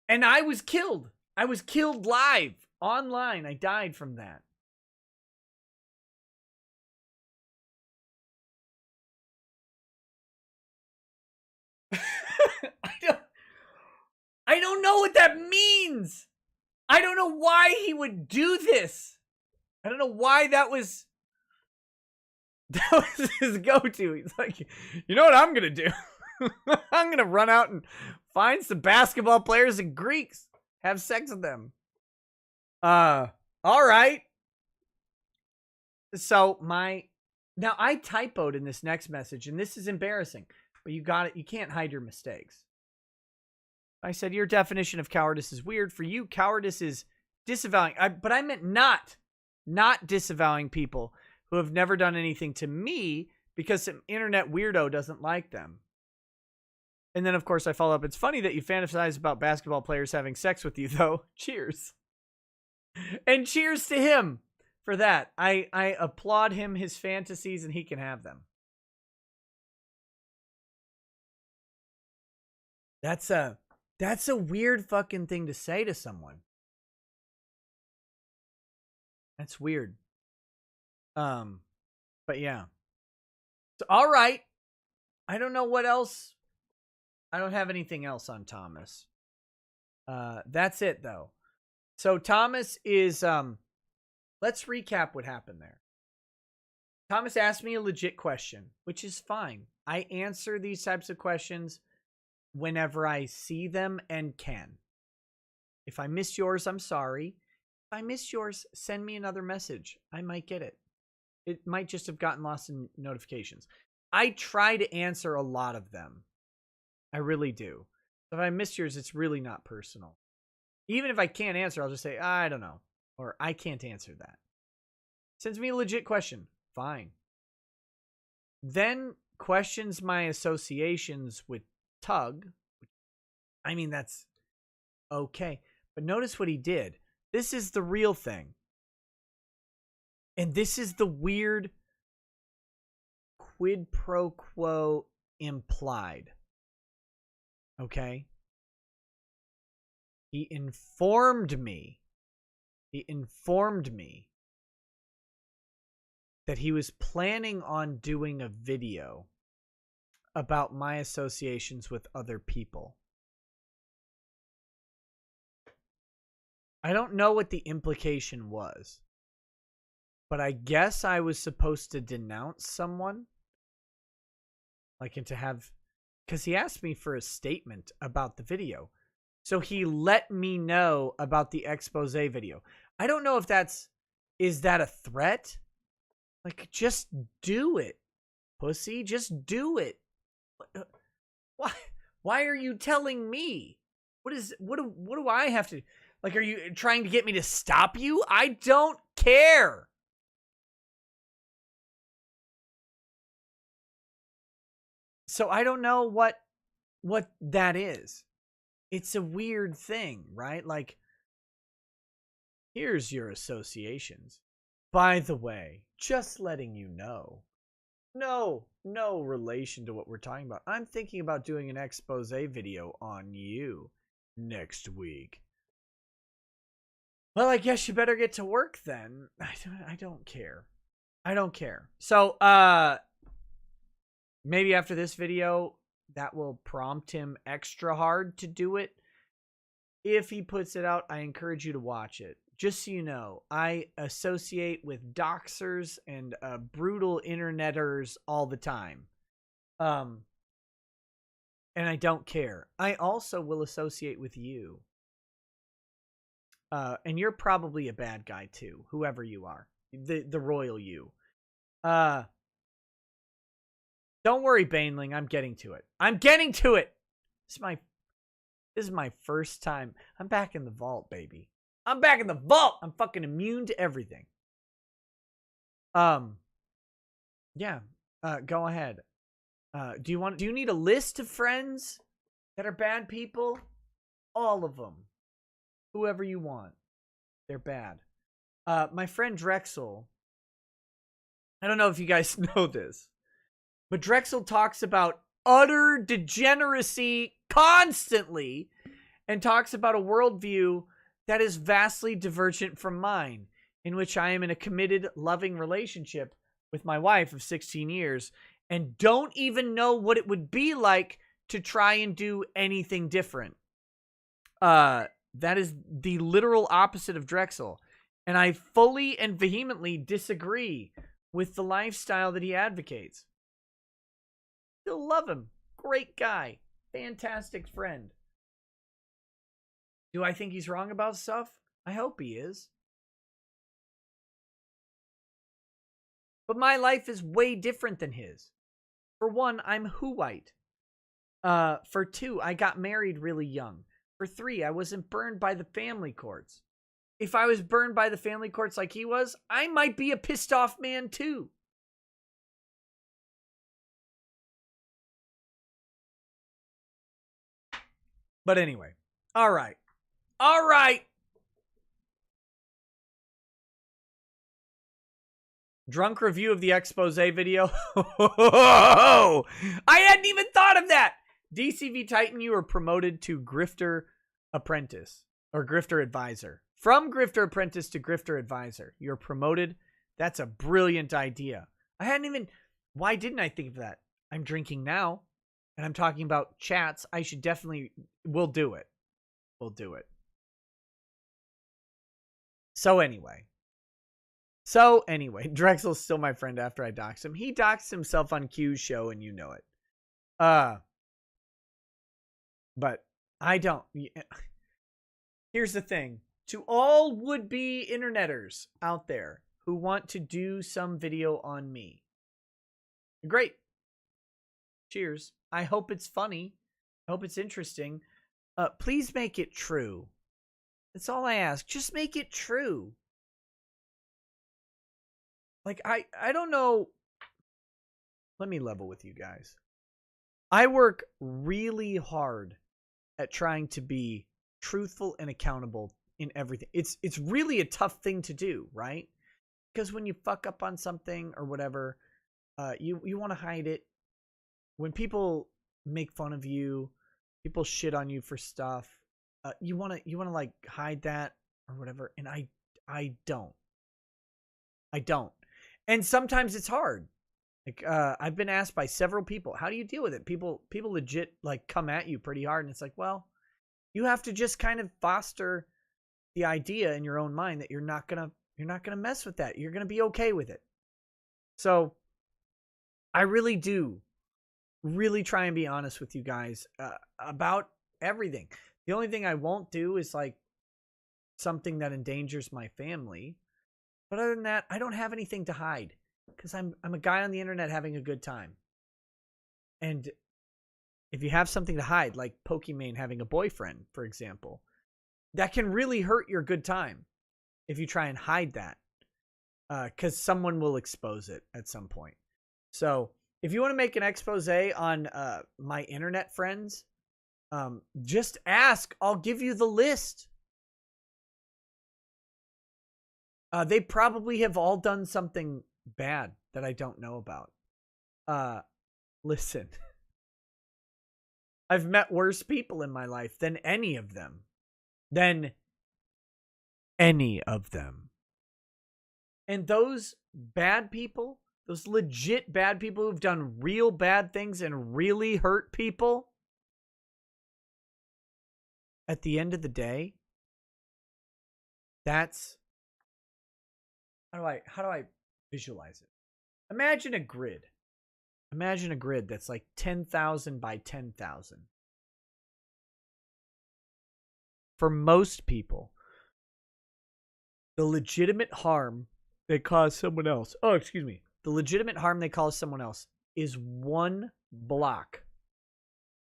And I was killed. I was killed live, online. I died from that. I don't know what that means. I don't know why he would do this. I don't know why that was his go-to. He's like, you know what I'm going to do? I'm going to run out and find some basketball players and Greeks. Have sex with them. All right. So now I typoed in this next message, and this is embarrassing, but you got it. You can't hide your mistakes. I said, your definition of cowardice is weird. For you, cowardice is disavowing. But I meant not disavowing people who have never done anything to me because some internet weirdo doesn't like them. And then, of course, I follow up. It's funny that you fantasize about basketball players having sex with you, though. Cheers. And cheers to him for that. I applaud him, his fantasies, and he can have them. That's a weird fucking thing to say to someone. That's weird. But yeah. So, all right. I don't know what else. I don't have anything else on Thomas. That's it though. So Thomas is, let's recap what happened there. Thomas asked me a legit question, which is fine. I answer these types of questions whenever I see them and can. If I missed yours, I'm sorry. If I missed yours, send me another message. I might get it. It might just have gotten lost in notifications. I try to answer a lot of them. I really do. If I missed yours, it's really not personal. Even if I can't answer, I'll just say, I don't know. Or I can't answer that. Sends me a legit question. Fine. Then questions my associations with Tug. I mean, that's okay. But notice what he did. This is the real thing. And this is the weird quid pro quo implied. Okay? He informed me that he was planning on doing a video about my associations with other people. I don't know what the implication was, but I guess I was supposed to denounce someone. Like, and to have, because he asked me for a statement about the video. So he let me know about the expose video. I don't know if is that a threat? Like, just do it, pussy. Just do it. Why are you telling me? What do I have to, like, are you trying to get me to stop you? I don't care. So I don't know what that is. It's a weird thing, right? Like, here's your associations. By the way, just letting you know. No relation to what we're talking about. I'm thinking about doing an expose video on you next week. Well, I guess you better get to work then. I don't care. I don't care. So, maybe after this video, that will prompt him extra hard to do it. If he puts it out, I encourage you to watch it. Just so you know, I associate with doxers and brutal interneters all the time. And I don't care. I also will associate with you. And you're probably a bad guy too, whoever you are. The royal you. Don't worry, Baneling. I'm getting to it. I'm getting to it. This is my first time. I'm back in the vault, baby. I'm back in the vault. I'm fucking immune to everything. Yeah. Go ahead. Do you need a list of friends that are bad people? All of them. Whoever you want. They're bad. My friend Drexel. I don't know if you guys know this, but Drexel talks about utter degeneracy constantly and talks about a worldview that is vastly divergent from mine, in which I am in a committed, loving relationship with my wife of 16 years and don't even know what it would be like to try and do anything different. That is the literal opposite of Drexel. And I fully and vehemently disagree with the lifestyle that he advocates. Still love him. Great guy. Fantastic friend. Do I think he's wrong about stuff? I hope he is. But my life is way different than his. For one, I'm Who-white. For two, I got married really young. For three, I wasn't burned by the family courts. If I was burned by the family courts like he was, I might be a pissed off man too. But anyway, all right. All right. Drunk review of the expose video. I hadn't even thought of that. DCV Titan, you are promoted to Grifter Apprentice or Grifter Advisor. From Grifter Apprentice to Grifter Advisor. You're promoted. That's a brilliant idea. Why didn't I think of that? I'm drinking now and I'm talking about chats. We'll do it. We'll do it. So anyway, Drexel's still my friend after I doxed him. He doxed himself on Q's show and you know it. But I don't. Here's the thing. To all would-be interneters out there who want to do some video on me. Great. Cheers. I hope it's funny. I hope it's interesting. Please make it true. That's all I ask. Just make it true. Like, I don't know. Let me level with you guys. I work really hard at trying to be truthful and accountable in everything. It's really a tough thing to do, right? Because when you fuck up on something or whatever, you want to hide it. When people make fun of you, people shit on you for stuff, you want to like hide that or whatever. And I don't. And sometimes it's hard. Like, I've been asked by several people, how do you deal with it? People legit like come at you pretty hard. And it's like, well, you have to just kind of foster the idea in your own mind that you're not going to mess with that. You're going to be okay with it. So I really do try and be honest with you guys about everything. The only thing I won't do is like something that endangers my family. But other than that, I don't have anything to hide because I'm a guy on the internet having a good time. And if you have something to hide, like Pokimane having a boyfriend, for example, that can really hurt your good time if you try and hide that, because someone will expose it at some point. So if you want to make an expose on my internet friends, just ask. I'll give you the list. They probably have all done something bad that I don't know about. Listen, I've met worse people in my life than any of them. And those bad people, those legit bad people who've done real bad things and really hurt people, at the end of the day, that's how do I visualize it? Imagine a grid. Imagine a grid that's like 10,000 by 10,000. For most people, the legitimate harm they cause someone else. The legitimate harm they cause someone else is one block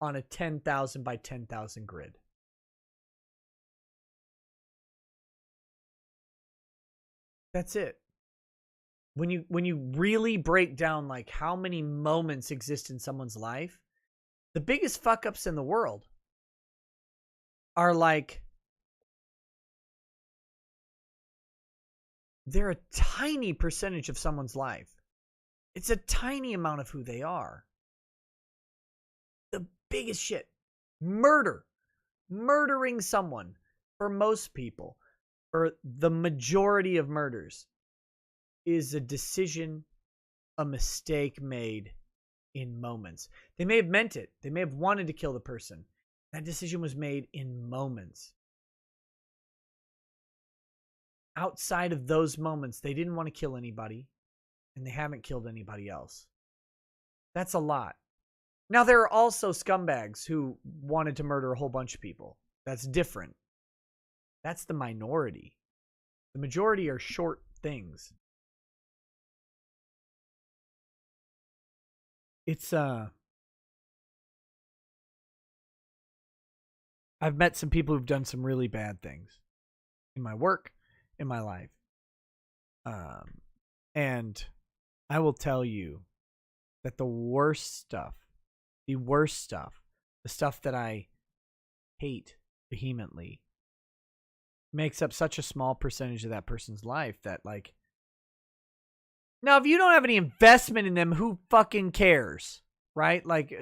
on a 10,000 by 10,000 grid. That's it. When you really break down like how many moments exist in someone's life, the biggest fuck ups in the world are like, they're a tiny percentage of someone's life. It's a tiny amount of who they are. The biggest shit, murdering someone, for most people, for the majority of murders, is a decision, a mistake made in moments. They may have meant it. They may have wanted to kill the person. That decision was made in moments. Outside of those moments, they didn't want to kill anybody, and they haven't killed anybody else. That's a lot. Now, there are also scumbags who wanted to murder a whole bunch of people. That's different. That's the minority. The majority are short things. It's I've met some people who've done some really bad things in my work, in my life. And I will tell you that the worst stuff, the stuff that I hate vehemently, makes up such a small percentage of that person's life that, like, now, if you don't have any investment in them, who fucking cares, right? Like,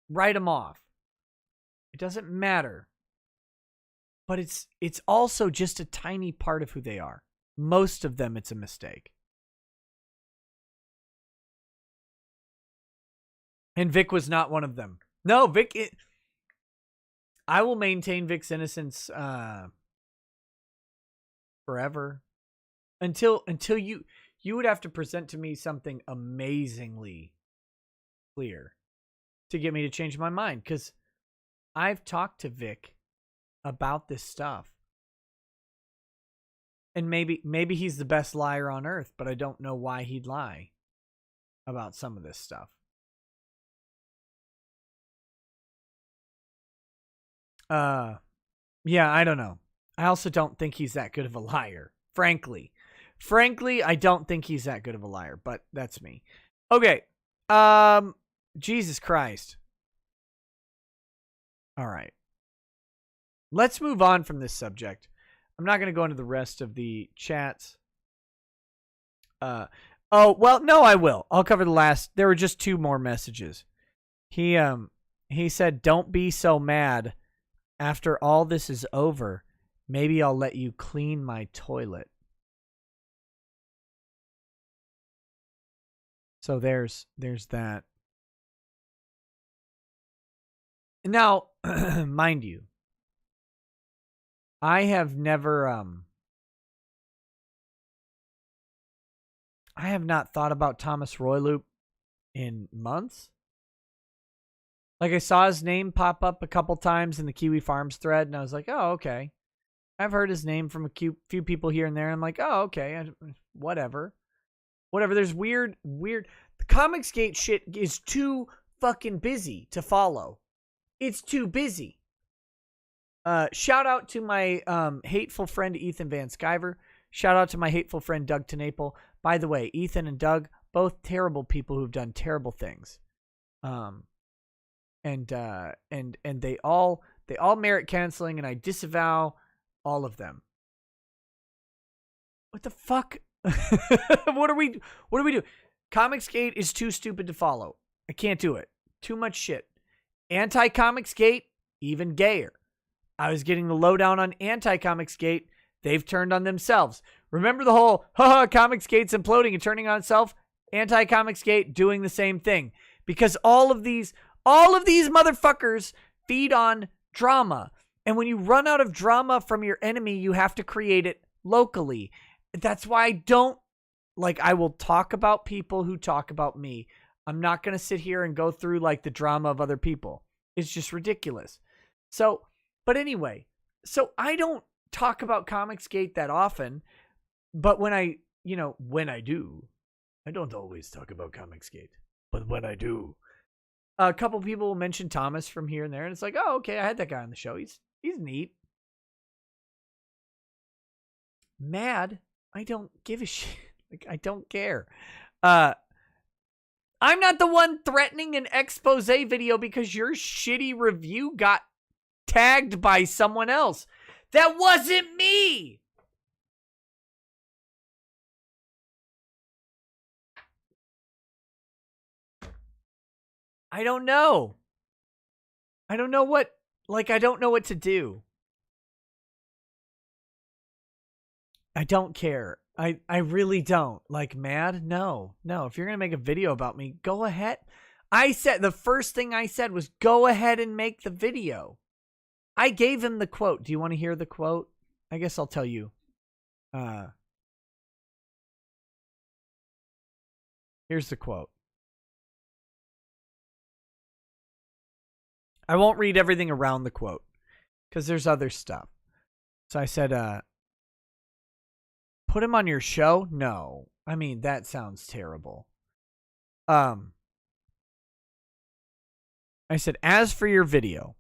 write them off. It doesn't matter. But it's also just a tiny part of who they are. Most of them, it's a mistake. And Vic was not one of them. No, Vic, I will maintain Vic's innocence forever. Until you would have to present to me something amazingly clear to get me to change my mind. Because I've talked to Vic about this stuff. And maybe he's the best liar on earth, but I don't know why he'd lie about some of this stuff. Yeah, I don't know. I also don't think he's that good of a liar, frankly. Frankly, I don't think he's that good of a liar, but that's me. Okay. Jesus Christ. All right. Let's move on from this subject. I'm not going to go into the rest of the chats. Oh, well, no, I will. I'll cover the last. There were just two more messages. He said, "Don't be so mad. After all this is over, maybe I'll let you clean my toilet. So there's that. Now, mind you, I have never I have not thought about Thomas Royloop in months. Like, I saw his name pop up a couple times in the Kiwi Farms thread, and I was like, oh, okay. I've heard his name from a few people here and there. I'm like, oh, okay, whatever. Whatever. There's weird. The Comicsgate shit is too fucking busy to follow. It's too busy. Shout out to my hateful friend Ethan Van Sciver. Shout out to my hateful friend Doug TeNapel. By the way, Ethan and Doug, both terrible people who've done terrible things. And they all merit canceling, and I disavow all of them. What the fuck? What do we do? Comicsgate is too stupid to follow. I can't do it. Too much shit. Anti-Comicsgate, even gayer. I was getting the lowdown on Anti-Comicsgate. They've turned on themselves. Remember the whole, Comicsgate's imploding and turning on itself? Anti-Comicsgate doing the same thing. Because all of these motherfuckers feed on drama. And when you run out of drama from your enemy, you have to create it locally. That's why I will talk about people who talk about me. I'm not going to sit here and go through like the drama of other people. It's just ridiculous. So, but anyway, so I don't talk about Comicsgate that often, but when I do, I don't always talk about Comicsgate, but when I do, a couple people will mention Thomas from here and there, and it's like, oh, okay, I had that guy on the show. He's neat. Mad? I don't give a shit. Like, I don't care. I'm not the one threatening an expose video because your shitty review got tagged by someone else. That wasn't me. I don't know. I don't know what to do. I don't care. I really don't. Like, mad? No. If you're going to make a video about me, go ahead. The first thing I said was, go ahead and make the video. I gave him the quote. Do you want to hear the quote? I guess I'll tell you. Here's the quote. I won't read everything around the quote because there's other stuff. So I said, put him on your show? No. I mean, that sounds terrible. I said, as for your video,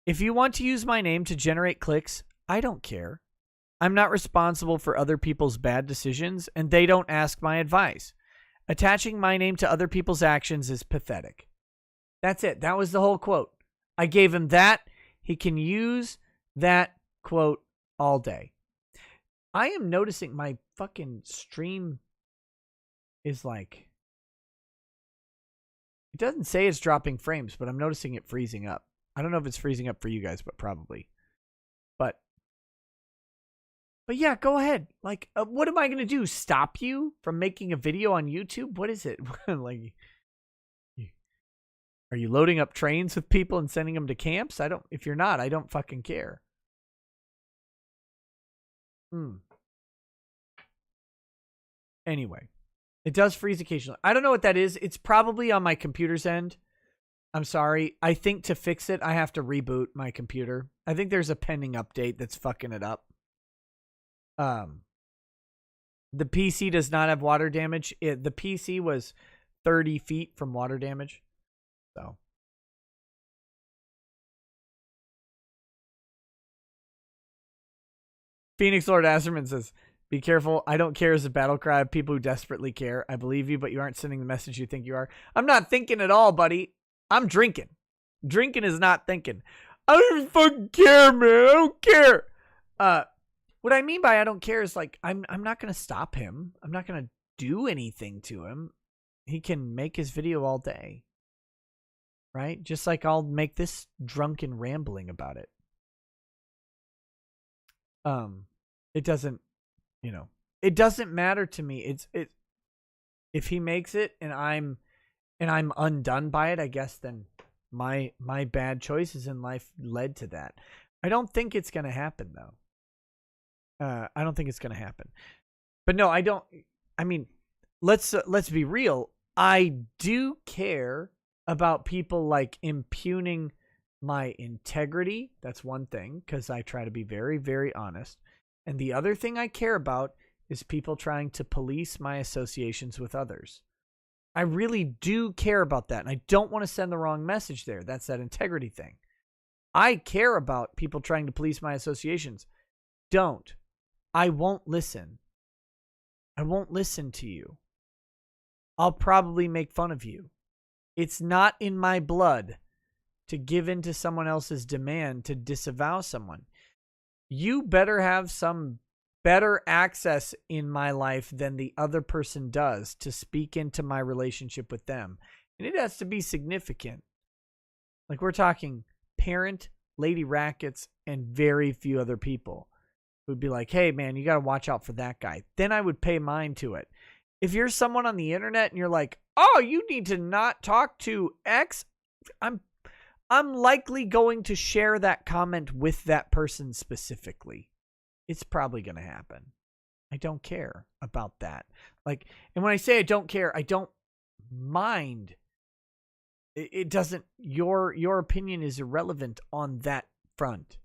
if you want to use my name to generate clicks, I don't care. I'm not responsible for other people's bad decisions, and they don't ask my advice. Attaching my name to other people's actions is pathetic. That's it. That was the whole quote. I gave him that. He can use that quote all day. I am noticing my fucking stream is like, it doesn't say it's dropping frames, but I'm noticing it freezing up. I don't know if it's freezing up for you guys, but probably. But yeah, go ahead. Like, what am I going to do? Stop you from making a video on YouTube? What is it? Like, are you loading up trains with people and sending them to camps? If you're not, I don't fucking care. Anyway, it does freeze occasionally. I don't know what that is. It's probably on my computer's end. I'm sorry. I think to fix it, I have to reboot my computer. I think there's a pending update that's fucking it up. The PC does not have water damage. The PC was 30 feet from water damage. So. Phoenix Lord Asserman says, be careful. I don't care is a battle cry of people who desperately care. I believe you, but you aren't sending the message you think you are. I'm not thinking at all, buddy. I'm drinking. Drinking is not thinking. I don't fucking care, man. I don't care. What I mean by I don't care is like, I'm not going to stop him. I'm not going to do anything to him. He can make his video all day. right? Just like I'll make this drunken rambling about it. It doesn't, it doesn't matter to me. If he makes it and I'm undone by it, I guess then my bad choices in life led to that. I don't think it's going to happen though. I don't think it's going to happen. But no, I don't. I mean, let's be real. I do care about people like impugning my integrity. That's one thing, because I try to be very, very honest. And the other thing I care about is people trying to police my associations with others. I really do care about that. And I don't want to send the wrong message there. That's that integrity thing. I care about people trying to police my associations. Don't. I won't listen. I won't listen to you. I'll probably make fun of you. It's not in my blood to give in to someone else's demand to disavow someone. You better have some better access in my life than the other person does to speak into my relationship with them. And it has to be significant. Like we're talking parent, Lady Rackets, and very few other people who'd be like, hey man, you got to watch out for that guy. Then I would pay mind to it. If you're someone on the internet and you're like, oh, you need to not talk to X, I'm likely going to share that comment with that person specifically. It's probably going to happen. I don't care about that. Like, and when I say I don't care, I don't mind. It doesn't, your opinion is irrelevant on that front.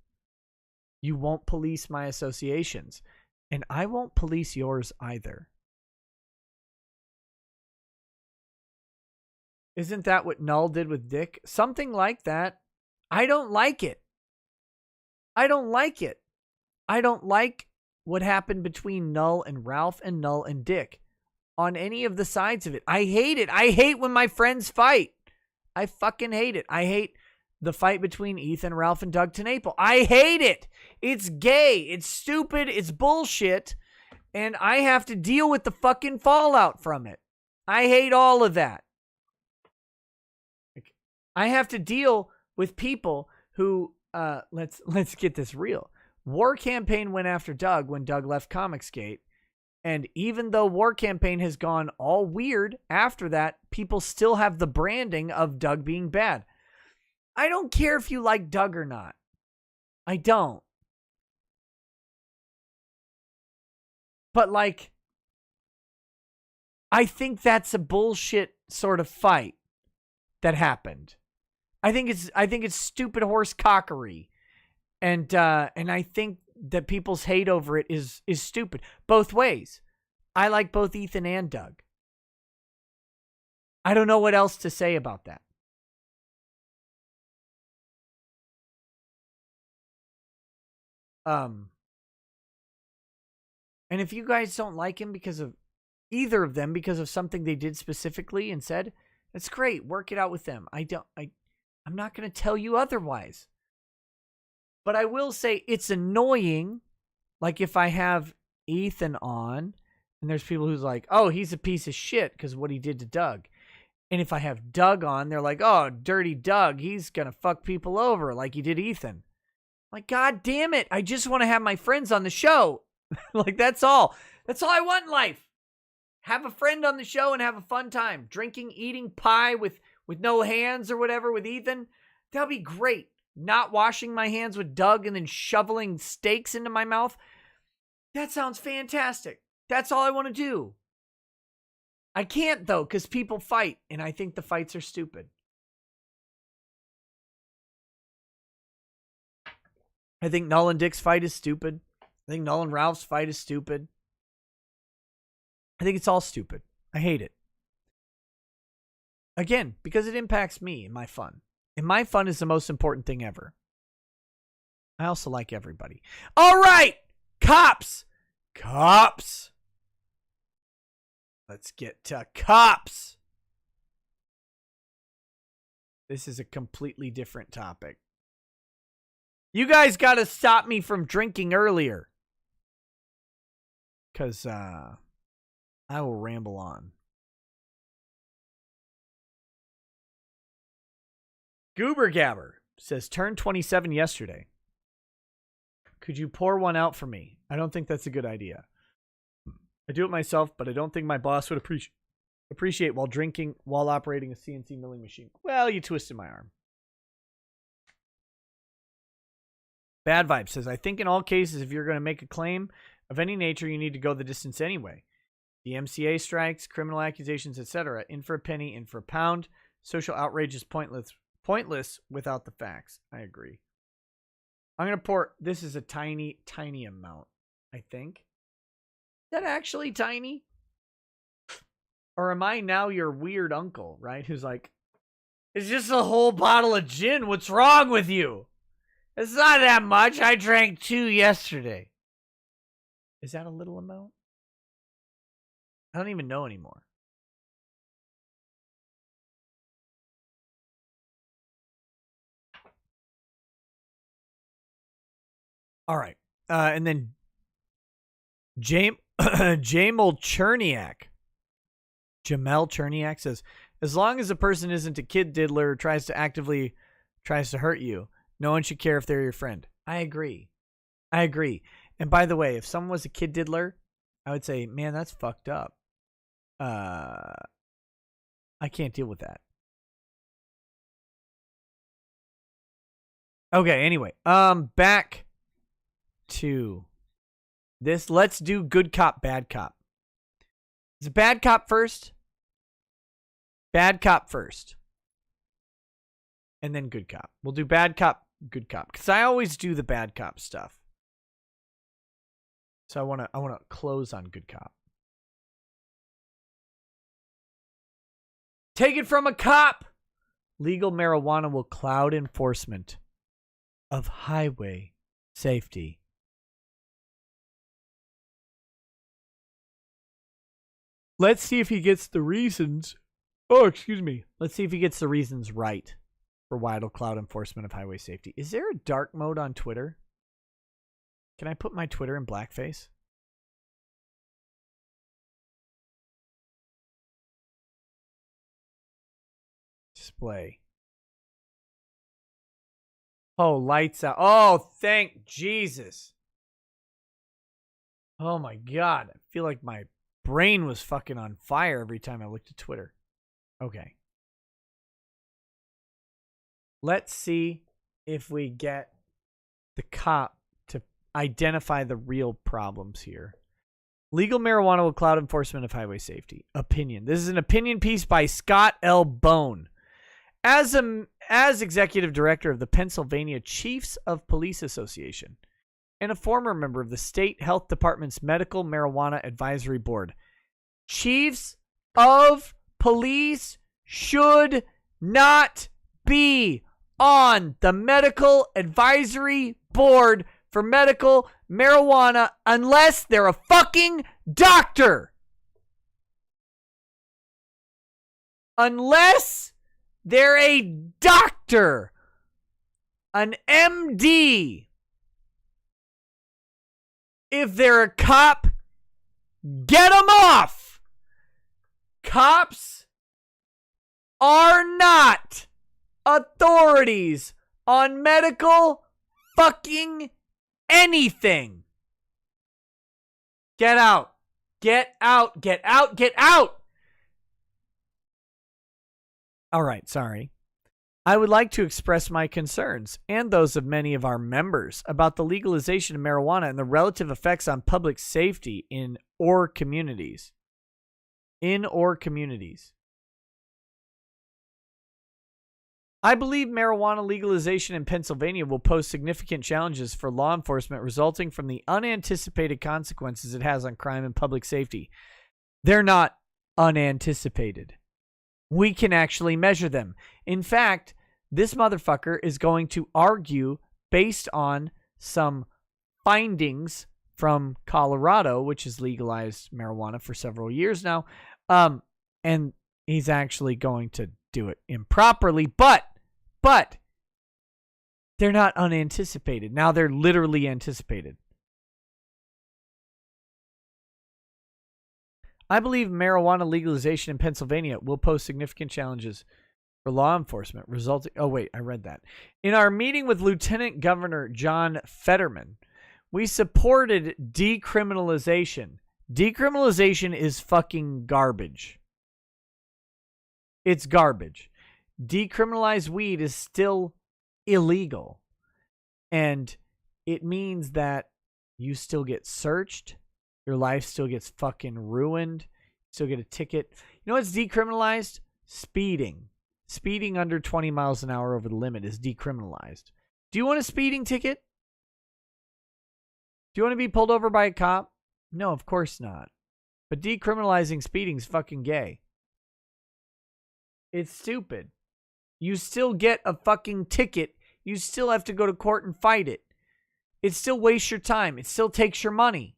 You won't police my associations, and I won't police yours either. Isn't that what Null did with Dick? Something like that. I don't like it. I don't like it. I don't like what happened between Null and Ralph and Null and Dick on any of the sides of it. I hate it. I hate when my friends fight. I fucking hate it. I hate the fight between Ethan, Ralph, and Doug TenNapel. I hate it. It's gay. It's stupid. It's bullshit. And I have to deal with the fucking fallout from it. I hate all of that. I have to deal with people who, let's get this real. War Campaign went after Doug when Doug left Comicsgate. And even though War Campaign has gone all weird after that, people still have the branding of Doug being bad. I don't care if you like Doug or not. I don't. But like, I think that's a bullshit sort of fight that happened. I think it's stupid horse cockery. And I think that people's hate over it is stupid. Both ways. I like both Ethan and Doug. I don't know what else to say about that. And if you guys don't like him because of either of them, because of something they did specifically and said, that's great. Work it out with them. I'm not going to tell you otherwise. But I will say it's annoying. Like if I have Ethan on and there's people who's like, oh, he's a piece of shit because of what he did to Doug. And if I have Doug on, they're like, oh, dirty Doug. He's going to fuck people over like he did Ethan. Like, God damn it. I just want to have my friends on the show. Like, that's all. That's all I want in life. Have a friend on the show and have a fun time. Drinking, eating pie with no hands or whatever with Ethan. That'll be great. Not washing my hands with Doug and then shoveling steaks into my mouth. That sounds fantastic. That's all I want to do. I can't, though, because people fight, and I think the fights are stupid. I think Null and Dick's fight is stupid. I think Null and Ralph's fight is stupid. I think it's all stupid. I hate it. Again, because it impacts me and my fun. And my fun is the most important thing ever. I also like everybody. All right! Cops! Cops! Let's get to cops. This is a completely different topic. You guys got to stop me from drinking earlier. Because I will ramble on. Goober Gabber says, turned 27 yesterday. Could you pour one out for me? I don't think that's a good idea. I do it myself, but I don't think my boss would appreciate while operating a CNC milling machine. Well, you twisted my arm. Bad Vibe says, I think in all cases, if you're going to make a claim of any nature, you need to go the distance anyway. The MCA strikes, criminal accusations, etc. In for a penny, in for a pound. Social outrage is pointless without the facts. I agree. I'm going to pour, this is a tiny, tiny amount, I think. Is that actually tiny? Or am I now your weird uncle, right? Who's like, it's just a whole bottle of gin. What's wrong with you? It's not that much. I drank 2 yesterday. Is that a little amount? I don't even know anymore. All right. And then Jamel Cherniak says, as long as a person isn't a kid diddler or tries to hurt you, no one should care if they're your friend. I agree. And by the way, if someone was a kid diddler, I would say, man, that's fucked up. I can't deal with that. Okay, anyway. Back to this. Let's do good cop, bad cop. Is it bad cop first? Bad cop first. And then good cop. We'll do bad cop, good cop. Because I always do the bad cop stuff. So I wanna close on good cop. Take it from a cop. Legal marijuana will cloud enforcement of highway safety. Let's see if he gets the reasons. Oh, excuse me. Let's see if he gets the reasons right for why it'll cloud enforcement of highway safety. Is there a dark mode on Twitter? Can I put my Twitter in blackface? Display. Oh, lights out. Oh, thank Jesus. Oh my God. I feel like my brain was fucking on fire every time I looked at Twitter. Okay. Let's see if we get the cop to identify the real problems here. Legal marijuana will cloud enforcement of highway safety. Opinion. This is an opinion piece by Scott L. Bone. As executive director of the Pennsylvania Chiefs of Police Association and a former member of the state health department's medical marijuana advisory board, chiefs of police should not be on the medical advisory board for medical marijuana unless they're a fucking doctor. Unless they're a doctor, an MD. If they're a cop, get them off. Cops are not authorities on medical fucking anything. Get out. Get out. Get out. Get out. All right, sorry. I would like to express my concerns and those of many of our members about the legalization of marijuana and the relative effects on public safety in or communities. I believe marijuana legalization in Pennsylvania will pose significant challenges for law enforcement resulting from the unanticipated consequences it has on crime and public safety. They're not unanticipated. We can actually measure them. In fact, this motherfucker is going to argue based on some findings from Colorado, which has legalized marijuana for several years now. And he's actually going to do it improperly, but they're not unanticipated. Now they're literally anticipated. I believe marijuana legalization in Pennsylvania will pose significant challenges for law enforcement resulting. Oh, wait, I read that. In our meeting with Lieutenant Governor John Fetterman, we supported decriminalization. Decriminalization is fucking garbage. It's garbage. Decriminalized weed is still illegal. And it means that you still get searched. Your life still gets fucking ruined. Still get a ticket. You know what's decriminalized? Speeding. Speeding under 20 miles an hour over the limit is decriminalized. Do you want a speeding ticket? Do you want to be pulled over by a cop? No, of course not. But decriminalizing speeding is fucking gay. It's stupid. You still get a fucking ticket. You still have to go to court and fight it. It still wastes your time. It still takes your money.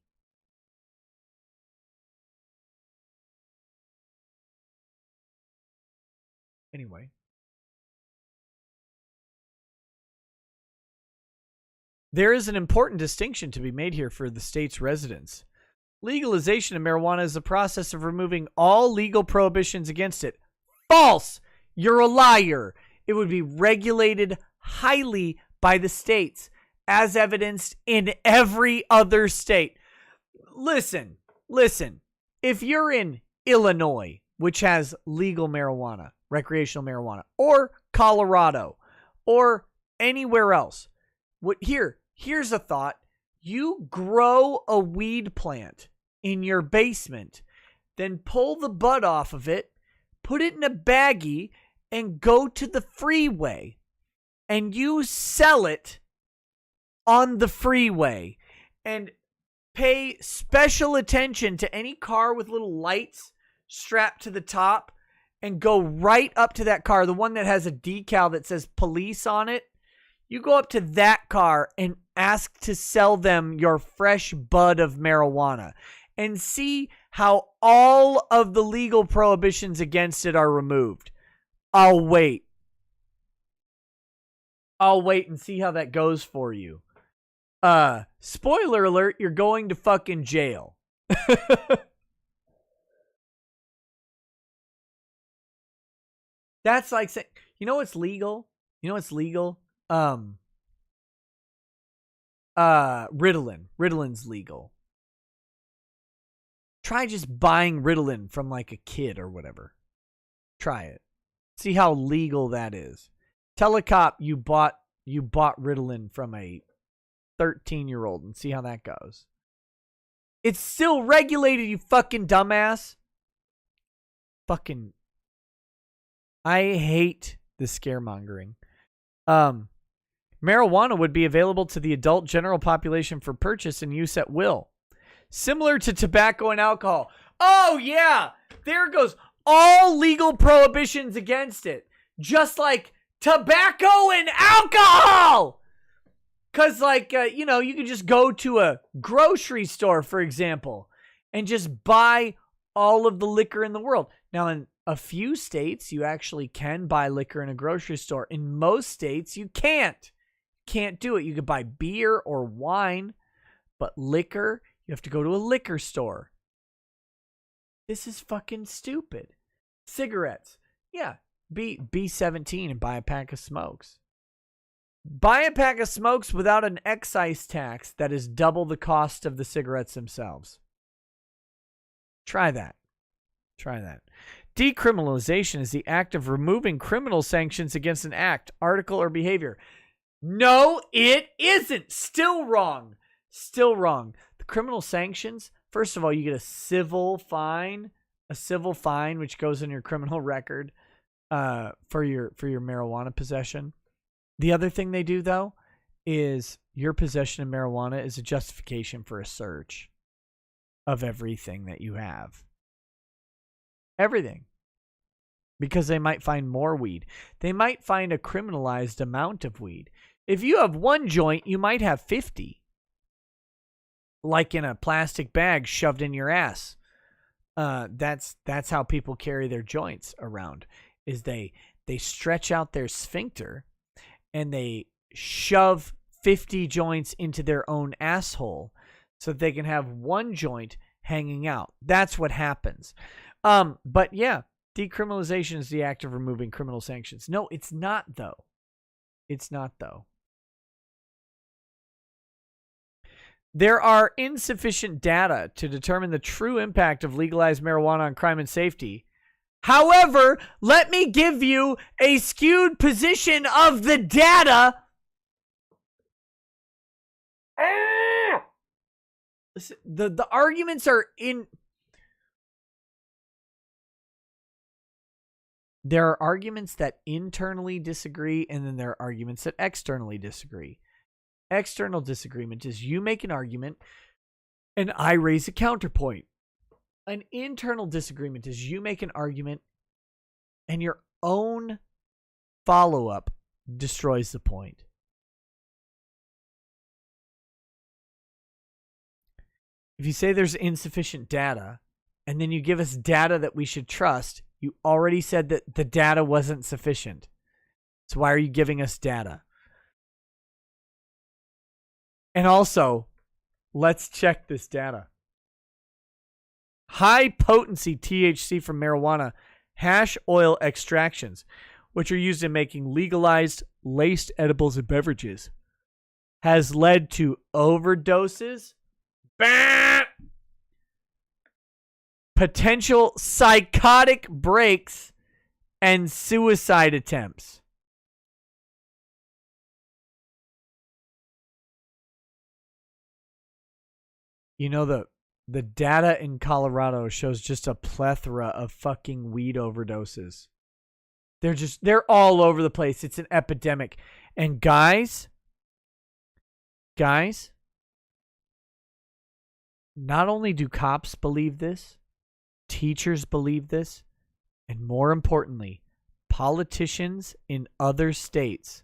Anyway. There is an important distinction to be made here for the state's residents. Legalization of marijuana is the process of removing all legal prohibitions against it. False! You're a liar. It would be regulated highly by the states, as evidenced in every other state. Listen. If you're in Illinois, which has legal marijuana, recreational marijuana, or Colorado, or anywhere else, here's a thought. You grow a weed plant in your basement, then pull the bud off of it, put it in a baggie, and go to the freeway. And you sell it on the freeway. And pay special attention to any car with little lights strapped to the top. And go right up to that car, the one that has a decal that says police on it. You go up to that car and ask to sell them your fresh bud of marijuana. And see how all of the legal prohibitions against it are removed. I'll wait and see how that goes for you. Spoiler alert, you're going to fucking jail. That's like saying, you know what's legal? Ritalin. Ritalin's legal. Try just buying Ritalin from like a kid or whatever. Try it. See how legal that is. Tell a cop you bought Ritalin from a 13-year-old and see how that goes. It's still regulated, you fucking dumbass. Fucking, I hate the scaremongering. Marijuana would be available to the adult general population for purchase and use at will. Similar to tobacco and alcohol. Oh, yeah. There goes all legal prohibitions against it. Just like tobacco and alcohol. Because, you could just go to a grocery store, for example, and just buy all of the liquor in the world. Now, in a few states, you actually can buy liquor in a grocery store. In most states, you can't. Can't do it. You could buy beer or wine, but liquor, you have to go to a liquor store. This is fucking stupid. Cigarettes. Yeah, be 17 and buy a pack of smokes. Buy a pack of smokes without an excise tax that is double the cost of the cigarettes themselves. Try that. Decriminalization is the act of removing criminal sanctions against an act, article, or behavior. No, it isn't. Still wrong. The criminal sanctions, first of all, you get a civil fine, which goes in your criminal record for your marijuana possession. The other thing they do, though, is your possession of marijuana is a justification for a search of everything that you have. Everything. Because they might find more weed. They might find a criminalized amount of weed. If you have one joint, you might have 50. Like in a plastic bag shoved in your ass. That's how people carry their joints around. Is they stretch out their sphincter and they shove 50 joints into their own asshole so that they can have one joint hanging out. That's what happens. But yeah, Decriminalization is the act of removing criminal sanctions. No, it's not, though. It's not, though. There are insufficient data to determine the true impact of legalized marijuana on crime and safety. However, let me give you a skewed position of the data. The arguments are in... There are arguments that internally disagree, and then there are arguments that externally disagree. External disagreement is you make an argument, and I raise a counterpoint. An internal disagreement is you make an argument, and your own follow-up destroys the point. If you say there's insufficient data, and then you give us data that we should trust, you already said that the data wasn't sufficient. So why are you giving us data? And also, let's check this data. High potency THC from marijuana hash oil extractions, which are used in making legalized laced edibles and beverages, has led to overdoses, potential psychotic breaks, and suicide attempts. You know, the data in Colorado shows just a plethora of fucking weed overdoses. They're all over the place. It's an epidemic. And guys, not only do cops believe this, teachers believe this, and more importantly, politicians in other states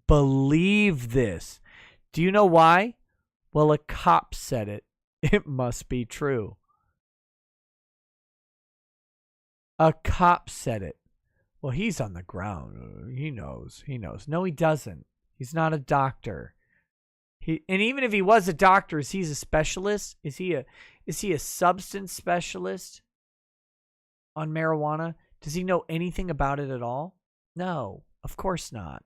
believe this. Do you know why? Well, a cop said it. It must be true. A cop said it. Well, he's on the ground. He knows. No, he doesn't. He's not a doctor. And even if he was a doctor, is he a specialist? Is he a substance specialist on marijuana? Does he know anything about it at all? No, of course not.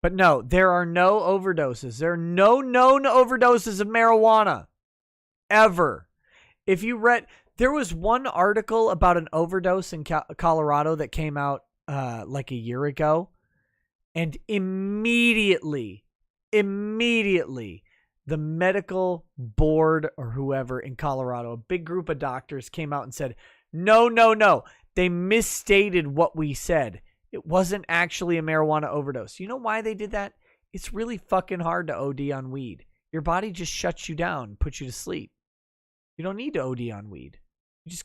But no, there are no overdoses. There are no known overdoses of marijuana. Ever. If you read... There was one article about an overdose in Colorado that came out like a year ago. And immediately, the medical board or whoever in Colorado, a big group of doctors came out and said, no. They misstated what we said. It wasn't actually a marijuana overdose. You know why they did that? It's really fucking hard to OD on weed. Your body just shuts you down, puts you to sleep. You don't need to OD on weed. You just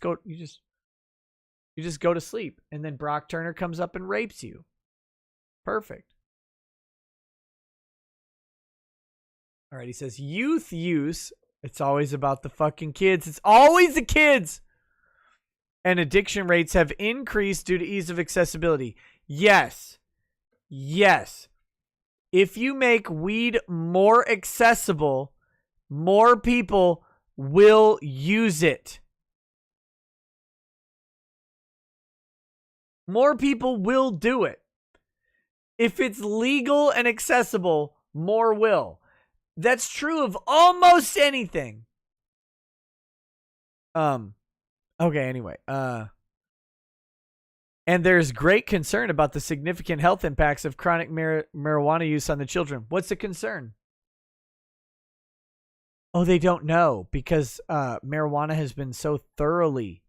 go to sleep, and then Brock Turner comes up and rapes you. Perfect. All right, he says youth use. It's always about the fucking kids. It's always the kids. And addiction rates have increased due to ease of accessibility. Yes. If you make weed more accessible, more people will use it. More people will do it. If it's legal and accessible, more will. That's true of almost anything. Okay, anyway. And there's great concern about the significant health impacts of chronic marijuana use on the children. What's the concern? Oh, they don't know because marijuana has been so thoroughly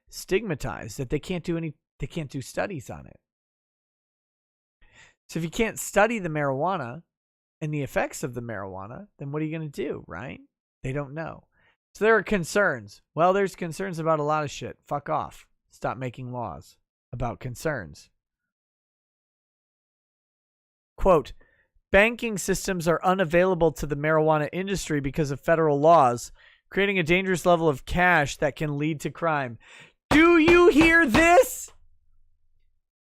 stigmatized that they can't do studies on it. So if you can't study the marijuana and the effects of the marijuana, then what are you going to do, right? They don't know. So there are concerns. Well, there's concerns about a lot of shit. Fuck off. Stop making laws about concerns. Quote, banking systems are unavailable to the marijuana industry because of federal laws, creating a dangerous level of cash that can lead to crime. Do you hear this?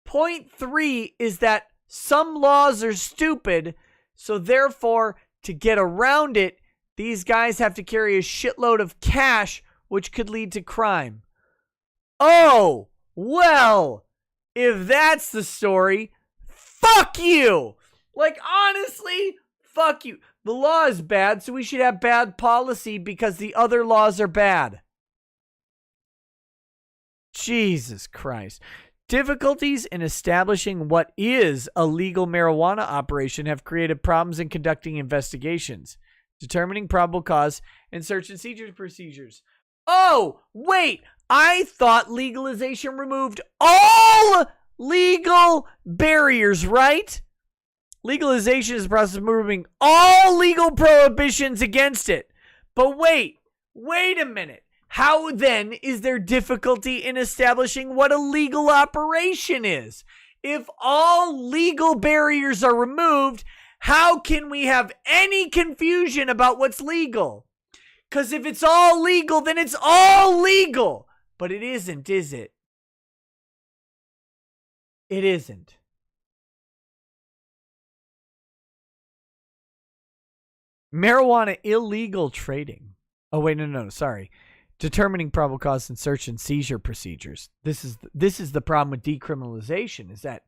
Point 3 is that some laws are stupid, so therefore, to get around it, These guys have to carry a shitload of cash, which could lead to crime. Oh, well, if that's the story, fuck you. Like, honestly, fuck you. The law is bad, so we should have bad policy because the other laws are bad. Jesus Christ. Difficulties in establishing what is a legal marijuana operation have created problems in conducting investigations, determining probable cause, and search and seizure procedures. Oh, wait, I thought legalization removed all legal barriers, right? Legalization is the process of removing all legal prohibitions against it. But wait a minute. How then is there difficulty in establishing what a legal operation is? If all legal barriers are removed, how can we have any confusion about what's legal? Because if it's all legal, then it's all legal. But it isn't, is it? It isn't. Marijuana illegal trading. Oh, wait, no, sorry. Determining probable cause and search and seizure procedures. This is the problem with decriminalization, is that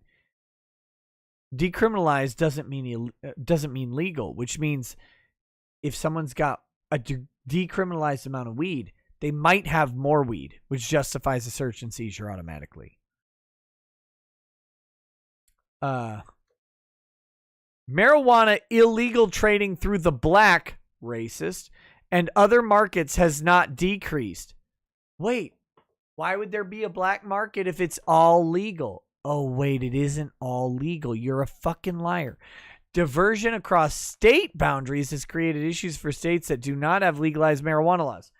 decriminalized doesn't mean legal, which means if someone's got a decriminalized amount of weed, they might have more weed, which justifies a search and seizure automatically. Marijuana illegal trading through the black, racist, and other markets has not decreased. Wait, why would there be a black market if it's all legal? Oh, wait, it isn't all legal. You're a fucking liar. Diversion across state boundaries has created issues for states that do not have legalized marijuana laws.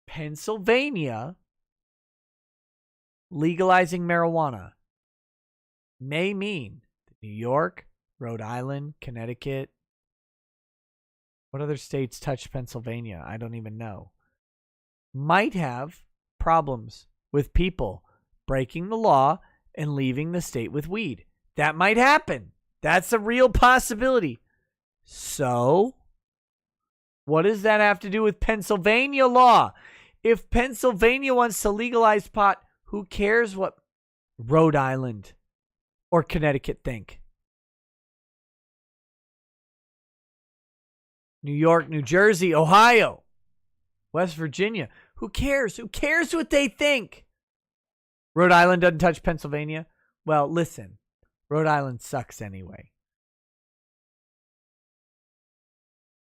Pennsylvania legalizing marijuana may mean New York, Rhode Island, Connecticut. What other states touch Pennsylvania? I don't even know. Might have problems with people breaking the law and leaving the state with weed. That might happen. That's a real possibility. So, what does that have to do with Pennsylvania law? If Pennsylvania wants to legalize pot, who cares what Rhode Island or Connecticut think? New York, New Jersey, Ohio, West Virginia. Who cares? Who cares what they think? Rhode Island doesn't touch Pennsylvania? Well, listen. Rhode Island sucks anyway.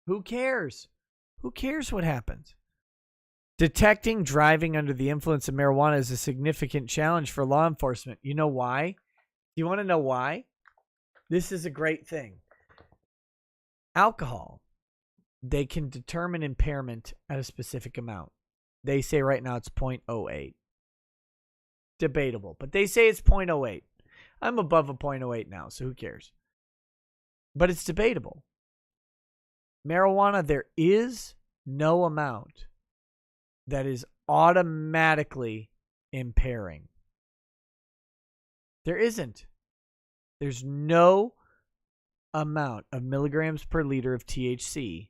Who cares? Who cares what happens? Detecting driving under the influence of marijuana is a significant challenge for law enforcement. You know why? You want to know why? This is a great thing. Alcohol. They can determine impairment at a specific amount. They say right now it's 0.08. Debatable, but they say it's 0.08. I'm above a 0.08 now, so who cares? But it's debatable. Marijuana, there is no amount that is automatically impairing. There isn't. There's no amount of milligrams per liter of THC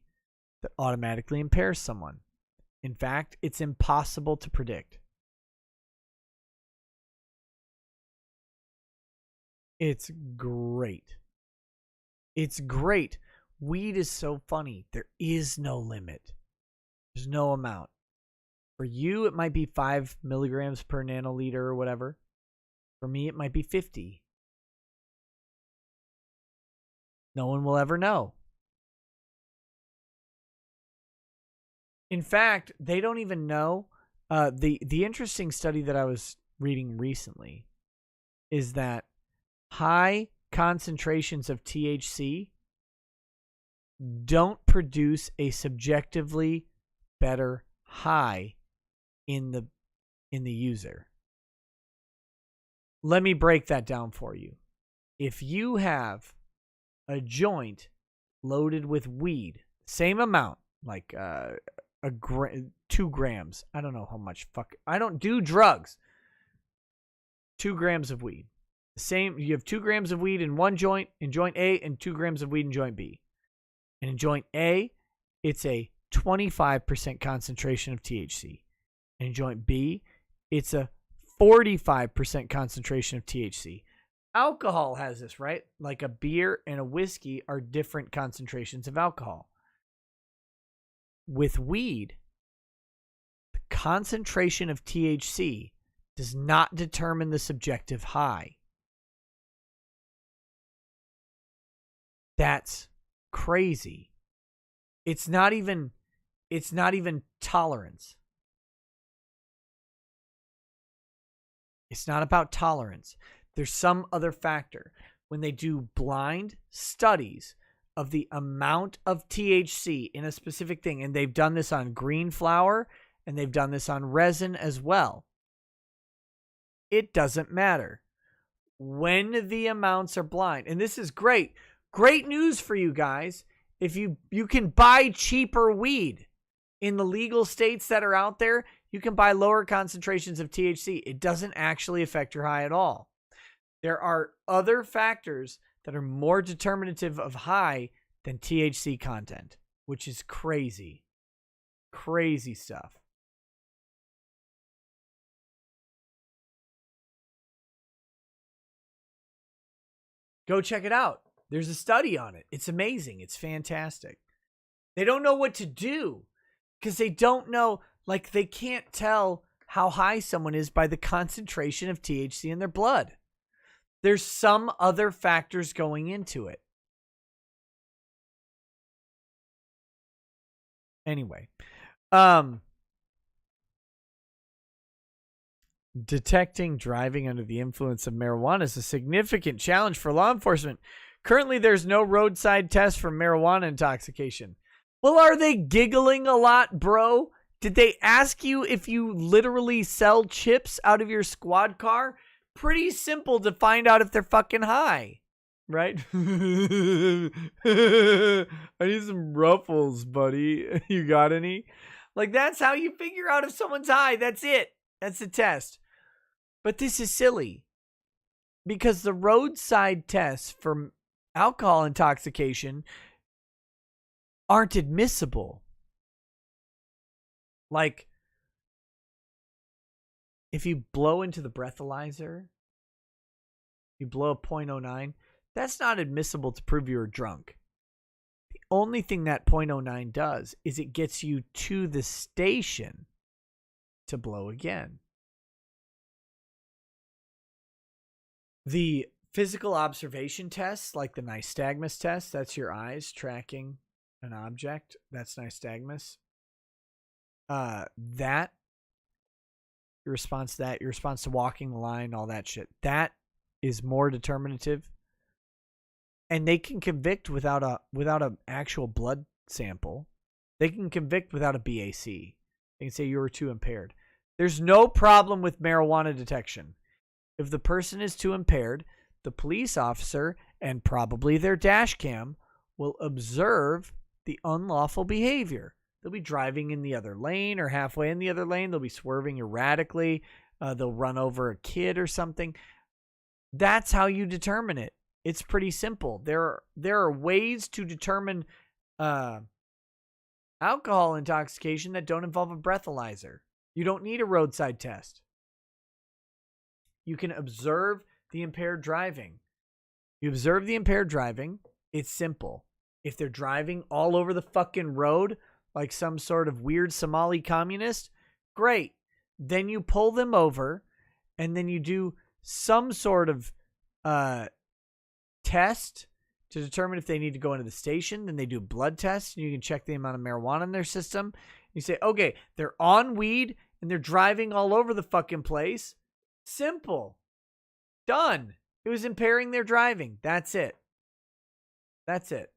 that automatically impairs someone. In fact, it's impossible to predict. It's great. It's great. Weed is so funny. There is no limit. There's no amount. For you, it might be 5 milligrams per nanoliter or whatever. For me, it might be 50. No one will ever know. In fact, they don't even know. The interesting study that I was reading recently is that high concentrations of THC don't produce a subjectively better high in the user. Let me break that down for you. If you have a joint loaded with weed, same amount, like 2 grams. I don't know how much. I don't do drugs. 2 grams of weed. Same. You have 2 grams of weed in one joint, in joint A, and 2 grams of weed in joint B. And in joint A, it's a 25% concentration of THC. And in joint B, it's a 45% concentration of THC. Alcohol has this, right? Like a beer and a whiskey are different concentrations of alcohol. With weed, the concentration of THC does not determine the subjective high. That's crazy. It's not even tolerance. It's not about tolerance. There's some other factor. When they do blind studies of the amount of THC in a specific thing, and they've done this on green flower and they've done this on resin as well, it doesn't matter. When the amounts are blind, and this is great news for you guys. If you can buy cheaper weed in the legal states that are out there, you can buy lower concentrations of THC. It doesn't actually affect your high at all. There are other factors that are more determinative of high than THC content, which is crazy. Crazy stuff. Go check it out. There's a study on it. It's amazing. It's fantastic. They don't know what to do because they don't know, like they can't tell how high someone is by the concentration of THC in their blood. There's some other factors going into it. Anyway, detecting driving under the influence of marijuana is a significant challenge for law enforcement. Currently, there's no roadside test for marijuana intoxication. Well, are they giggling a lot, bro? Did they ask you if you literally sell chips out of your squad car? Pretty simple to find out if they're fucking high, right? I need some Ruffles, buddy. You got any? Like, that's how you figure out if someone's high. That's it. That's the test. But this is silly because the roadside tests for alcohol intoxication aren't admissible. Like, if you blow into the breathalyzer, you blow a .09, that's not admissible to prove you're drunk. The only thing that .09 does is it gets you to the station to blow again. The physical observation tests, like the nystagmus test, that's your eyes tracking an object. That's nystagmus. That, your response to that, your response to walking the line, all that shit, that is more determinative. And they can convict without a actual blood sample. They can convict without a BAC. They can say you were too impaired. There's no problem with marijuana detection. If the person is too impaired, the police officer and probably their dash cam will observe the unlawful behavior. They'll be driving in the other lane or halfway in the other lane. They'll be swerving erratically. They'll run over a kid or something. That's how you determine it. It's pretty simple. There are ways to determine alcohol intoxication that don't involve a breathalyzer. You don't need a roadside test. You can observe the impaired driving. You observe the impaired driving. It's simple. If they're driving all over the fucking road like some sort of weird Somali communist, great. Then you pull them over and then you do some sort of test to determine if they need to go into the station. Then they do a blood test and you can check the amount of marijuana in their system. You say, okay, they're on weed and they're driving all over the fucking place. Simple. Done. It was impairing their driving. That's it. That's it.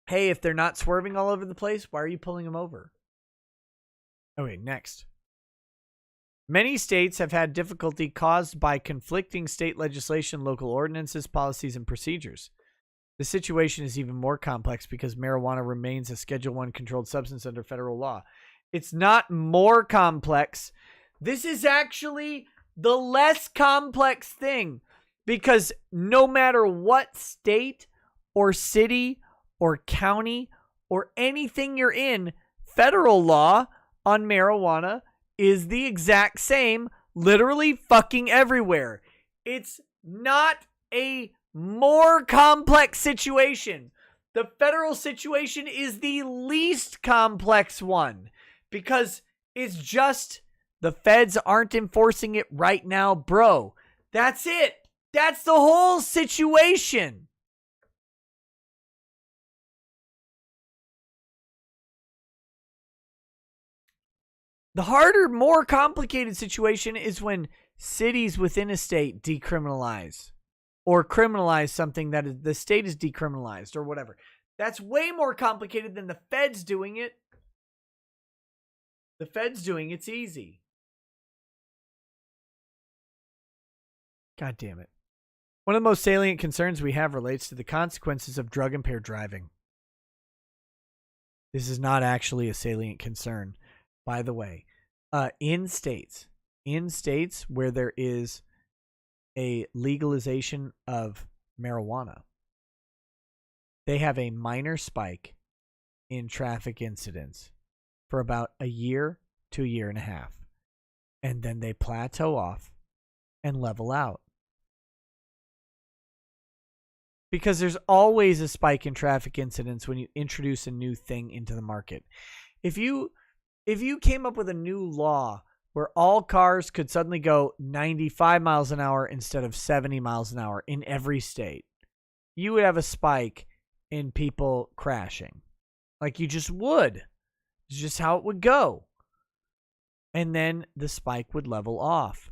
Hey, if they're not swerving all over the place, why are you pulling them over? Okay, next. Many states have had difficulty caused by conflicting state legislation, local ordinances, policies, and procedures. The situation is even more complex because marijuana remains a Schedule I controlled substance under federal law. It's not more complex. This is actually the less complex thing. Because no matter what state or city or county or anything you're in, federal law on marijuana is the exact same, literally fucking everywhere. It's not a more complex situation. The federal situation is the least complex one because it's just the feds aren't enforcing it right now, bro. That's it. That's the whole situation. The harder, more complicated situation is when cities within a state decriminalize or criminalize something that the state is decriminalized or whatever. That's way more complicated than the feds doing it. The feds doing it's easy. God damn it. One of the most salient concerns we have relates to the consequences of drug-impaired driving. This is not actually a salient concern, by the way. In states where there is a legalization of marijuana, they have a minor spike in traffic incidents for about a year to a year and a half. And then they plateau off and level out. Because there's always a spike in traffic incidents when you introduce a new thing into the market. If you came up with a new law where all cars could suddenly go 95 miles an hour instead of 70 miles an hour in every state, you would have a spike in people crashing. Like you just would. It's just how it would go. And then the spike would level off.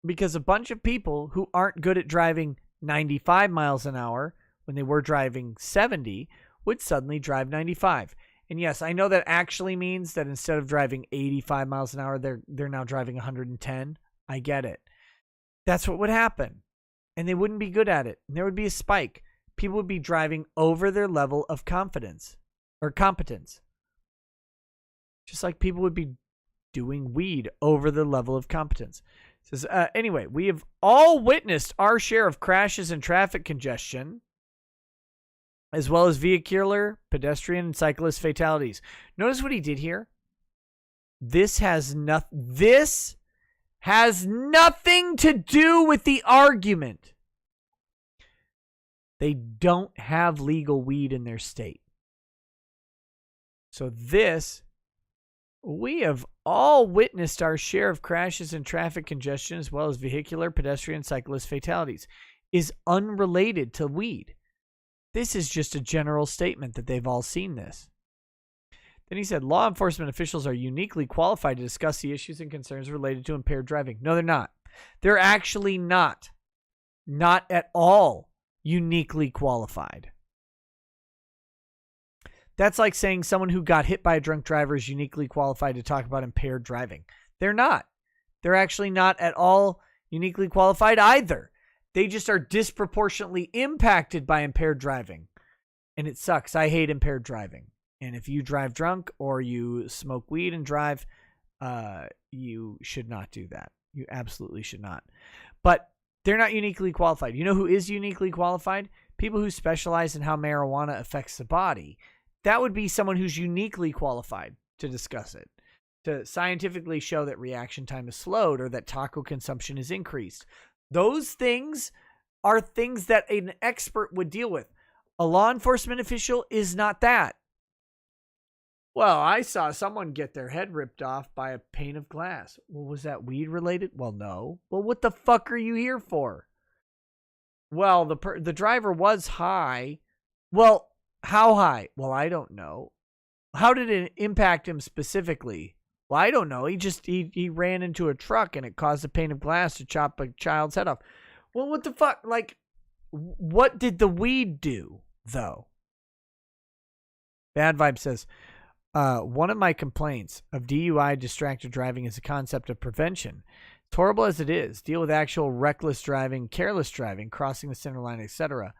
Because a bunch of people who aren't good at driving 95 miles an hour when they were driving 70 would suddenly drive 95. And yes, I know that actually means that instead of driving 85 miles an hour, they're now driving 110. I get it. That's what would happen. And they wouldn't be good at it. And there would be a spike. People would be driving over their level of confidence or competence. Just like people would be doing weed over the level of competence. It says, anyway, we have all witnessed our share of crashes and traffic congestion, as well as vehicular, pedestrian, and cyclist fatalities. Notice what he did here. This has nothing to do with the argument. They don't have legal weed in their state. So we have all witnessed our share of crashes and traffic congestion, as well as vehicular, pedestrian, cyclist fatalities, is unrelated to weed. This is just a general statement that they've all seen this. Then he said, law enforcement officials are uniquely qualified to discuss the issues and concerns related to impaired driving. No, they're not. They're actually not. Not at all uniquely qualified. That's like saying someone who got hit by a drunk driver is uniquely qualified to talk about impaired driving. They're not. They're actually not at all uniquely qualified either. They just are disproportionately impacted by impaired driving. And it sucks. I hate impaired driving. And if you drive drunk or you smoke weed and drive, you should not do that. You absolutely should not. But they're not uniquely qualified. You know who is uniquely qualified? People who specialize in how marijuana affects the body. That would be someone who's uniquely qualified to discuss it, to scientifically show that reaction time is slowed or that taco consumption is increased. Those things are things that an expert would deal with. A law enforcement official is not that. Well, I saw someone get their head ripped off by a pane of glass. Well, was that weed related? Well, no. Well, what the fuck are you here for? Well, the driver was high. Well, how high? Well, I don't know. How did it impact him specifically? Well, I don't know. He ran into a truck and it caused a pane of glass to chop a child's head off. Well, what the fuck? Like, what did the weed do, though? Bad Vibe says, one of my complaints of DUI distracted driving is the concept of prevention. It's horrible as it is. Deal with actual reckless driving, careless driving, crossing the center line, etc.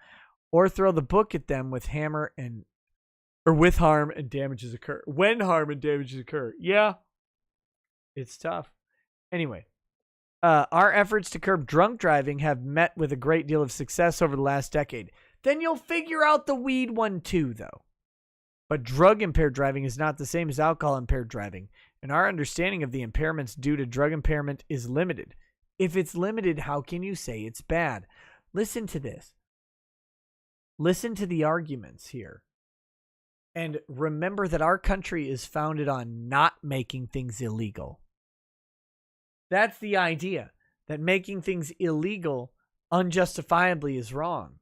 Or throw the book at them with harm and damages occur. When harm and damages occur. Yeah. It's tough. Anyway, Our efforts to curb drunk driving have met with a great deal of success over the last decade. Then you'll figure out the weed one too, though. But drug-impaired driving is not the same as alcohol-impaired driving, and our understanding of the impairments due to drug impairment is limited. If it's limited, how can you say it's bad? Listen to this. Listen to the arguments here. And remember that our country is founded on not making things illegal. That's the idea, that making things illegal unjustifiably is wrong.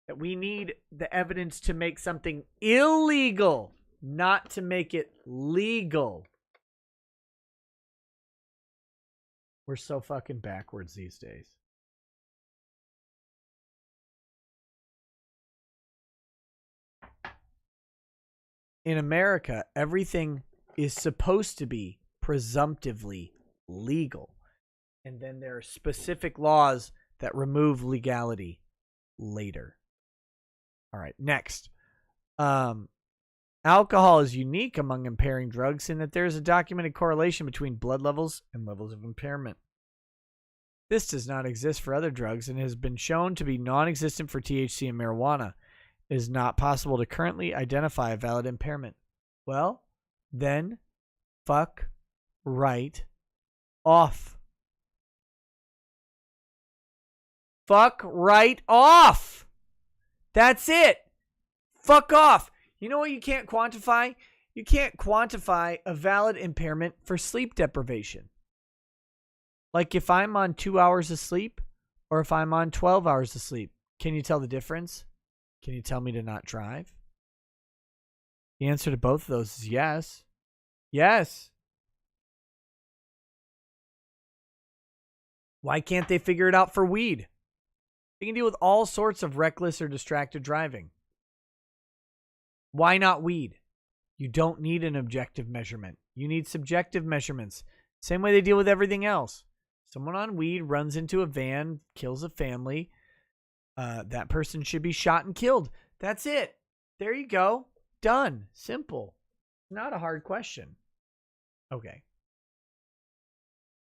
That we need the evidence to make something illegal, not to make it legal. We're so fucking backwards these days. In America, everything is supposed to be presumptively legal. And then there are specific laws that remove legality later. All right, next. Alcohol is unique among impairing drugs in that there is a documented correlation between blood levels and levels of impairment. This does not exist for other drugs and has been shown to be non-existent for THC and marijuana. It is not possible to currently identify a valid impairment. Well, then, fuck right off. Fuck right off. That's it. Fuck off. You know what you can't quantify? You can't quantify a valid impairment for sleep deprivation. Like if I'm on 2 hours of sleep or if I'm on 12 hours of sleep. Can you tell the difference? Can you tell me to not drive? The answer to both of those is yes. Yes. Why can't they figure it out for weed? They can deal with all sorts of reckless or distracted driving. Why not weed? You don't need an objective measurement. You need subjective measurements. Same way they deal with everything else. Someone on weed runs into a van, kills a family. That person should be shot and killed. That's it. There you go. Done. Simple. Not a hard question. Okay.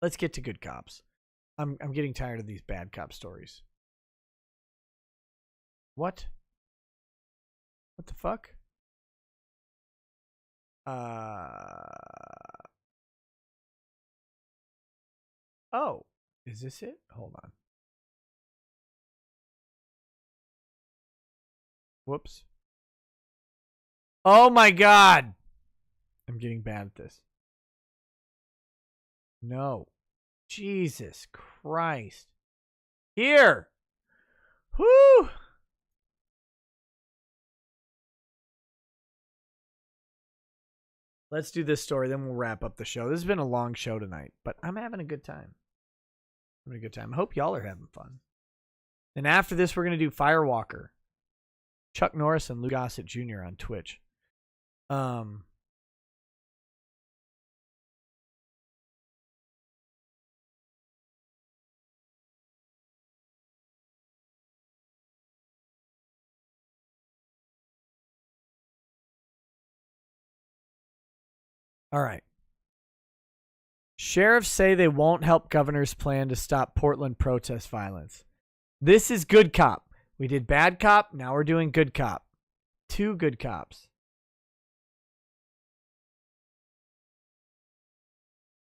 Let's get to good cops. I'm getting tired of these bad cop stories. What? What the fuck? Oh, is this it? Hold on. Whoops. Oh my God. I'm getting bad at this. No. Jesus Christ. Here. Whoo. Let's do this story, then we'll wrap up the show. This has been a long show tonight, but I'm having a good time. I'm having a good time. I hope y'all are having fun. And after this, we're going to do Firewalker. Chuck Norris and Lou Gossett Jr. on Twitch. All right. Sheriffs say they won't help governor's plan to stop Portland protest violence. This is good cop. We did bad cop. Now we're doing good cop. 2 good cops.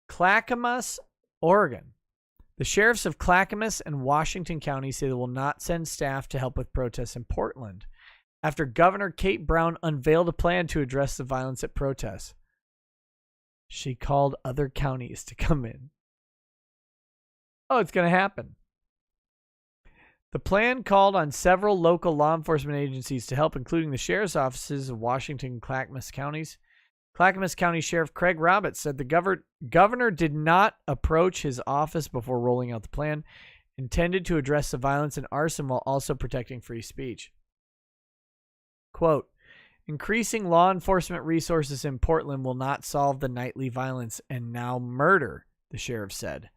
Clackamas, Oregon. The sheriffs of Clackamas and Washington County say they will not send staff to help with protests in Portland after Governor Kate Brown unveiled a plan to address the violence at protests. She called other counties to come in. Oh, it's going to happen. The plan called on several local law enforcement agencies to help, including the sheriff's offices of Washington and Clackamas counties. Clackamas County Sheriff Craig Roberts said the governor did not approach his office before rolling out the plan, intended to address the violence and arson while also protecting free speech. Quote, increasing law enforcement resources in Portland will not solve the nightly violence and now murder, the sheriff said.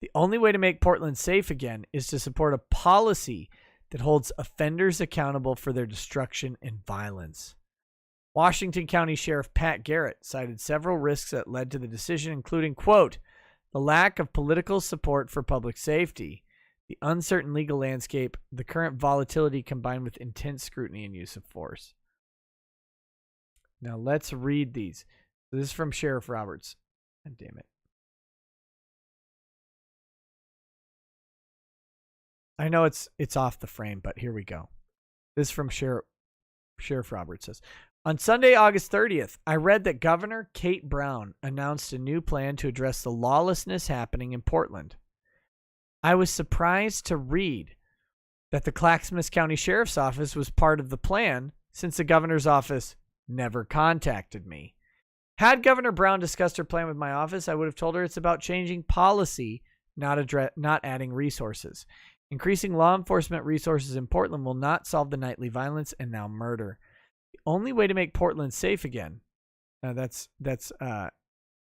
The only way to make Portland safe again is to support a policy that holds offenders accountable for their destruction and violence. Washington County Sheriff Pat Garrett cited several risks that led to the decision, including, quote, the lack of political support for public safety, the uncertain legal landscape, the current volatility combined with intense scrutiny and use of force. Now let's read these. This is from Sheriff Roberts. God damn it. I know it's off the frame, but here we go. This is from Sheriff Roberts says, on Sunday, August 30th, I read that Governor Kate Brown announced a new plan to address the lawlessness happening in Portland. I was surprised to read that the Clackamas County Sheriff's Office was part of the plan since the governor's office never contacted me. Had Governor Brown discussed her plan with my office, I would have told her it's about changing policy, not adding resources. Increasing law enforcement resources in Portland will not solve the nightly violence and now murder. The only way to make Portland safe again, that's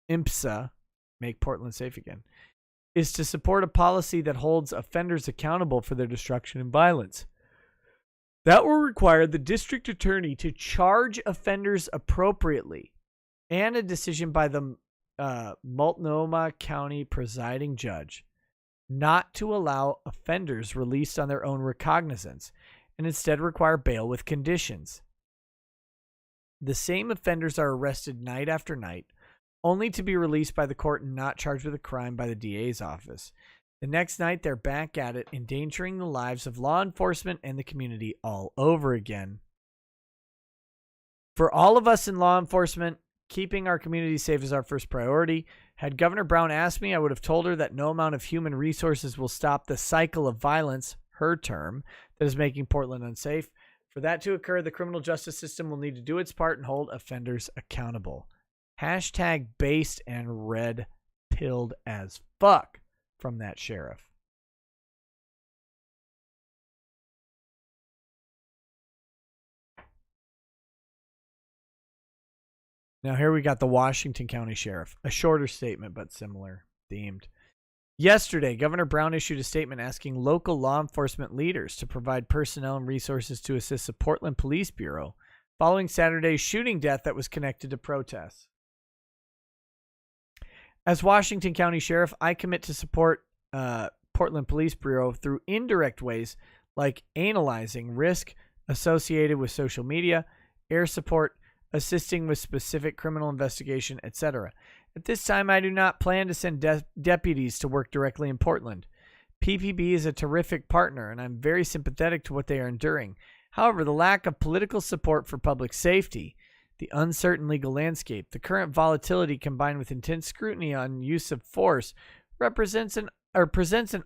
IMPSA, make Portland safe again, is to support a policy that holds offenders accountable for their destruction and violence. That will require the district attorney to charge offenders appropriately and a decision by the Multnomah County presiding judge not to allow offenders released on their own recognizance and instead require bail with conditions. The same offenders are arrested night after night, only to be released by the court and not charged with a crime by the DA's office. The next night, they're back at it, endangering the lives of law enforcement and the community all over again. For all of us in law enforcement, keeping our community safe is our first priority. Had Governor Brown asked me, I would have told her that no amount of human resources will stop the cycle of violence, her term, that is making Portland unsafe. For that to occur, the criminal justice system will need to do its part and hold offenders accountable. Hashtag based and red-pilled as fuck from that sheriff. Now here we got the Washington County Sheriff. A shorter statement, but similar themed. Yesterday, Governor Brown issued a statement asking local law enforcement leaders to provide personnel and resources to assist the Portland Police Bureau following Saturday's shooting death that was connected to protests. As Washington County Sheriff, I commit to support Portland Police Bureau through indirect ways like analyzing risk associated with social media, air support, assisting with specific criminal investigation, etc. At this time, I do not plan to send deputies to work directly in Portland. PPB is a terrific partner, and I'm very sympathetic to what they are enduring. However, the lack of political support for public safety, the uncertain legal landscape, the current volatility combined with intense scrutiny on use of force presents an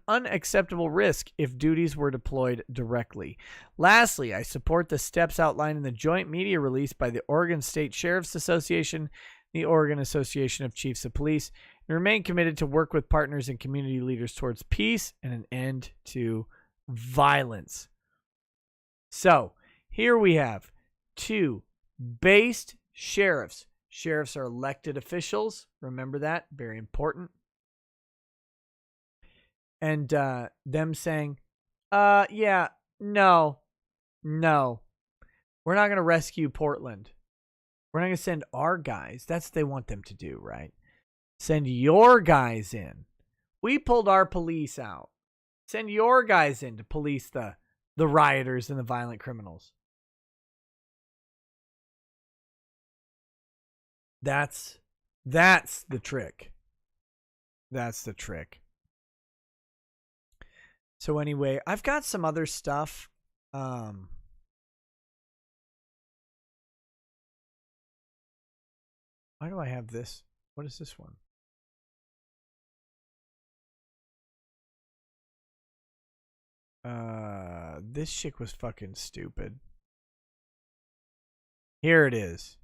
unacceptable risk if duties were deployed directly. Lastly, I support the steps outlined in the joint media release by the Oregon State Sheriff's Association, the Oregon Association of Chiefs of Police, and remain committed to work with partners and community leaders towards peace and an end to violence. So, here we have two based sheriffs. Sheriffs are elected officials. Remember that. Very important. And them saying, no, we're not going to rescue Portland. We're not going to send our guys. That's what they want them to do, right? Send your guys in. We pulled our police out. Send your guys in to police the rioters and the violent criminals. That's the trick. That's the trick. So anyway, I've got some other stuff. Why do I have this? What is this one? This chick was fucking stupid. Here it is.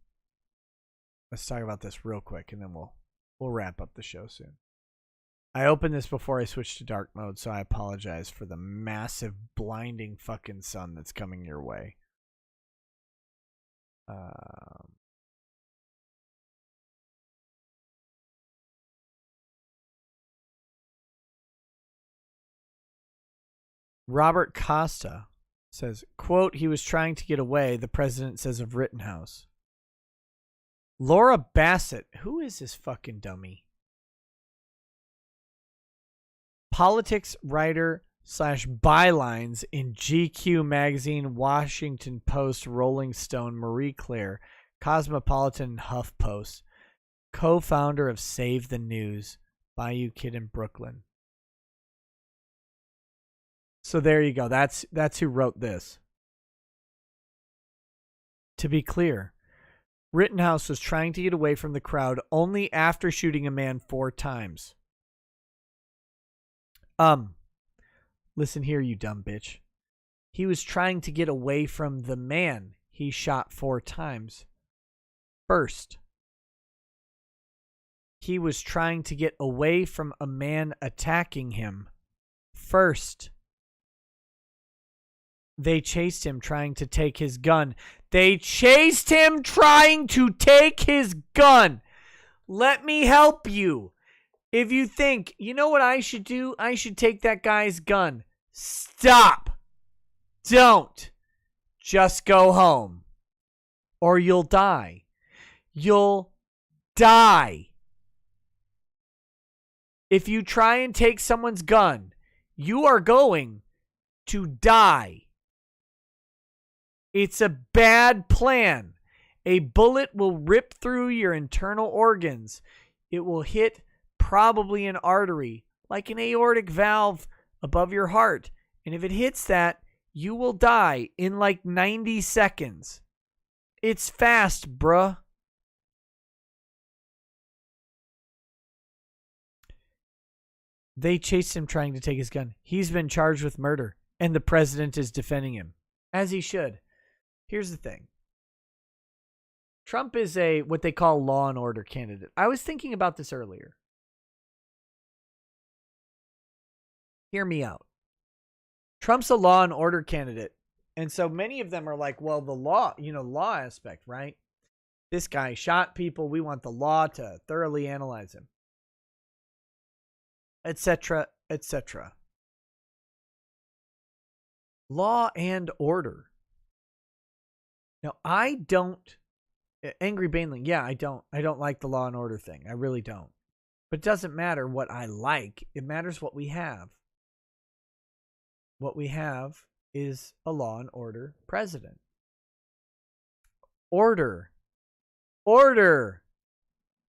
Let's talk about this real quick, and then we'll wrap up the show soon. I opened this before I switched to dark mode, so I apologize for the massive, blinding fucking sun that's coming your way. Robert Costa says, quote, he was trying to get away, the president says of Rittenhouse. Laura Bassett, who is this fucking dummy? politics writer / bylines in GQ magazine, Washington Post, Rolling Stone, Marie Claire, Cosmopolitan, and HuffPost. Co-founder of Save the News, Bayou Kid in Brooklyn. So there you go. That's who wrote this. To be clear, Rittenhouse was trying to get away from the crowd only after shooting a man 4 times. Listen here, you dumb bitch. He was trying to get away from the man he shot 4 times. First, he was trying to get away from a man attacking him. First, they chased him trying to take his gun. They chased him trying to take his gun. Let me help you. If you think, you know what I should do? I should take that guy's gun. Stop. Don't. Just go home. Or you'll die. You'll die. If you try and take someone's gun, you are going to die. It's a bad plan. A bullet will rip through your internal organs. It will hit probably an artery, like an aortic valve above your heart. And if it hits that, you will die in like 90 seconds. It's fast, bruh. They chased him trying to take his gun. He's been charged with murder, and the president is defending him, as he should. Here's the thing. Trump is a what they call law and order candidate. I was thinking about this earlier. Hear me out. Trump's a law and order candidate. And so many of them are like, well, the law, law aspect, right? This guy shot people. We want the law to thoroughly analyze him. Etc., etc. Law and order. Now, I don't, Angry Baneling, yeah, I don't like the law and order thing. I really don't. But it doesn't matter what I like. It matters what we have. What we have is a law and order president. Order. Order.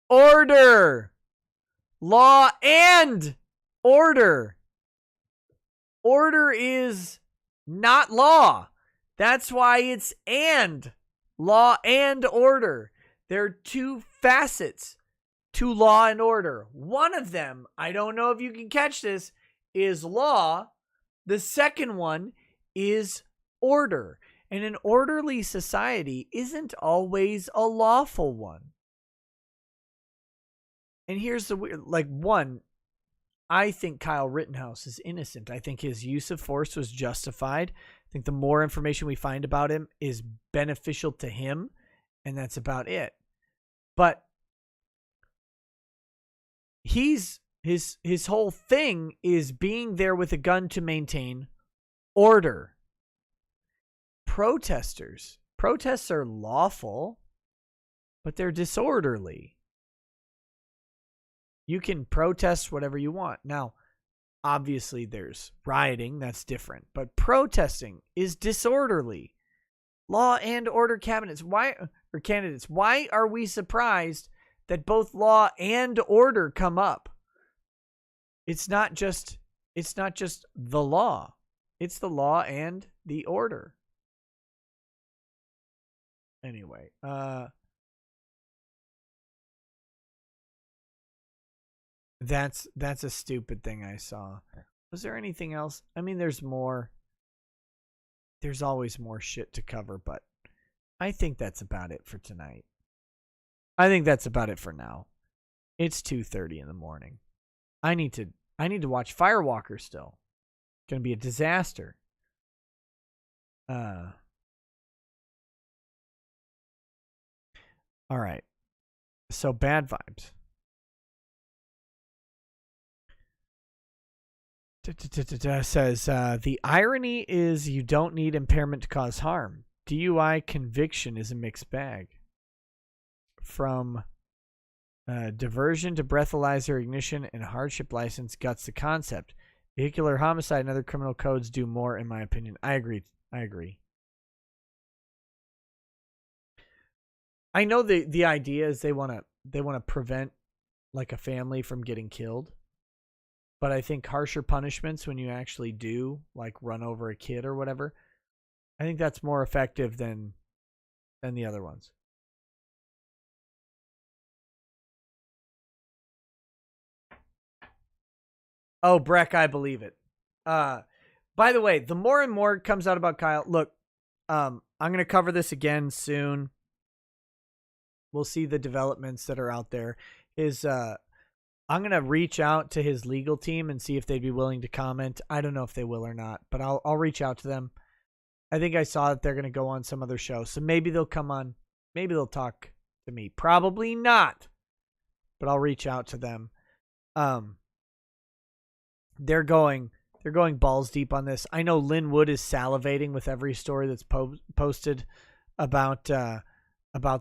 Order. Law and order. Order is not law. That's why it's and. Law and order. There are 2 facets to law and order. One of them, I don't know if you can catch this, is law. The second one is order. And an orderly society isn't always a lawful one. And here's the weird, one, I think Kyle Rittenhouse is innocent. I think his use of force was justified. I think the more information we find about him is beneficial to him, and that's about it. But his whole thing is being there with a gun to maintain order. Protests are lawful, but they're disorderly. You can protest whatever you want. Now, obviously there's rioting, that's different, but protesting is disorderly. Law and order candidates, why are we surprised that both law and order come up? It's not just the law. It's the law and the order. Anyway, that's a stupid thing I saw. Was there anything else? I mean, there's more. There's always more shit to cover, but I think that's about it for tonight. I think that's about it for now. It's 2:30 in the morning. I need to watch Firewalker still. It's gonna be a disaster. All right. So bad vibes. Says, the irony is you don't need impairment to cause harm. DUI conviction is a mixed bag. From diversion to breathalyzer ignition and hardship license guts the concept. Vehicular homicide and other criminal codes do more, in my opinion. I agree. I know the idea is they want to prevent like a family from getting killed, but I think harsher punishments when you actually do like run over a kid or whatever, I think that's more effective than the other ones. Oh, Breck, I believe it. By the way, the more and more comes out about Kyle, look, I'm going to cover this again soon. We'll see the developments that are out there. I'm going to reach out to his legal team and see if they'd be willing to comment. I don't know if they will or not, but I'll reach out to them. I think I saw that they're going to go on some other show, so maybe they'll come on. Maybe they'll talk to me. Probably not, but I'll reach out to them. They're going balls deep on this. I know Lynn Wood is salivating with every story that's posted about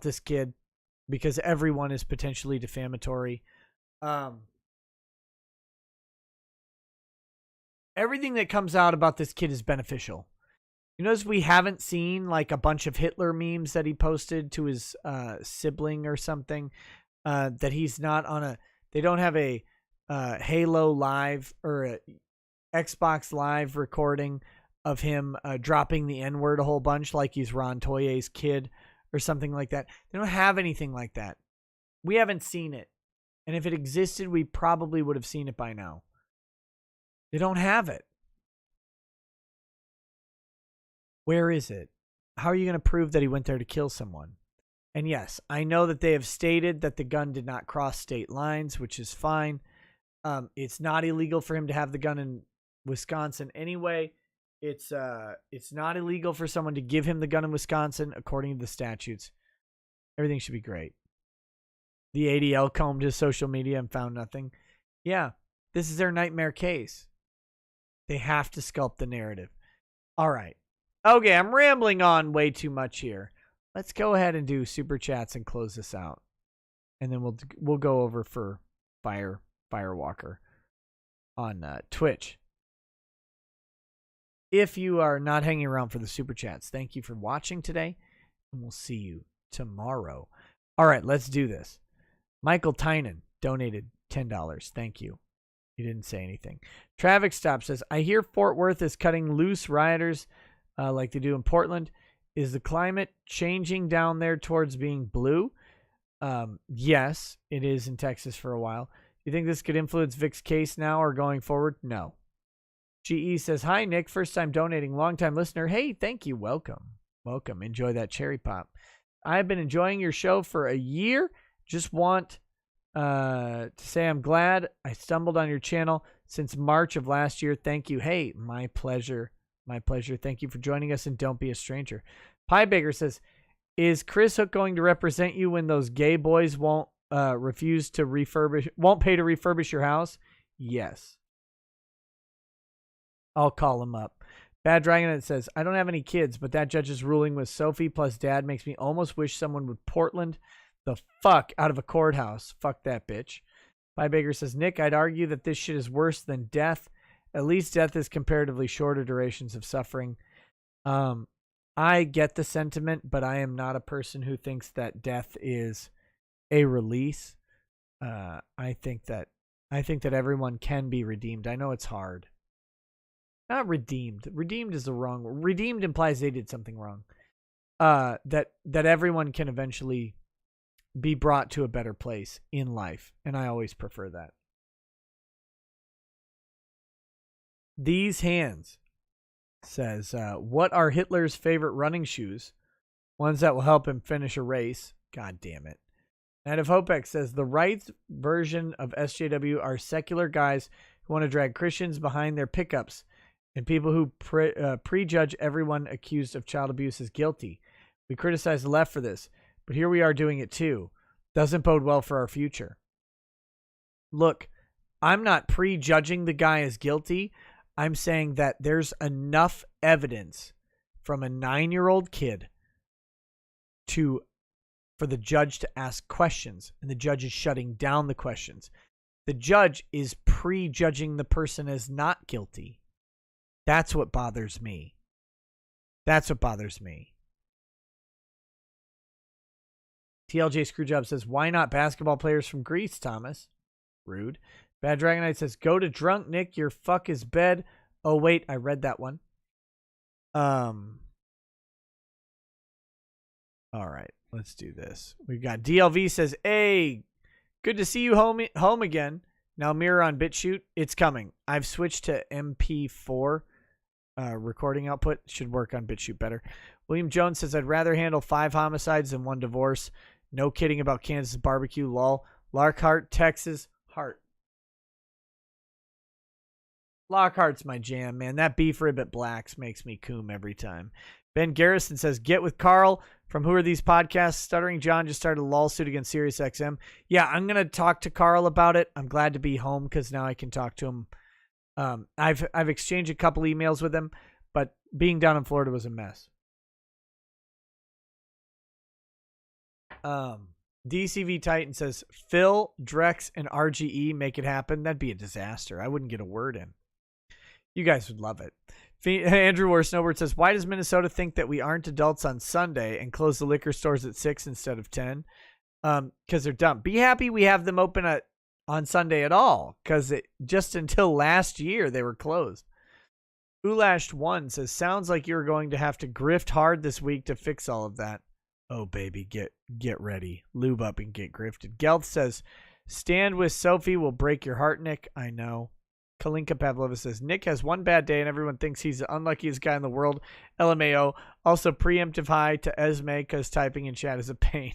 this kid because everyone is potentially defamatory. Everything that comes out about this kid is beneficial. You notice we haven't seen like a bunch of Hitler memes that he posted to his sibling or something. That he's not on a. They don't have a Halo Live or a Xbox Live recording of him dropping the N-word a whole bunch like he's Ron Toye's kid or something like that. They don't have anything like that. We haven't seen it. And if it existed, we probably would have seen it by now. They don't have it. Where is it? How are you going to prove that he went there to kill someone? And yes, I know that they have stated that the gun did not cross state lines, which is fine. It's not illegal for him to have the gun in Wisconsin anyway. It's not illegal for someone to give him the gun in Wisconsin according to the statutes. Everything should be great. The ADL combed his social media and found nothing. Yeah, this is their nightmare case. They have to sculpt the narrative. All right. Okay, I'm rambling on way too much here. Let's go ahead and do super chats and close this out. And then we'll go over for Firewalker on Twitch. If you are not hanging around for the super chats, thank you for watching today, and we'll see you tomorrow. All right, let's do this. Michael Tynan donated $10. Thank you. He didn't say anything. Traffic Stop says, I hear Fort Worth is cutting loose rioters like they do in Portland. Is the climate changing down there towards being blue? Yes, it is in Texas for a while. Do you think this could influence Vic's case now or going forward? No. GE says, hi, Nick. First time donating. Long time listener. Hey, thank you. Welcome. Welcome. Enjoy that cherry pop. I've been enjoying your show for a year. Just want to say I'm glad I stumbled on your channel since March of last year. Thank you. Hey, my pleasure. My pleasure. Thank you for joining us, and don't be a stranger. Pie Baker says, is Chris Hook going to represent you when those gay boys won't pay to refurbish your house? Yes. I'll call him up. Bad Dragon says, I don't have any kids, but that judge's ruling with Sophie plus dad makes me almost wish someone would Portland the fuck out of a courthouse. Fuck that bitch. Pie Baker says, Nick, I'd argue that this shit is worse than death. At least death is comparatively shorter durations of suffering. I get the sentiment, but I am not a person who thinks that death is a release. I think that everyone can be redeemed. I know it's hard. Not redeemed. Redeemed is the wrong word. Redeemed implies they did something wrong. That everyone can eventually be brought to a better place in life, and I always prefer that. These Hands says, what are Hitler's favorite running shoes? Ones that will help him finish a race. God damn it. Night of Hopex says, the right version of SJW are secular guys who want to drag Christians behind their pickups and people who prejudge everyone accused of child abuse as guilty. We criticize the left for this, but here we are doing it too. Doesn't bode well for our future. Look, I'm not prejudging the guy as guilty. I'm saying that there's enough evidence from a 9-year-old kid for the judge to ask questions, and the judge is shutting down the questions. The judge is prejudging the person as not guilty. That's what bothers me. That's what bothers me. TLJ Screwjob says, why not basketball players from Greece, Thomas? Rude. Bad Dragonite says, go to drunk Nick, your fuck is bed. Oh, wait, I read that one. All right, let's do this. We've got DLV says, hey, good to see you home again. Now mirror on BitChute. It's coming. I've switched to MP4 recording output. Should work on BitChute better. William Jones says, I'd rather handle 5 homicides than 1 divorce. No kidding about Kansas barbecue. Lol. Larkhart, Texas. Heart. Lockhart's my jam, man. That beef rib at Black's makes me coom every time. Ben Garrison says, get with Carl from Who Are These Podcasts? Stuttering John just started a lawsuit against SiriusXM. Yeah, I'm going to talk to Carl about it. I'm glad to be home because now I can talk to him. I've exchanged a couple emails with him, but being down in Florida was a mess. DCV Titan says, Phil, Drex, and RGE make it happen. That'd be a disaster. I wouldn't get a word in. You guys would love it. Andrew War Snowbird says, why does Minnesota think that we aren't adults on Sunday and close the liquor stores at 6 instead of 10? Because they're dumb. Be happy we have them open on Sunday at all, because just until last year they were closed. Ulashed1 says, sounds like you're going to have to grift hard this week to fix all of that. Oh, baby, get ready. Lube up and get grifted. Gelth says, stand with Sophie will break your heart, Nick. I know. Kalinka Pavlova says, Nick has one bad day and everyone thinks he's the unluckiest guy in the world. LMAO. Also, preemptive hi to Esme because typing in chat is a pain.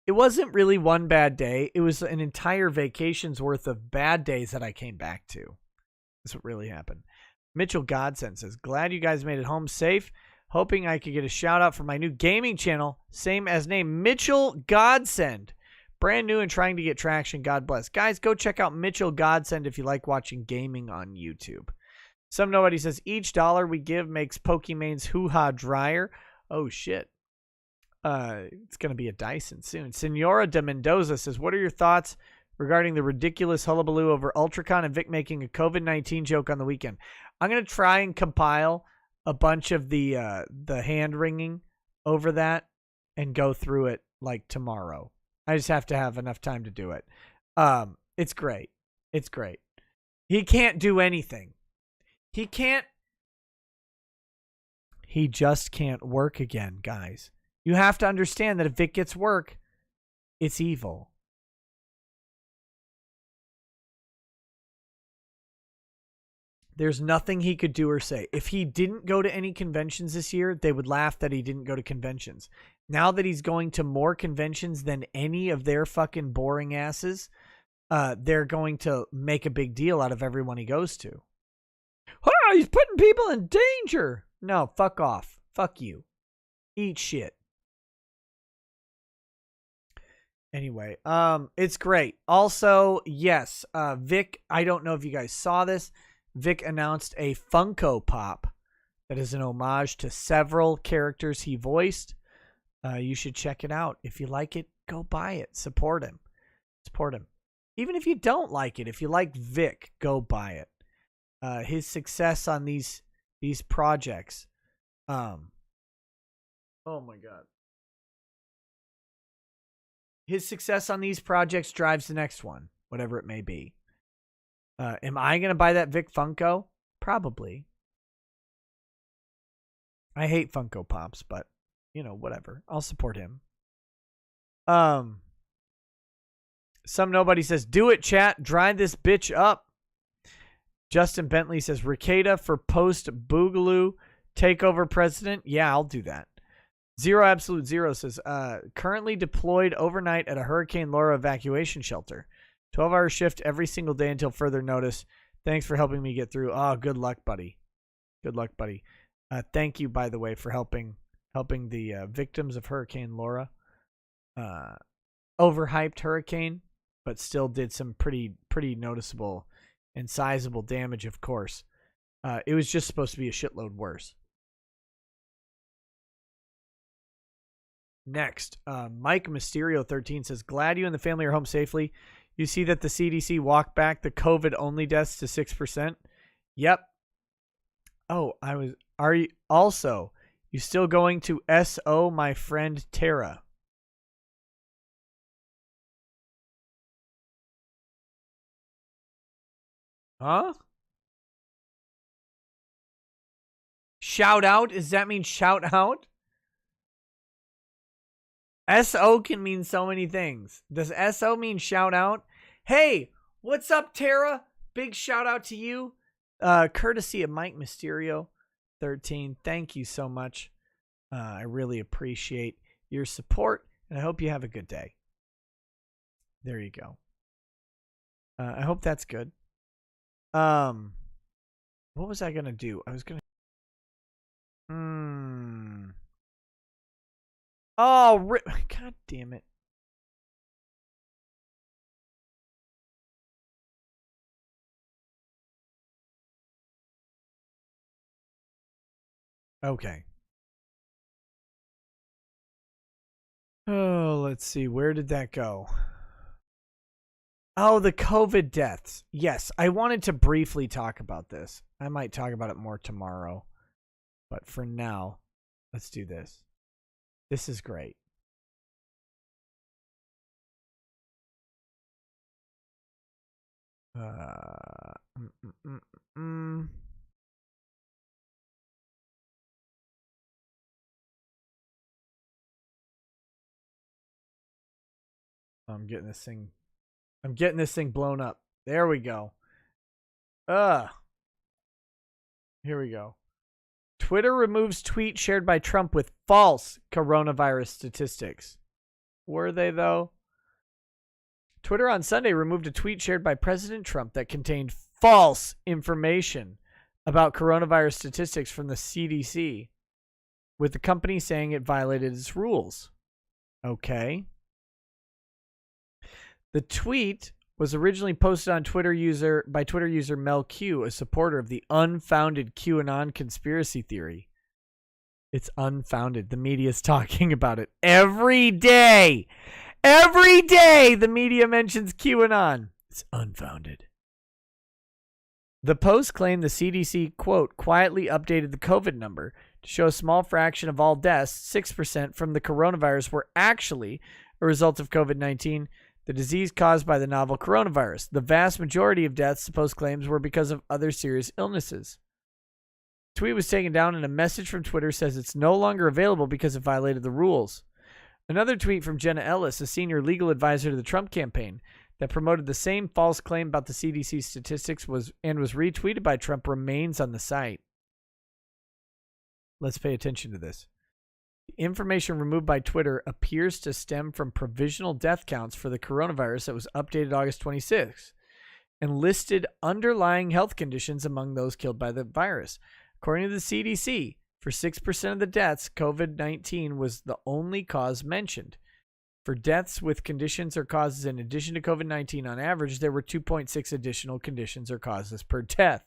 It wasn't really one bad day. It was an entire vacation's worth of bad days that I came back to. That's what really happened. Mitchell Godsend says, glad you guys made it home safe. Hoping I could get a shout out for my new gaming channel. Same as name, Mitchell Godsend. Brand new and trying to get traction. God bless. Guys, go check out Mitchell Godsend if you like watching gaming on YouTube. Some nobody says, each dollar we give makes Pokemon's hoo-ha drier. Oh, shit. It's going to be a Dyson soon. Senora de Mendoza says, what are your thoughts regarding the ridiculous hullabaloo over Ultracon and Vic making a COVID-19 joke on the weekend? I'm going to try and compile a bunch of the hand-wringing over that and go through it like tomorrow. I just have to have enough time to do it. It's great. It's great. He can't do anything. He just can't work again, guys. You have to understand that if Vic gets work, it's evil. There's nothing he could do or say. If he didn't go to any conventions this year, they would laugh that he didn't go to conventions. Now that he's going to more conventions than any of their fucking boring asses, they're going to make a big deal out of everyone he goes to. Oh, he's putting people in danger. No, fuck off. Fuck you. Eat shit. Anyway, it's great. Also, yes, Vic, I don't know if you guys saw this. Vic announced a Funko Pop that is an homage to several characters he voiced. You should check it out. If you like it, go buy it. Support him. Support him. Even if you don't like it, if you like Vic, go buy it. His success on these projects. Oh my God. His success on these projects drives the next one, whatever it may be. Am I going to buy that Vic Funko? Probably. I hate Funko Pops, but, you know, whatever. I'll support him. Some nobody says, do it, chat. Dry this bitch up. Justin Bentley says, Rekieta for post-Boogaloo takeover president. Yeah, I'll do that. Zero Absolute Zero says, currently deployed overnight at a Hurricane Laura evacuation shelter. 12-hour shift every single day until further notice. Thanks for helping me get through. Oh, good luck, buddy. Good luck, buddy. Thank you, by the way, for helping the victims of Hurricane Laura. Overhyped hurricane, but still did some pretty noticeable and sizable damage, of course. It was just supposed to be a shitload worse. Next, Mike Mysterio 13 says, glad you and the family are home safely. You see that the CDC walked back the COVID-only deaths to 6%? Yep. Oh, are you also, you still going to SO my friend Tara? Huh? Shout out? Does that mean shout out? SO can mean so many things. Does SO mean shout out? Hey, what's up, Tara? Big shout out to you. Courtesy of Mike Mysterio 13. Thank you so much. I really appreciate your support, and I hope you have a good day. There you go. I hope that's good. What was I gonna do? I was gonna. Oh, God damn it. Okay. Oh, let's see. Where did that go? Oh, the COVID deaths. Yes, I wanted to briefly talk about this. I might talk about it more tomorrow. But for now, let's do this. This is great. I'm getting this thing blown up. There we go. Here we go. Twitter removes tweet shared by Trump with false coronavirus statistics. Were they, though? Twitter on Sunday removed a tweet shared by President Trump that contained false information about coronavirus statistics from the CDC, with the company saying it violated its rules. Okay. The tweet was originally posted on Twitter user Mel Q, a supporter of the unfounded QAnon conspiracy theory. It's unfounded. The media is talking about it every day. Every day the media mentions QAnon. It's unfounded. The post claimed the CDC, quote, quietly updated the COVID number to show a small fraction of all deaths, 6% from the coronavirus, were actually a result of COVID-19, the disease caused by the novel coronavirus. The vast majority of deaths, the post claims, were because of other serious illnesses. The tweet was taken down, and a message from Twitter says it's no longer available because it violated the rules. Another tweet from Jenna Ellis, a senior legal advisor to the Trump campaign, that promoted the same false claim about the CDC statistics was retweeted by Trump, remains on the site. Let's pay attention to this. The information removed by Twitter appears to stem from provisional death counts for the coronavirus that was updated August 26th and listed underlying health conditions among those killed by the virus. According to the CDC, for 6% of the deaths, COVID-19 was the only cause mentioned. For deaths with conditions or causes in addition to COVID-19, on average, there were 2.6 additional conditions or causes per death.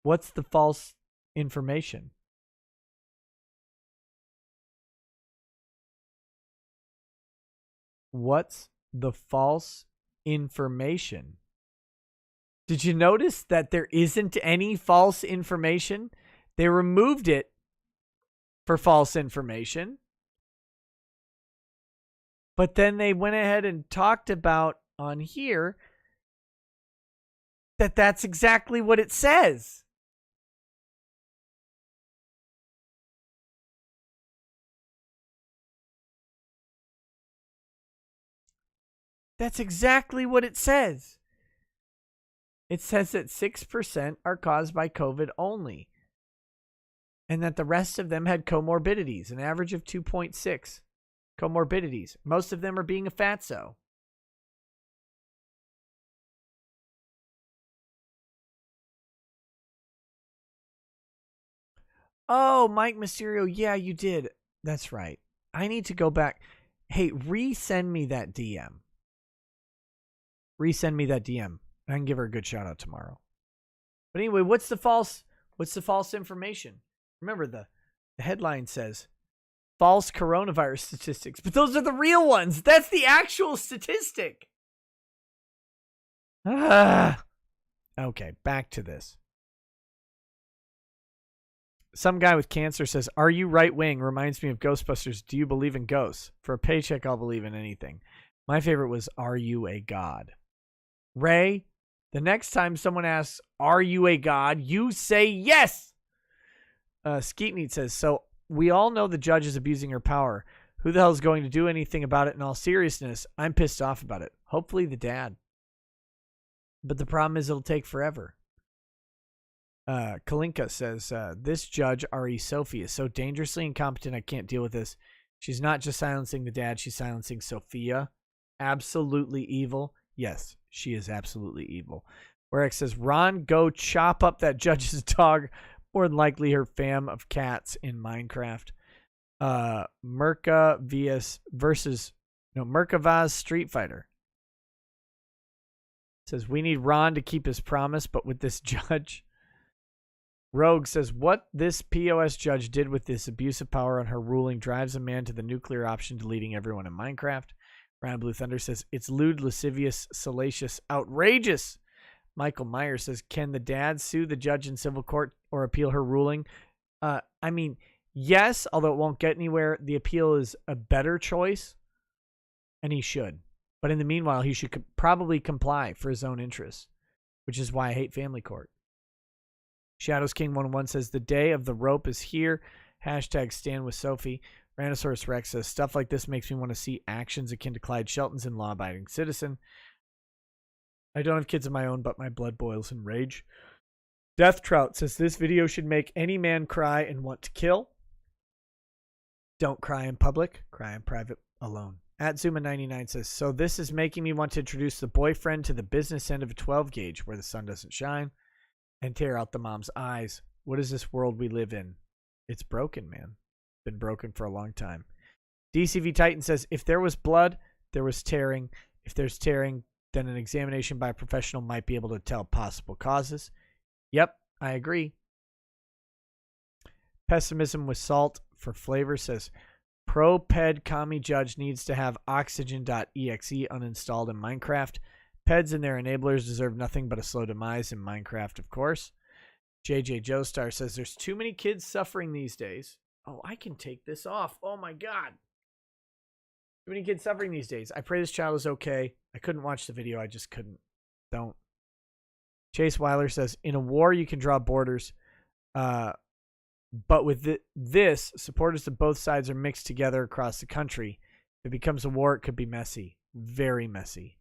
What's the false information? What's the false information? Did you notice that there isn't any false information? They removed it for false information. But then they went ahead and talked about on here that that's exactly what it says. That's exactly what it says. It says that 6% are caused by COVID only, and that the rest of them had comorbidities, an average of 2.6 comorbidities. Most of them are being a fatso. Oh, Mike Mysterio, yeah, you did. That's right. I need to go back. Hey, resend me that DM. Resend me that DM. I can give her a good shout out tomorrow. But anyway, what's the false information? Remember, the headline says false coronavirus statistics. But those are the real ones. That's the actual statistic. Okay, back to this. Some guy with cancer says, "Are you right wing? Reminds me of Ghostbusters. Do you believe in ghosts? For a paycheck, I'll believe in anything." My favorite was, "Are you a god?" Ray, the next time someone asks, "Are you a god?" you say yes. Skeetneat says, "So we all know the judge is abusing her power. Who the hell is going to do anything about it in all seriousness? I'm pissed off about it. Hopefully the dad. But the problem is it'll take forever." Kalinka says, "This judge, R.E. Sophie, is so dangerously incompetent, I can't deal with this. She's not just silencing the dad, she's silencing Sophia. Absolutely evil." Yes, she is absolutely evil. Warwick says, "Ron, go chop up that judge's dog. More than likely her fam of cats in Minecraft." Merca Vaz Street Fighter says, "We need Ron to keep his promise, but with this judge." Rogue says, "What this POS judge did with this abuse of power on her ruling drives a man to the nuclear option, deleting everyone in Minecraft." Ryan Blue Thunder says, "It's lewd, lascivious, salacious, outrageous." Michael Meyer says, "Can the dad sue the judge in civil court or appeal her ruling?" I mean, yes, although it won't get anywhere. The appeal is a better choice, and he should. But in the meanwhile, he should probably comply for his own interests, which is why I hate family court. Shadows King 101 says, "The day of the rope is here. Hashtag stand with Sophie." Rhinosaurus Rex says, "Stuff like this makes me want to see actions akin to Clyde Shelton's in Law-Abiding Citizen. I don't have kids of my own, but my blood boils in rage." Death Trout says, "This video should make any man cry and want to kill. Don't cry in public, cry in private alone." At Zuma99 says, "So this is making me want to introduce the boyfriend to the business end of a 12 gauge where the sun doesn't shine and tear out the mom's eyes. What is this world we live in? It's broken, man. Been broken for a long time." DCV Titan says, "If there was blood, there was tearing. If there's tearing, then an examination by a professional might be able to tell possible causes." Yep, I agree. Pessimism with salt for flavor says, "Pro-ped commie judge needs to have oxygen.exe uninstalled in Minecraft. Peds and their enablers deserve nothing but a slow demise in Minecraft, of course." JJ Joestar says, "There's too many kids suffering these days." Oh, I can take this off. Oh my God. Too many kids suffering these days. I pray this child is okay. I couldn't watch the video. I just couldn't. Don't. Chase Weiler says, "In a war, you can draw borders. But with this, supporters of both sides are mixed together across the country. If it becomes a war, it could be messy. Very messy."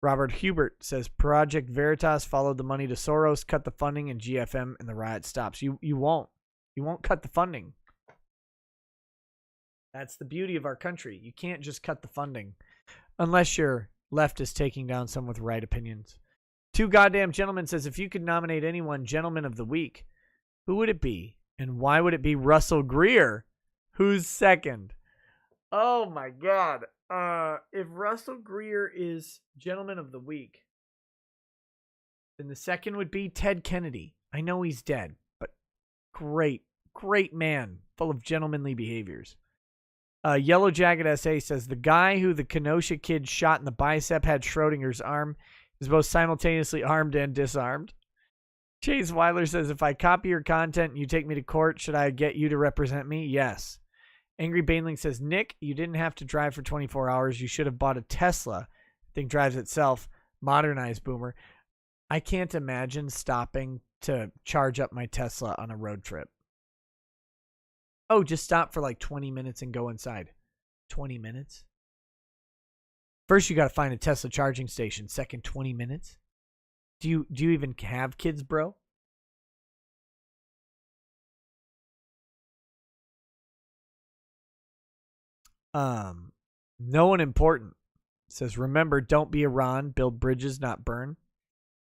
Robert Hubert says, "Project Veritas followed the money to Soros, cut the funding, and GFM, and the riot stops." You won't. You won't cut the funding. That's the beauty of our country. You can't just cut the funding unless your left is taking down someone with right opinions. Two Goddamn Gentlemen says, "If you could nominate anyone Gentleman of the Week, who would it be? And why would it be Russell Greer? Who's second?" Oh my God. If Russell Greer is Gentleman of the Week, then the second would be Ted Kennedy. I know he's dead, but great man, full of gentlemanly behaviors. Yellow Jagged SA says, "The guy who the Kenosha kid shot in the bicep had Schrodinger's arm, is both simultaneously armed and disarmed." Chase Weiler says, "If I copy your content and you take me to court, should I get you to represent me?" Yes. Angry Baneling says, "Nick, you didn't have to drive for 24 hours. You should have bought a Tesla. The thing drives itself. Modernized boomer." I can't imagine stopping to charge up my Tesla on a road trip. Oh, just stop for like 20 minutes and go inside. 20 minutes? First, you got to find a Tesla charging station. Second, 20 minutes? Do you even have kids, bro? No one important says, "Remember, don't be Iran. Build bridges, not burn."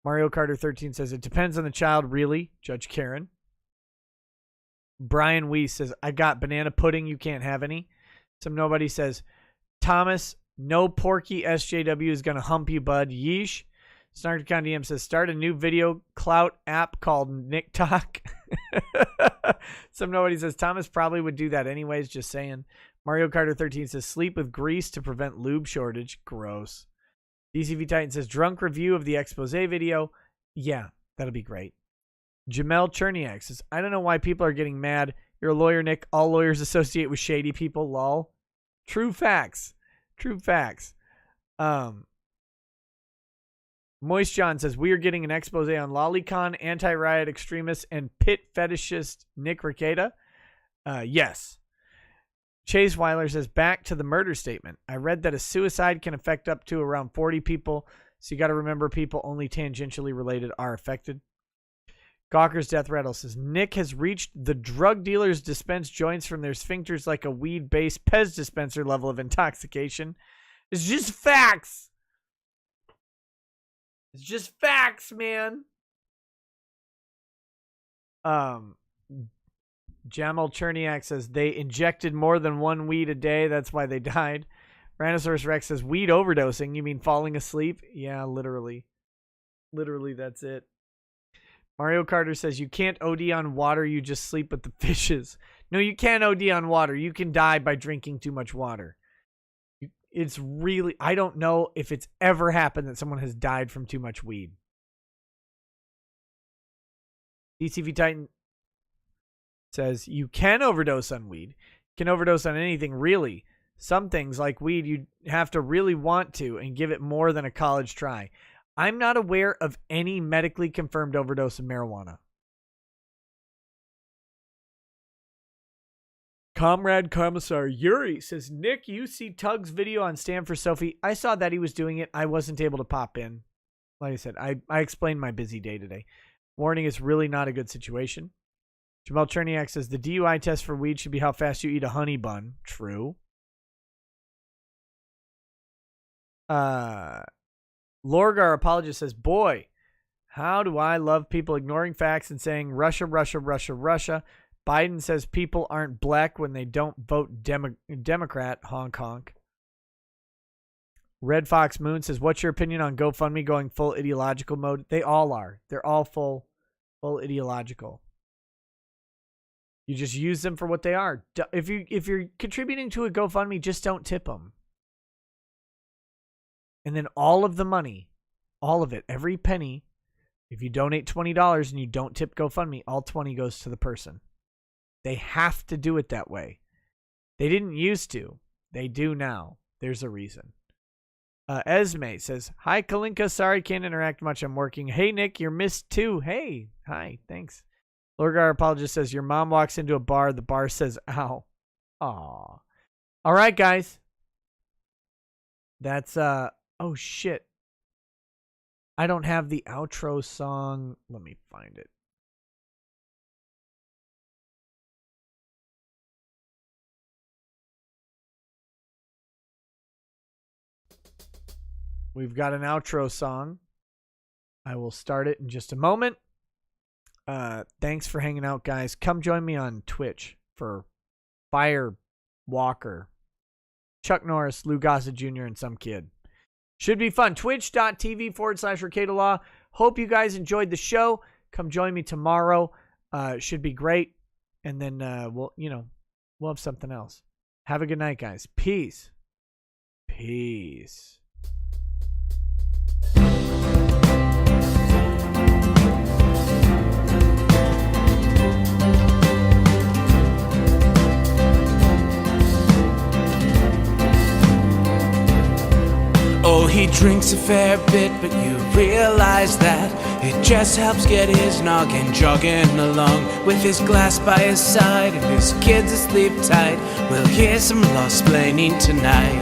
Mario Carter 13 says, "It depends on the child, really." Judge Karen. Brian Weiss says, "I got banana pudding. You can't have any." Some nobody says, "Thomas, no porky SJW is going to hump you, bud. Yeesh." Snarkdecon DM says, "Start a new video clout app called Nick Talk." Some nobody says Thomas probably would do that anyways. Just saying. Mario Carter 13 says sleep with grease to prevent lube shortage. Gross. DCV Titan says drunk review of the expose video. Yeah, that'll be great. Jamel Cherniak says I don't know why people are getting mad. You're a lawyer, Nick. All lawyers associate with shady people. Lol. True facts. True facts. Moist John says we are getting an expose on Lolicon, anti-riot extremist, and pit fetishist Nick Rekieta. Yes. Chase Weiler says back to the murder statement. I read that a suicide can affect up to around 40 people, so you got to remember people only tangentially related are affected. Gawker's Death Rattle says Nick has reached the drug dealers dispense joints from their sphincters like a weed-based Pez dispenser level of intoxication. It's just facts. It's just facts, man. Jamal Cherniak says they injected more than one weed a day. That's why they died. Rhinoceros Rex says weed overdosing. You mean falling asleep? Yeah, literally. Literally, that's it. Mario Carter says you can't OD on water. You just sleep with the fishes. No, you can't OD on water. You can die by drinking too much water. It's really, I don't know if it's ever happened that someone has died from too much weed. DCV Titan says you can overdose on weed. You can overdose on anything, really. Some things like weed, you have to really want to and give it more than a college try. I'm not aware of any medically confirmed overdose of marijuana. Comrade Commissar Yuri says, Nick, you see Tug's video on Stand for Sophie. I saw that he was doing it. I wasn't able to pop in. Like I said, I explained my busy day today. Warning, it's really not a good situation. Jamal Cherniak says, the DUI test for weed should be how fast you eat a honey bun. True. Lorgar Apologist says, boy, how do I love people ignoring facts and saying Russia, Russia, Russia, Russia. Biden says people aren't black when they don't vote Democrat. Honk, honk. Red Fox Moon says, what's your opinion on GoFundMe going full ideological mode? They all are. They're all full ideological. You just use them for what they are. If you're contributing to a GoFundMe, just don't tip them. And then all of the money, all of it, every penny, if you donate $20 and you don't tip GoFundMe, all 20 goes to the person. They have to do it that way. They didn't used to. They do now. There's a reason. Esme says, hi, Kalinka. Sorry, can't interact much. I'm working. Hey, Nick, you're missed too. Hey. Hi. Thanks. Lorgar Apologist says, your mom walks into a bar. The bar says, ow. Aw. All right, guys. That's, oh, shit. I don't have the outro song. Let me find it. We've got an outro song. I will start it in just a moment. Thanks for hanging out, guys. Come join me on Twitch for Fire Walker, Chuck Norris, Lou Gossett Jr., and some kid. Should be fun. Twitch.tv/Rekieta Law. Hope you guys enjoyed the show. Come join me tomorrow. Should be great. And then we'll have something else. Have a good night, guys. Peace. Peace. Oh, he drinks a fair bit, but you realize that it just helps get his noggin jogging along. With his glass by his side and his kids asleep tight, we'll hear some law-splaining tonight.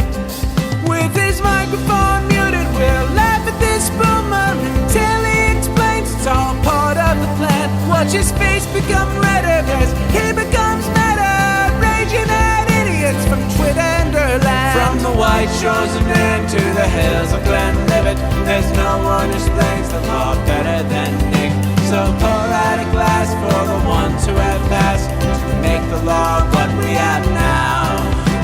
With his microphone muted, we'll laugh at this boomer until he explains it's all part of the plan. Watch his face become redder as he becomes madder, raging at idiots from Twitterland. From the white shores of Maine to the hills of Glenlivet, there's no one who explains the law better than Nick. So pour out a glass for the ones who have passed to make the law what we have now.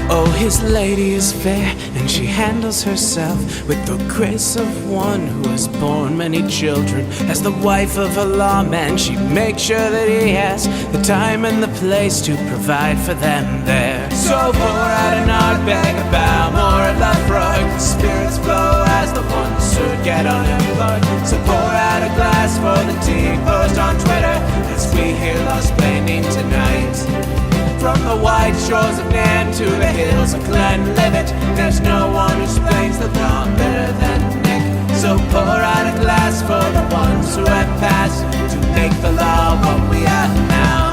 Oh, his lady is fair, and she handles herself with the grace of one who has borne many children. As the wife of a lawman, she makes sure that he has the time and the place to provide for them there. So pour out an ardbeg, a bow, more a love rug. The spirits flow as the ones who get unemployed. So pour out a glass for the tea, post on Twitter as we hear Lost Planning tonight. From the white shores of Nan to the hills of Glenlivet, there's no one who explains the dawn better than Nick. So pour out a glass for the ones who have passed to make the law what we are now.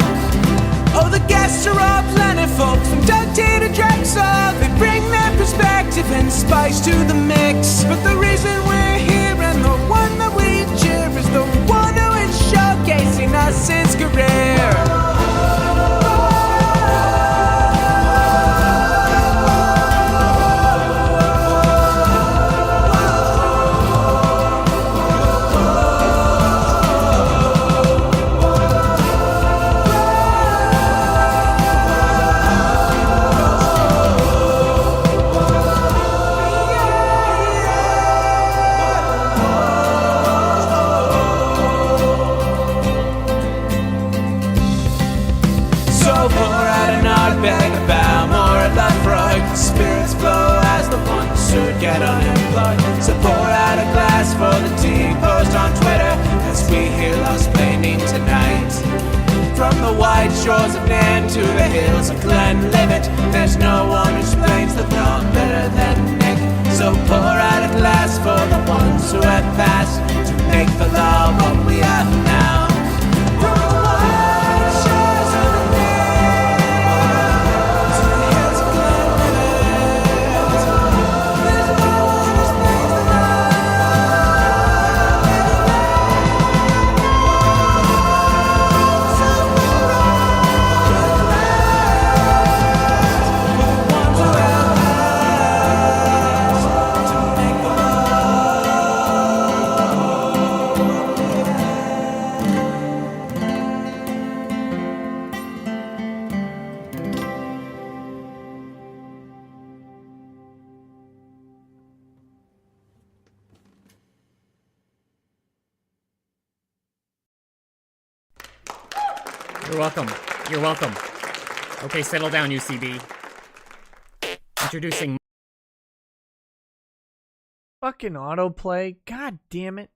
Oh, the guests are all plentiful, from Doug T to Drexel. They bring their perspective and spice to the mix. But the reason we're here and the one that we cheer is the one who is showcasing us his career. Spirits flow as the ones who get unemployed. So pour out a glass for the tea, post on Twitter as we hear Lost Planning tonight. From the white shores of Nan to the hills of Glenlivet, there's no one who explains the dawn better than Nick. So pour out a glass for the ones who have passed to make the law what we are now. From the white shores of You're welcome. You're welcome. Okay, settle down, UCB. Introducing... Fucking autoplay. God damn it.